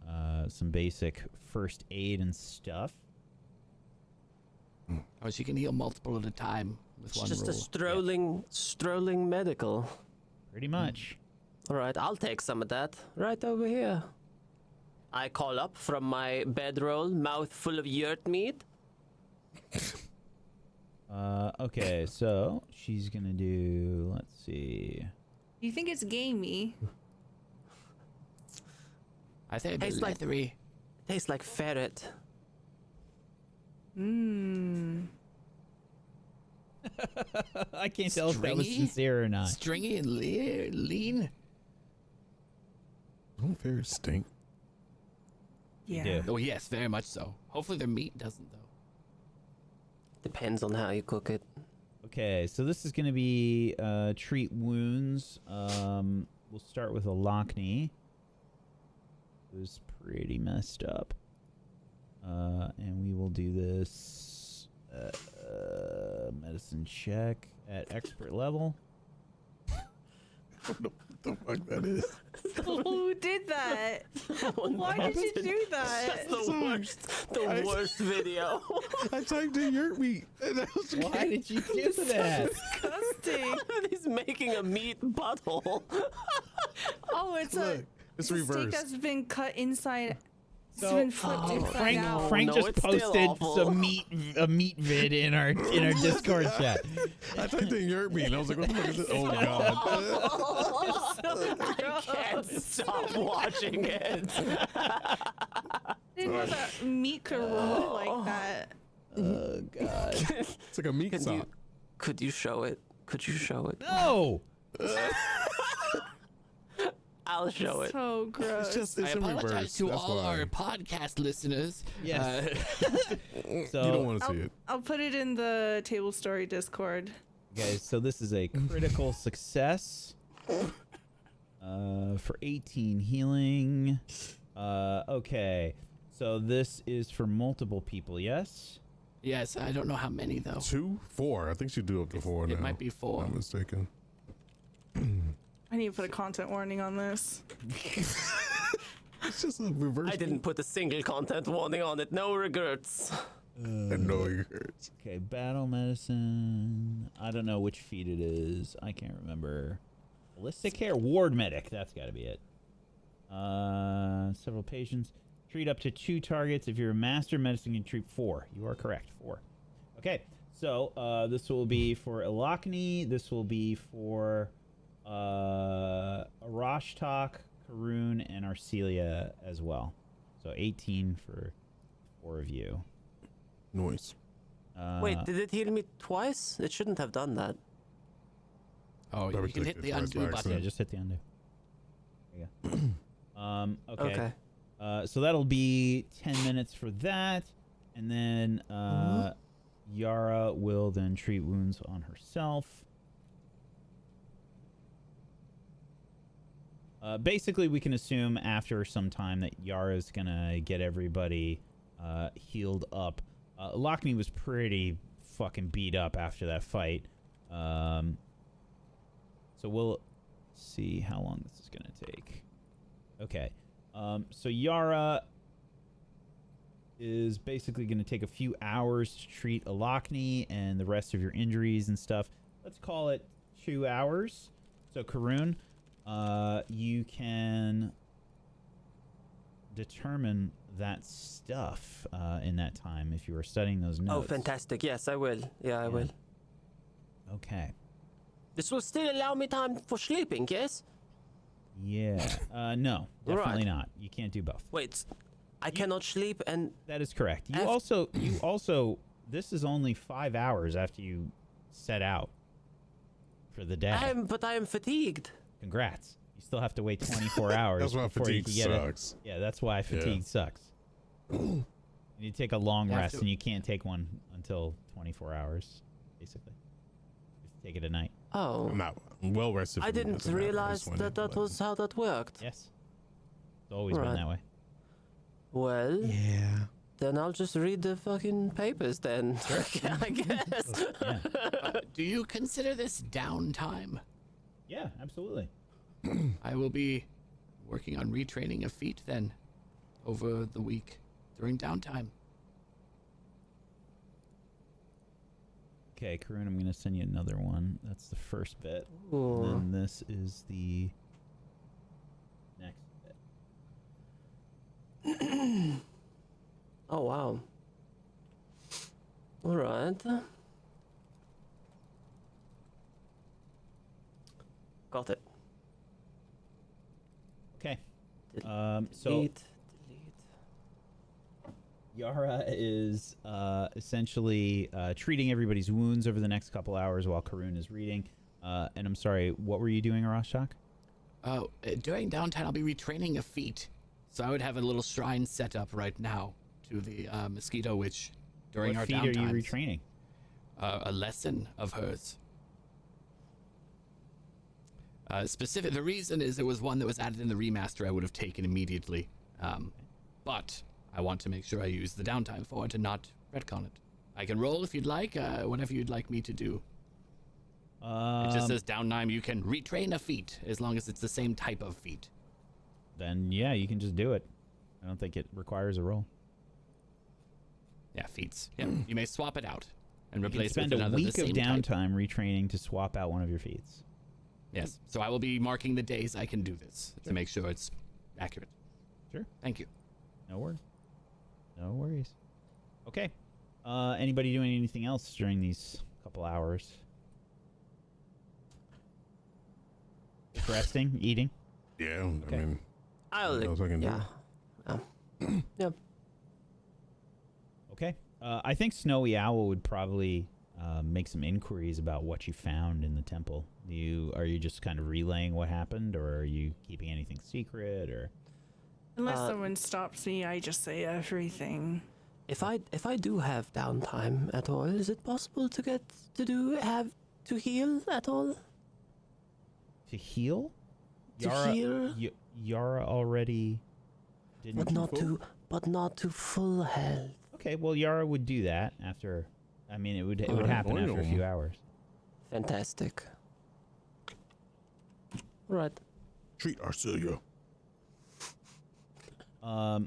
some basic first aid and stuff. Or she can heal multiple at a time with It's one just roll. a strolling medical. Pretty much. All right, I'll take some of that right over here. I call up from my bedroll, mouth full of yurt meat. Okay, so she's gonna do, let's see. Do you think it's gamey? I say a bit Tastes like- leathery. Tastes like ferret. Mmm. I can't tell if that was Stringy? sincere or not. Stringy and lean. Don't ferrets stink? Yeah. do. Oh yes, very much so. Hopefully their meat doesn't though. Depends on how you cook it. Okay, so this is gonna be treat wounds. We'll start with Ilakni, who's pretty messed up. And we will do this medicine check at expert level. I don't know what the fuck that is. Who did that? Why did you do that? That's the worst video. I typed in yurt meat. And I was Why did you do that? Disgusting. He's making a meat butthole. Oh, it's Look, it's a steak reversed. that's been cut inside. It's So- been flipped inside out. Frank No, just it's still posted awful. some a meat vid in our Discord chat. I typed in yurt meat and I was like, what the fuck is this? Oh god. I can't stop watching it. I didn't know that meat could roll like that. Oh god. It's like a meat sock. Could you show it? Could you show it? No. I'll show it. So gross. It's just, I it's in apologize reverse. to That's all why. our podcast listeners. Yes. So You don't want to see it. I'll put it in the Table Story Discord. guys, so this is a critical success for 18 healing. Okay, so this is for multiple people, yes? Yes, I don't know how many though. 2, 4. I think she do up to 4 now. It might be if 4. I'm not mistaken. I need to put a content warning on this. It's just a reverse. I didn't put a single content warning on it. No regrets. I know it hurts. Okay, battle medicine. I don't know which feat it is. I can't remember. Ballistic care, ward medic. That's got to be it. Several patients. Treat up to 2 targets. If you're a master medicine, you can treat 4. You are correct. 4. Okay, so this will be for Ilakni. This will be for Arashtak, Karun, and Arcelia as well. So 18 for 4 of you. Noise. Wait, did it heal me twice? It shouldn't have done that. Oh, Never you can clicked hit it the twice undo by button. accident. Yeah, just hit the undo. There you go. Okay. Okay. So that'll be 10 minutes for that. And then Yara will then treat wounds on herself. Basically, we can assume after some time that Yara's going to get everybody healed up. Ilakni was pretty fucking beat up after that fight. So we'll see how long this is going to take. Okay. So Yara is basically going to take a few hours to treat Ilakni and the rest of your injuries and stuff. Let's call it 2 hours. So Karun, you can determine that stuff in that time if you were studying those notes. Oh, fantastic. Yes, I will. Yeah, I will. Okay. This will still allow me time for sleeping, yes? Yeah. No, definitely not. You can't do both. Wait, I cannot sleep and... That is correct. You Af- also this is only 5 hours after you set out for the day. But I am fatigued. Congrats. You still have to wait 24 hours. That's why before you fatigue can get sucks. Yeah, that's why fatigue sucks. You need to take a long You have rest, to- and you can't take one until 24 hours, basically. Just take it at night. Oh, I'm not well rested. I for me, didn't doesn't matter. I realize just wanted that to that let was how that worked. Yes. It's always been Right. that way. Well, Yeah. then I'll just read the fucking papers then. I guess. Yeah. Do you consider this downtime? Yeah, absolutely. I will be working on retraining a feat then over the week during downtime. Okay, Karun, I'm going to send you another one. That's the first bit. Ooh. And then this is the next bit. Oh, wow. All right. Got it. Okay. Delete, So delete. Yara is essentially treating everybody's wounds over the next couple hours while Karun is reading. And I'm sorry, what were you doing, Arashak? During downtime, I'll be retraining a feat. So I would have a little shrine set up right now to the mosquito witch during our What feat downtime. are you retraining? A lesson of hers. The reason is it was one that was added in the remaster I would have taken immediately. But I want to make sure I use the downtime for it and not retcon it. I can roll if you'd like, whatever you'd like me to do. It just says downtime, you can retrain a feat as long as it's the same type of feat. Then, yeah, you can just do it. I don't think it requires a roll. Yeah, feats. Yeah, you may swap it out and You can replace it spend with a another week the of same type. downtime retraining to swap out one of your feats. Yes, so I will be marking the days I can do this to make sure it's accurate. Sure. Thank you. No worries. No worries. Okay. Anybody doing anything else during these couple hours? Just resting, eating. Yeah, Okay. I mean, I'll. what else I can do? Yeah. Yep. Okay. I think Snowy Owl would probably make some inquiries about what you found in the temple. Are you just kind of relaying what happened, or are you keeping anything secret, or? Unless someone stops me, I just say everything. If I do have downtime at all, is it possible to heal at all? To heal? To heal? Yara already didn't. But not to full health. Okay, well, Yara would do that after. I mean, it would happen after a few hours. Fantastic. Right. Treat Arcelia. Yeah, I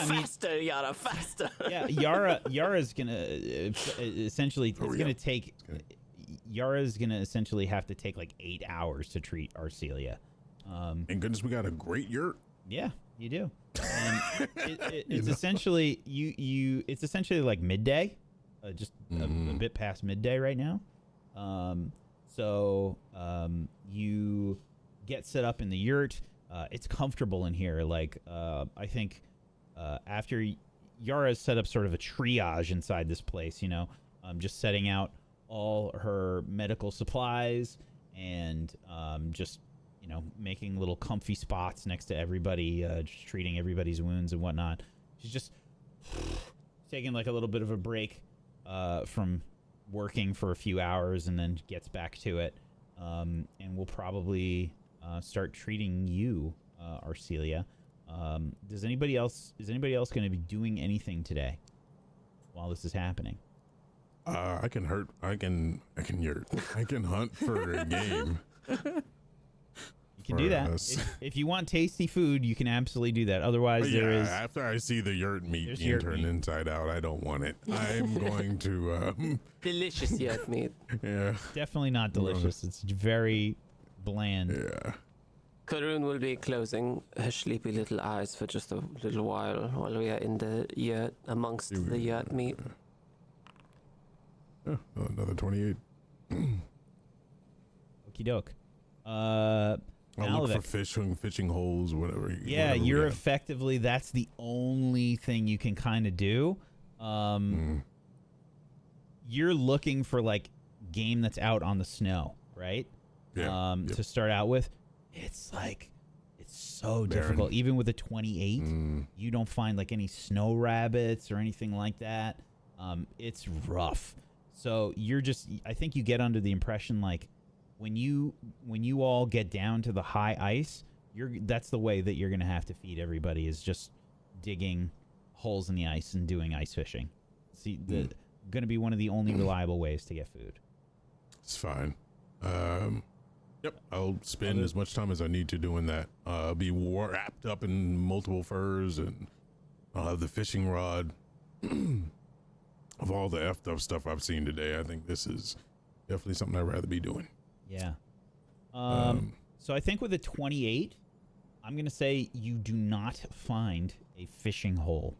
mean, Faster, Yara, faster. yeah, Yara's gonna essentially. It's gonna take. Yara's gonna essentially have to take like 8 hours to treat Arcelia. And goodness, we got a great yurt. Yeah, you do. And it's essentially It's essentially like midday, just a bit past midday right now. So you get set up in the yurt. It's comfortable in here. Like I think after Yara's set up sort of a triage inside this place, just setting out all her medical supplies and just making little comfy spots next to everybody, just treating everybody's wounds and whatnot. She's just taking like a little bit of a break from working for a few hours and then gets back to it. And we'll probably start treating you, Arcelia. Is anybody else going to be doing anything today while this is happening? I can yurt. I can hunt for a game. You can do that. If you want tasty food, you can absolutely do that. Otherwise, after I see the yurt meat being turned inside out, I don't want it. I'm going to Delicious yurt meat. yeah. definitely not delicious. It's very bland. Yeah. Karun will be closing her sleepy little eyes for just a little while we are in the yurt, amongst the yurt meat. Oh, another 28. Okie doke. I'll look for Malevich. fishing holes, whatever. Yeah, whatever we you're have. effectively, that's the only thing you can kind of do. You're looking for like game that's out on the snow, right? Yeah. To start out with. It's so difficult. Even with a 28, you don't find like any snow rabbits or anything like that. It's rough. So I think you get under the impression like when you all get down to the high ice, that's the way that you're going to have to feed everybody, is just digging holes in the ice and doing ice fishing. See, going to be one of the only reliable ways to get food. It's fine. Yep. I'll spend as much time as I need to doing that. I'll be wrapped up in multiple furs, and I'll have the fishing rod. of all the effed up stuff I've seen today, I think this is definitely something I'd rather be doing. Yeah. So I think with a 28, I'm going to say you do not find a fishing hole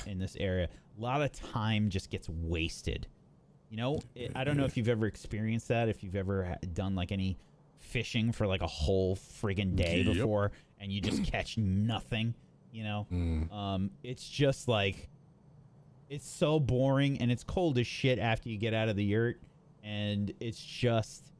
in this area. A lot of time just gets wasted. You know, I don't know if you've ever experienced that, if you've ever done like any fishing for like a whole friggin' day before and you just catch nothing, you know? It's just like, it's so boring and it's cold as shit after you get out of the yurt, and it's just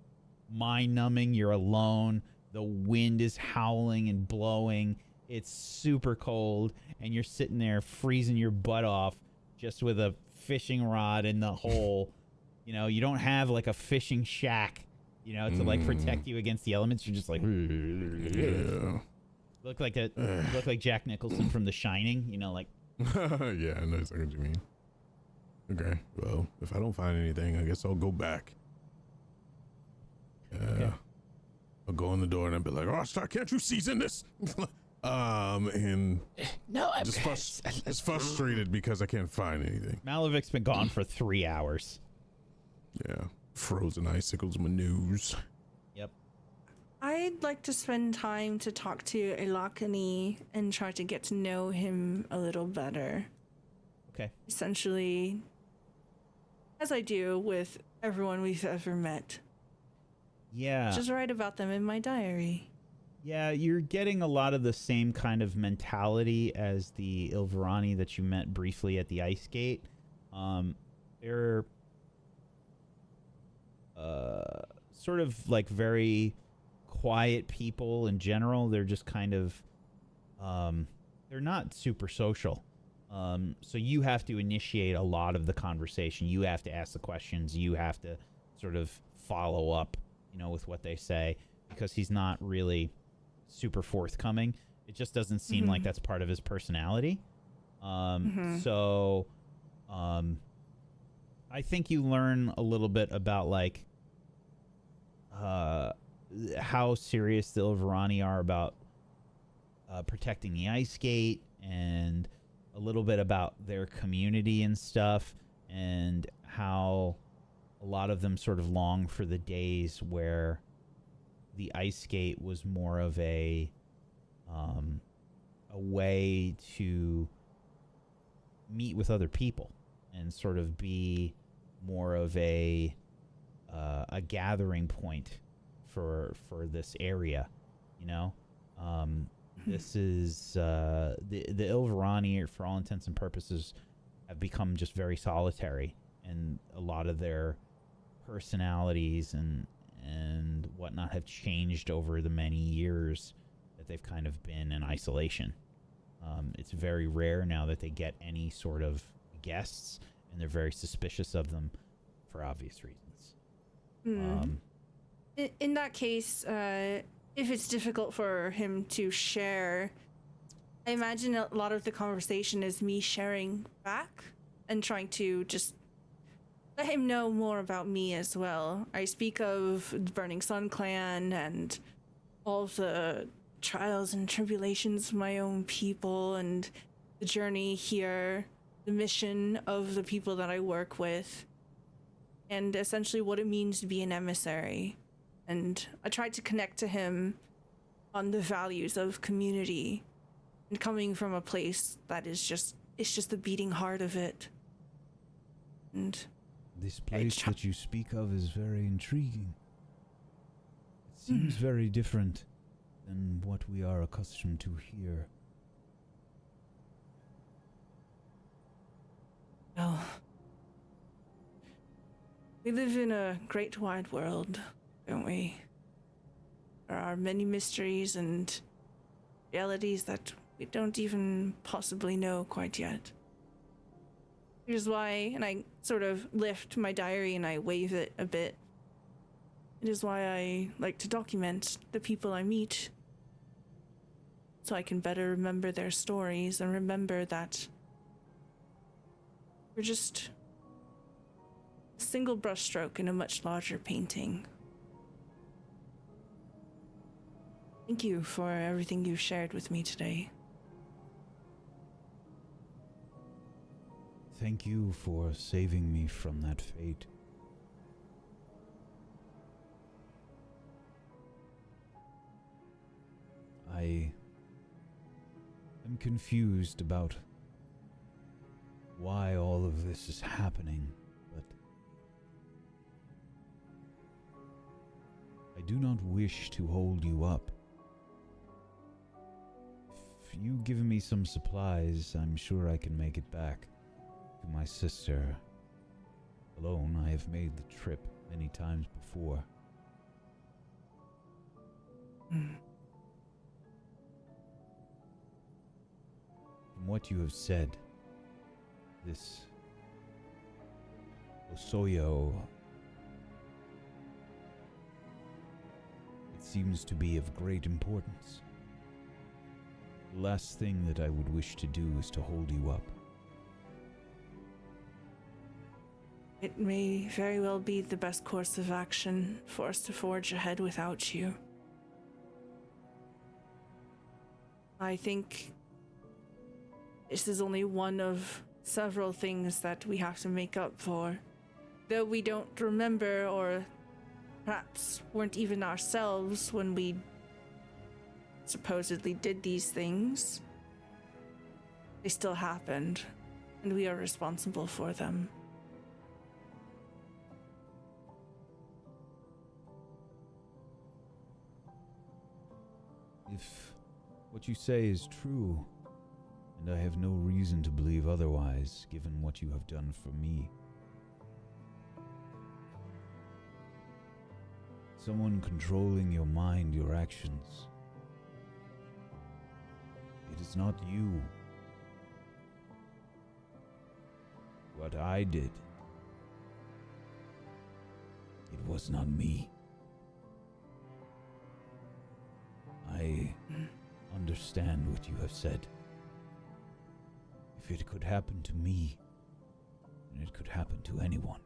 mind-numbing. You're alone. The wind is howling and blowing. It's super cold, and you're sitting there freezing your butt off just with a fishing rod in the hole. You know, you don't have like a fishing shack, you know, to like protect you against the elements. You're just like, look like Jack Nicholson from The Shining, you know, like. Yeah, I know exactly what you mean. Okay, well, if I don't find anything, I guess I'll go back. Okay. I'll go in the door and I'll be like, "Oh, Star, can't you season this?" And No, I'm just frustrated because I can't find anything. Malavic's been gone for 3 hours. Yeah, frozen icicles in my nose. Yep. I'd like to spend time to talk to Ilakni and try to get to know him a little better. Okay. Essentially, as I do with everyone we've ever met. Yeah. Just write about them in my diary. Yeah, you're getting a lot of the same kind of mentality as the Ilverani that you met briefly at the Ice Gate. They're sort of like very quiet people in general. They're just kind of they're not super social. So you have to initiate a lot of the conversation. You have to ask the questions. You have to sort of follow up, you know, with what they say, because he's not really super forthcoming. It just doesn't seem like that's part of his personality. So I think you learn a little bit about like how serious the Ilverani are about protecting the Ice Gate, and a little bit about their community and stuff, and how a lot of them sort of long for the days where the Ice Gate was more of a way to meet with other people and sort of be more of a gathering point for this area, you know. This is the Ilverani, for all intents and purposes, have become just very solitary, and a lot of their personalities and whatnot have changed over the many years that they've kind of been in isolation. It's very rare now that they get any sort of guests, and they're very suspicious of them for obvious reasons. In that case, if it's difficult for him to share, I imagine a lot of the conversation is me sharing back and trying to just let him know more about me as well. I speak of the Burning Sun clan and all of the trials and tribulations of my own people and the journey here, the mission of the people that I work with, and essentially what it means to be an emissary. And I tried to connect to him on the values of community and coming from a place that is just, it's just the beating heart of it. And this place that you speak of is very intriguing. It seems very different than what we are accustomed to here. Well, we live in a great wide world, don't we? There are many mysteries and realities that we don't even possibly know quite yet. Here's why, and I sort of lift my diary and I wave it a bit. It is why I like to document the people I meet, so I can better remember their stories and remember that we're just a single brushstroke in a much larger painting. Thank you for everything you've shared with me today. thank you for saving me from that fate. I am confused about why all of this is happening, but I do not wish to hold you up. If you give me some supplies, I'm sure I can make it back to my sister. Alone, I have made the trip many times before. From what you have said, this Osoyo, it seems to be of great importance. The last thing that I would wish to do is to hold you up. It may very well be the best course of action for us to forge ahead without you. I think this is only one of several things that we have to make up for. Though we don't remember, or perhaps weren't even ourselves when we supposedly did these things, they still happened, and we are responsible for them. If what you say is true, and I have no reason to believe otherwise, given what you have done for me, someone controlling your mind, your actions, it is not you. What I did, it was not me. I understand what you have said. If it could happen to me, then it could happen to anyone.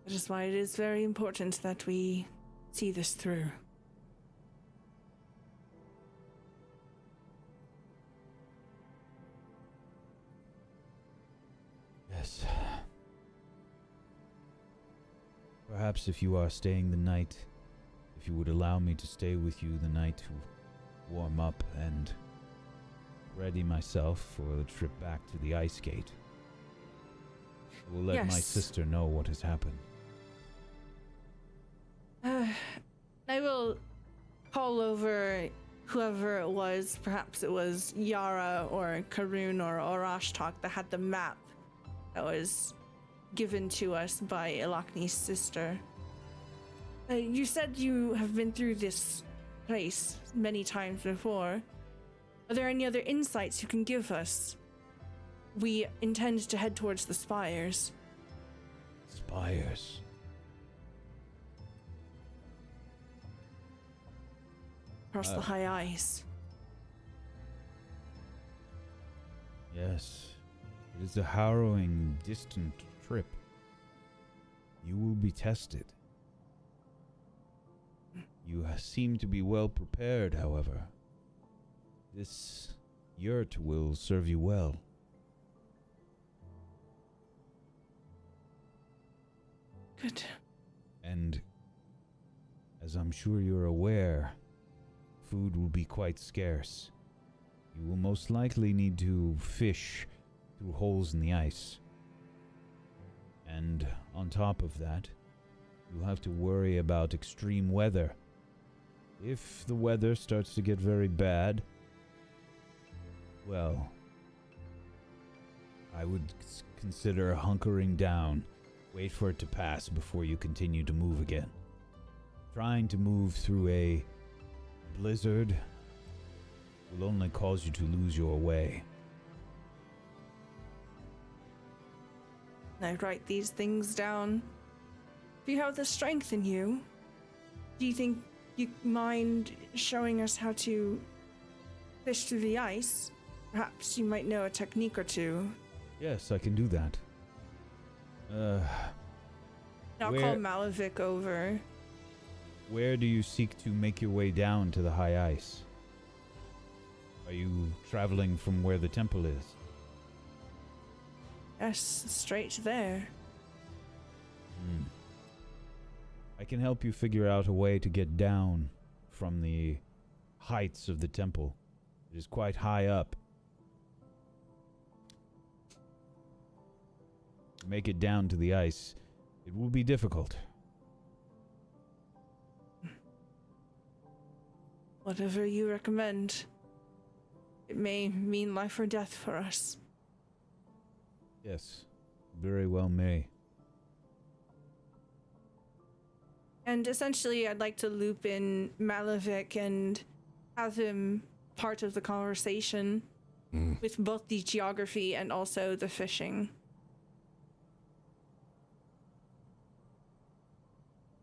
That is why it is very important that we see this through. Yes. Perhaps if you are staying the night, if you would allow me to stay with you the night to warm up and ready myself for the trip back to the ice gate. I will let my sister know what has happened. I will call over whoever it was. Perhaps it was Yara or Karun or Orashtok that had the map that was given to us by Ilakni's sister. You said you have been through this place many times before. Are there any other insights you can give us? We intend to head towards the spires. Spires. Across the high ice. Yes. It is a harrowing, distant trip. You will be tested. You seem to be well prepared, however. This yurt will serve you well. Good. And, as I'm sure you're aware, food will be quite scarce. You will most likely need to fish through holes in the ice. And on top of that, you'll have to worry about extreme weather. If the weather starts to get very bad, well, I would consider hunkering down. Wait for it to pass before you continue to move again. Trying to move through a blizzard will only cause you to lose your way. I write these things down. If you have the strength in you, do you think you mind showing us how to fish through the ice? Perhaps you might know a technique or two. Yes, I can do that. I'll call Malavik over. Where do you seek to make your way down to the high ice? Are you traveling from where the temple is? Yes, straight there. Hmm. I can help you figure out a way to get down from the heights of the temple. It is quite high up. To make it down to the ice, it will be difficult. Whatever you recommend. It may mean life or death for us. Yes, very well may. And essentially, I'd like to loop in Malavik and have him part of the conversation with both the geography and also the fishing.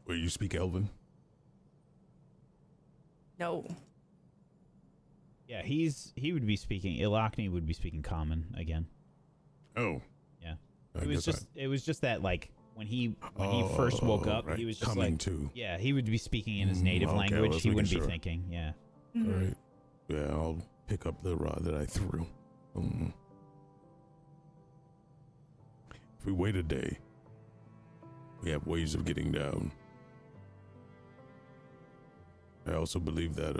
Where you speak Elven? No. Yeah, he would be speaking. Ilakni would be speaking common again. Oh. Yeah. I It was just that like when he first woke up, right. he was just coming like, to. yeah, he would be speaking in his native Okay, I language. was He making wouldn't sure. be thinking. Yeah. Mhm. All right. Yeah, I'll pick up the rod that I threw. If we wait a day, we have ways of getting down. I also believe that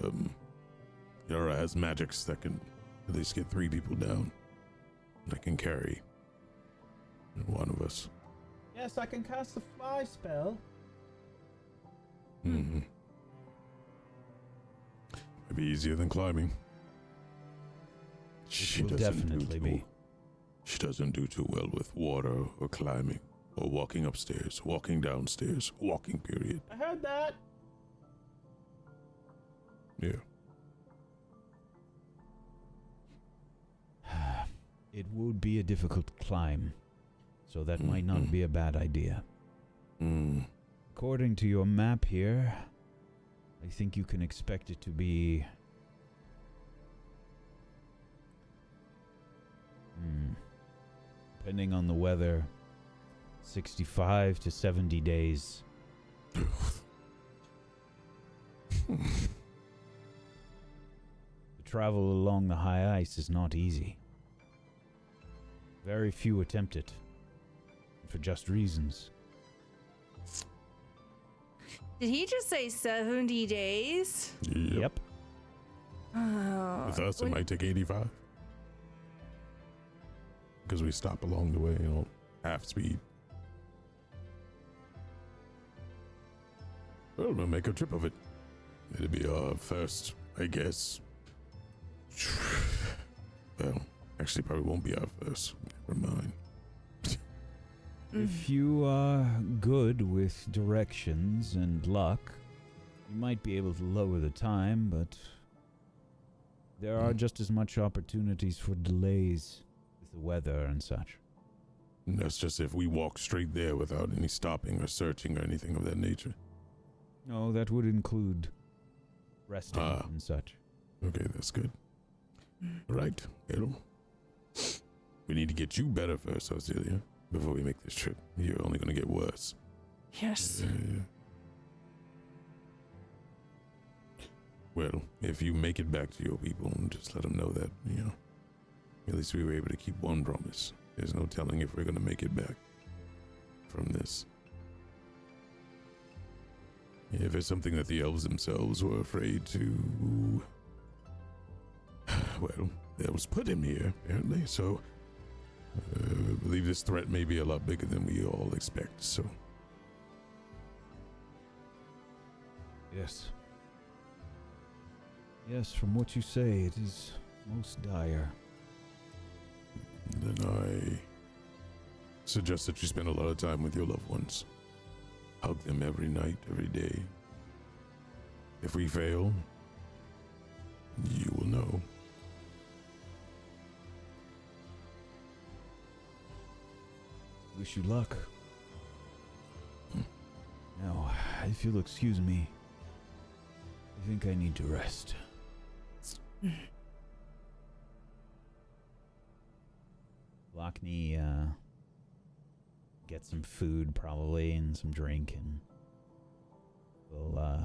Yara has magics that can at least get 3 people down. That can carry one of us. Yes, I can cast the fly spell. Mm-hmm. Might be easier than climbing. It will definitely be. She doesn't do too well with water or climbing or walking upstairs, walking downstairs, walking period. I heard that. Yeah. It would be a difficult climb, so that might not be a bad idea. According to your map here, I think you can expect it to be... depending on the weather, 65 to 70 days. The travel along the high ice is not easy. Very few attempt it, for just reasons. Did he just say 70 days? Yep. Oh, With us, it might take 85. Because we stop along the way, half speed. Well, we'll make a trip of it. It'll be our first, I guess. Well, actually, probably won't be our first. Never mind. If you are good with directions and luck, you might be able to lower the time, but there are just as much opportunities for delays with the weather and such. And that's just if we walk straight there without any stopping or searching or anything of that nature. No, that would include resting and such. Okay, that's good. Right, Errol. We need to get you better first, Auxilia, before we make this trip. You're only going to get worse. Yes. Yeah. Well, if you make it back to your people, just let them know that, at least we were able to keep one promise. There's no telling if we're going to make it back from this. If it's something that the elves themselves were afraid to... Well, the elves put him here, apparently, so... I believe this threat may be a lot bigger than we all expect, so... Yes. Yes, from what you say, it is most dire. Then I suggest that you spend a lot of time with your loved ones. Hug them every night, every day. If we fail, you will know. Wish you luck. Now, if you'll excuse me, I think I need to rest. Ilakni get some food probably and some drink, and we'll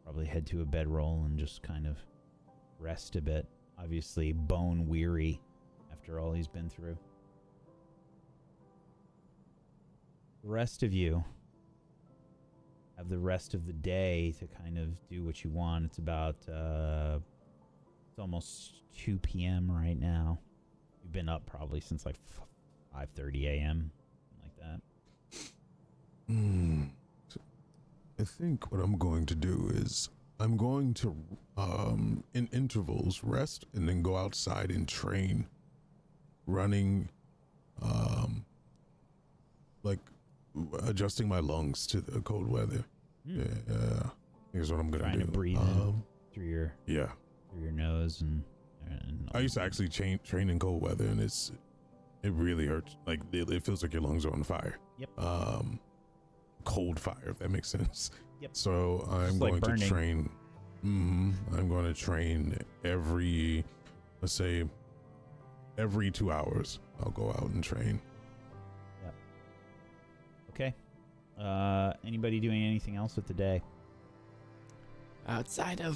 probably head to a bedroll and just kind of rest a bit. Obviously, bone weary after all he's been through. The rest of you have the rest of the day to kind of do what you want. It's about, it's almost 2 p.m. right now. You've been up probably since like 5:30 a.m., like that. I think what I'm going to do is I'm going to, in intervals, rest and then go outside and train. Running, like adjusting my lungs to the cold weather. Yeah, here's what I'm gonna Trying do. to breathe in through your nose and I used to actually train in cold weather, and it really hurts. Like it feels like your lungs are on fire. Yep. Cold fire, if that makes sense. Yep. So I'm like going to burning. train. I'm going to train every 2 hours. I'll go out and train. Yep. Okay. Anybody doing anything else with the day? Outside of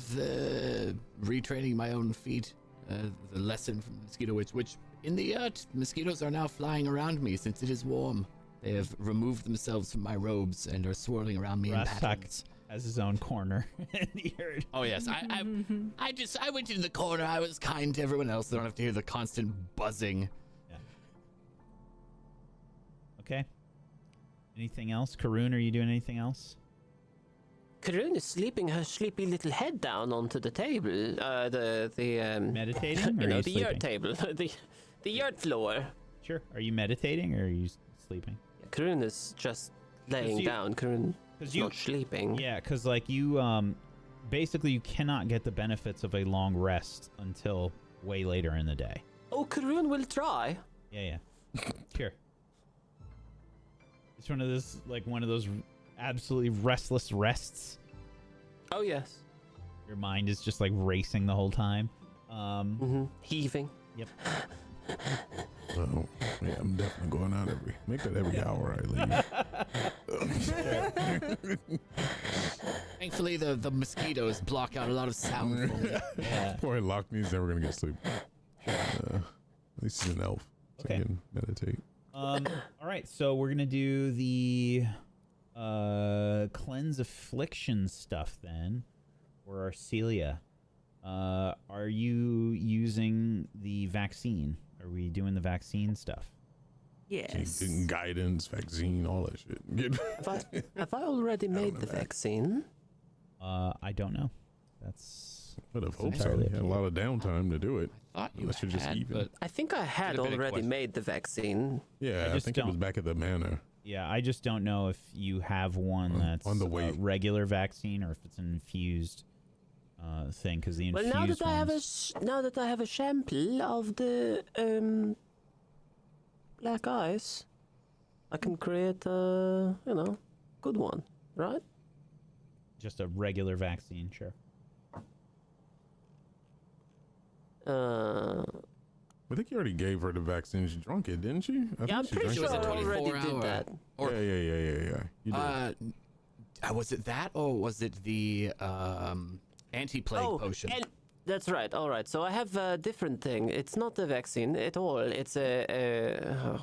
retraining my own feet, the lesson from the mosquito witch, which in the Yurt, mosquitoes are now flying around me since it is warm. They have removed themselves from my robes and are swirling around me in patterns. Has his own corner in the Yurt. Oh yes, I went into the corner. I was kind to everyone else. They don't have to hear the constant buzzing. Yeah. Okay. Anything else? Karun, are you doing anything else? Karun is sleeping her sleepy little head down onto the table. Meditating? Or You are know, you the sleeping? Yurt table. the Yurt floor. Sure. Are you meditating or are you sleeping? Karun is just laying down. Karun is not sleeping. Yeah, because like you, basically you cannot get the benefits of a long rest until way later in the day. Oh, Karun will try. Yeah. Sure. It's one of those absolutely restless rests. Oh yes. Your mind is just like racing the whole time. Heaving. Yep. Oh, yeah, I'm definitely going out make that every hour I leave. Thankfully, the mosquitoes block out a lot of sound. For me. Yeah. Poor Ilakni's never gonna get sleep. At least he's an elf, so Okay. he can meditate. All right, so we're gonna do the cleanse affliction stuff then for Arcelia. Are you using the vaccine? Are we doing the vaccine stuff? Yes. Getting guidance, vaccine, all that shit. Have I already made the vaccine? I don't know. That's Would have hoped so. entirely You up had to a you. lot of downtime to do it. I thought you Unless you're just had, even. but I think I had Could've been a already question. made the vaccine. Yeah, I I just think it was don't- back at the manor. Yeah, I just don't know if you have one that's on the a way. regular vaccine or if it's an infused thing. Because the Well, infused now that I have a sample of the black ice, I can create a good one, right? just a regular vaccine, sure. I think you already gave her the vaccine. She drank it, didn't she? Yeah, I'm think she pretty drank sure it I already. already 24 did hour. that. Or, Yeah. You did. Was it that, or was it the anti-plague potion? And that's right. All right. So I have a different thing. It's not a vaccine at all. It's a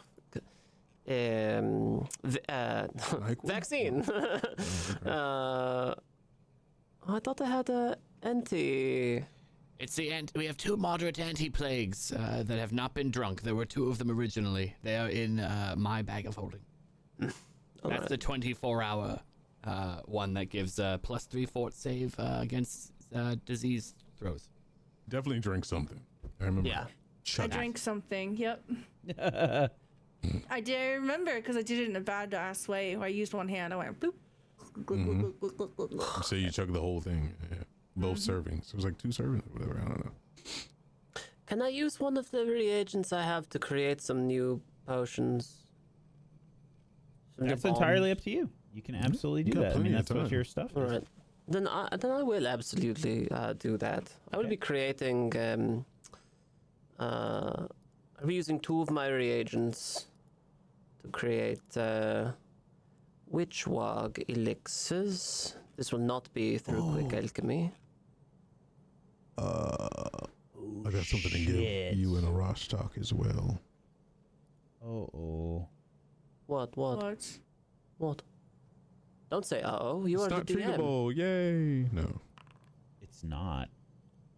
vaccine. I thought I had a anti. It's the we have two moderate anti-plagues that have not been drunk. There were two of them originally. They are in my bag of holding. That's the 24-hour one that gives +3 fort save against disease throws. Definitely drink something. I remember. Yeah. I drank something. Yep. I did remember because I did it in a badass way where I used one hand. I went bloop. You say you chug the whole thing. Yeah. Both servings. It was like 2 servings or whatever. I don't know. Can I use one of the reagents I have to create some new potions? Some new That's entirely bombs? up to you. You can absolutely do got that. I mean, plenty of that's what time. your stuff All is. right. Then I will absolutely do that. I will Okay. be creating. I'll be using 2 of my reagents to create witchwag elixirs. This will not be through quick alchemy. I got something to shit. give you and Arashtak as well. Oh. What? What? What? Don't say uh-oh. You It's are not the DM. treatable. Yay. No. It's not.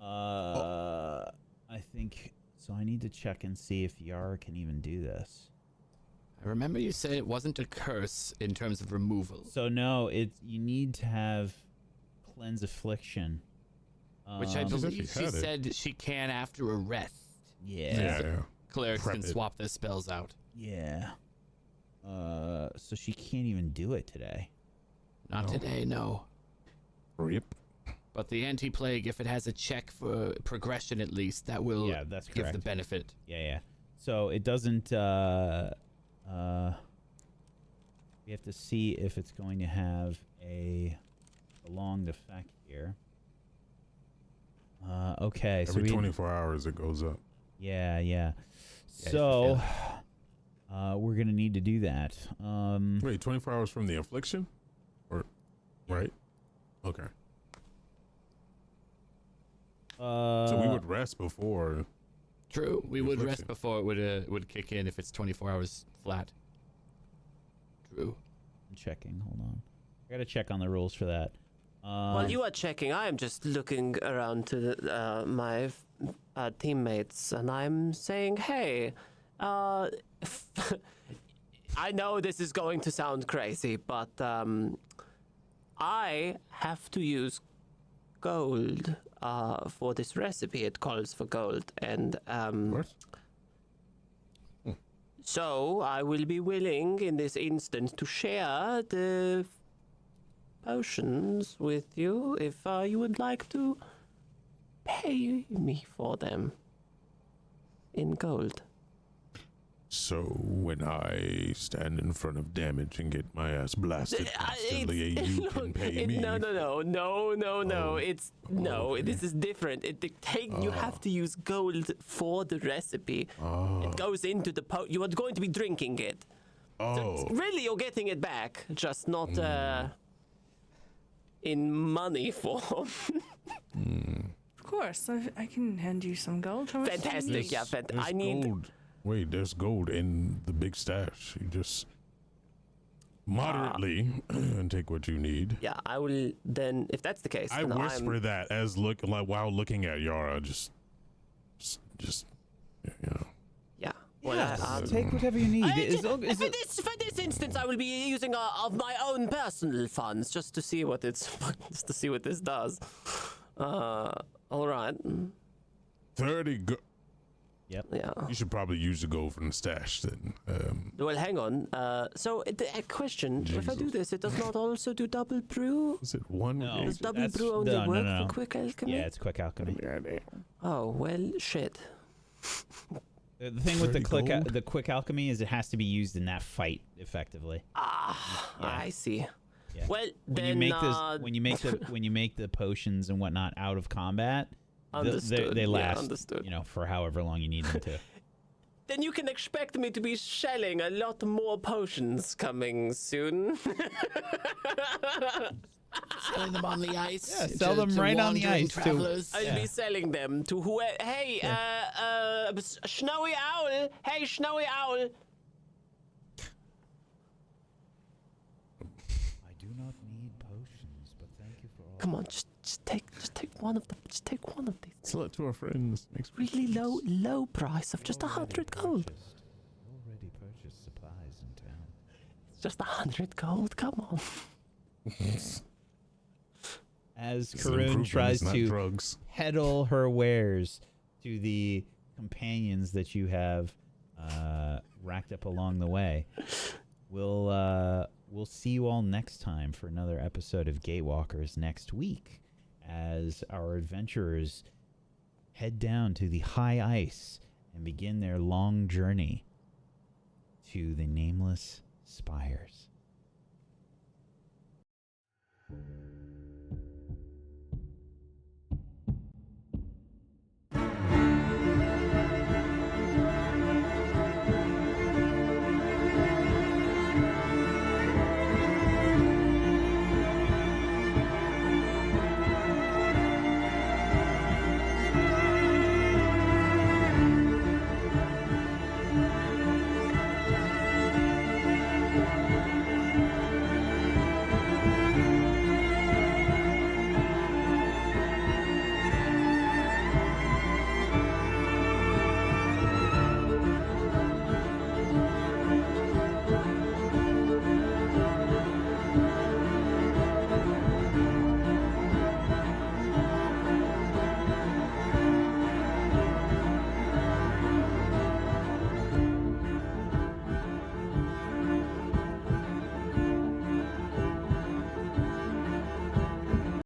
I think so. I need to check and see if Yara can even do this. I remember you said it wasn't a curse in terms of removal. So no, you need to have cleanse affliction, Which I believe she she had it. said she can after a rest. Yeah. Clerics Prep can it. swap their spells out. Yeah. So she can't even do it today. Not No. today, no. Rip. But the anti-plague, if it has a check for progression at least, that will Yeah, that's give correct. the benefit. Yeah. So it doesn't. We have to see if it's going to have a prolonged effect here. Okay. So Every we 24 hours it goes up. Yeah. So, we're gonna need to do that. Wait, 24 hours from the affliction? Or, right? Okay. So we would rest before. True, we The would rest affliction. before it would kick in if it's 24 hours flat. True. I'm checking. Hold on. I gotta check on the rules for that. While you are checking, I am just looking around to my teammates, and I'm saying, hey, I know this is going to sound crazy, but I have to use gold for this recipe. It calls for gold, and What? so I will be willing in this instance to share the potions with you if you would like to pay me for them in gold. So when I stand in front of damage and get my ass blasted constantly, you can pay me. No. Oh. It's okay. This is different. You have to use gold for the recipe. It goes into the you are going to be drinking it. Oh. Really, you're getting it back, just not in money form. Of course, I can hand you some gold. How much do you Fantastic, need? yeah. There's I need. gold. Wait, there's gold in the big stash. You just moderately and take what you need. Yeah, I will then. If that's the case, I then whisper that as while looking at Yara, just you know. Yeah. Well, yeah, take whatever you need. for this instance, I will be using of my own personal funds just to see what this does. All right. 30 Yep. Yeah. You should probably use the gold from the stash then. Well, hang on. So the question: if I do Jesus. this, it does not also do double brew. Is it one? No. Does double That's- brew only no, work no. for quick alchemy? Yeah, it's quick alchemy. Oh well, shit. The thing with the 30 gold? the quick alchemy is it has to be used in that fight effectively. Ah, Yeah. I see. Yeah. Well, When then you make this, when you make the potions and whatnot out of combat, Understood. they Yeah, last. understood. For however long you need them to. Then you can expect me to be shelling a lot more potions coming soon. Selling them on the ice. Yeah, sell them right on the wandering ice, too. travelers. I'll be selling them to whoever. Hey, Snowy Owl. Hey, Snowy Owl. I do not need potions, but thank you for all. Come on, just take one of them. Just take one of these. Sell it to our friends. Makes Really low price of just 100 gold. Already purchased supplies in town. It's just 100 gold. Come on. As It's an Karun improvement, tries it's not to drugs. peddle her wares to the companions that you have racked up along the way, we'll see you all next time for another episode of Gatewalkers next week, as our adventurers head down to the high ice and begin their long journey to the nameless spires.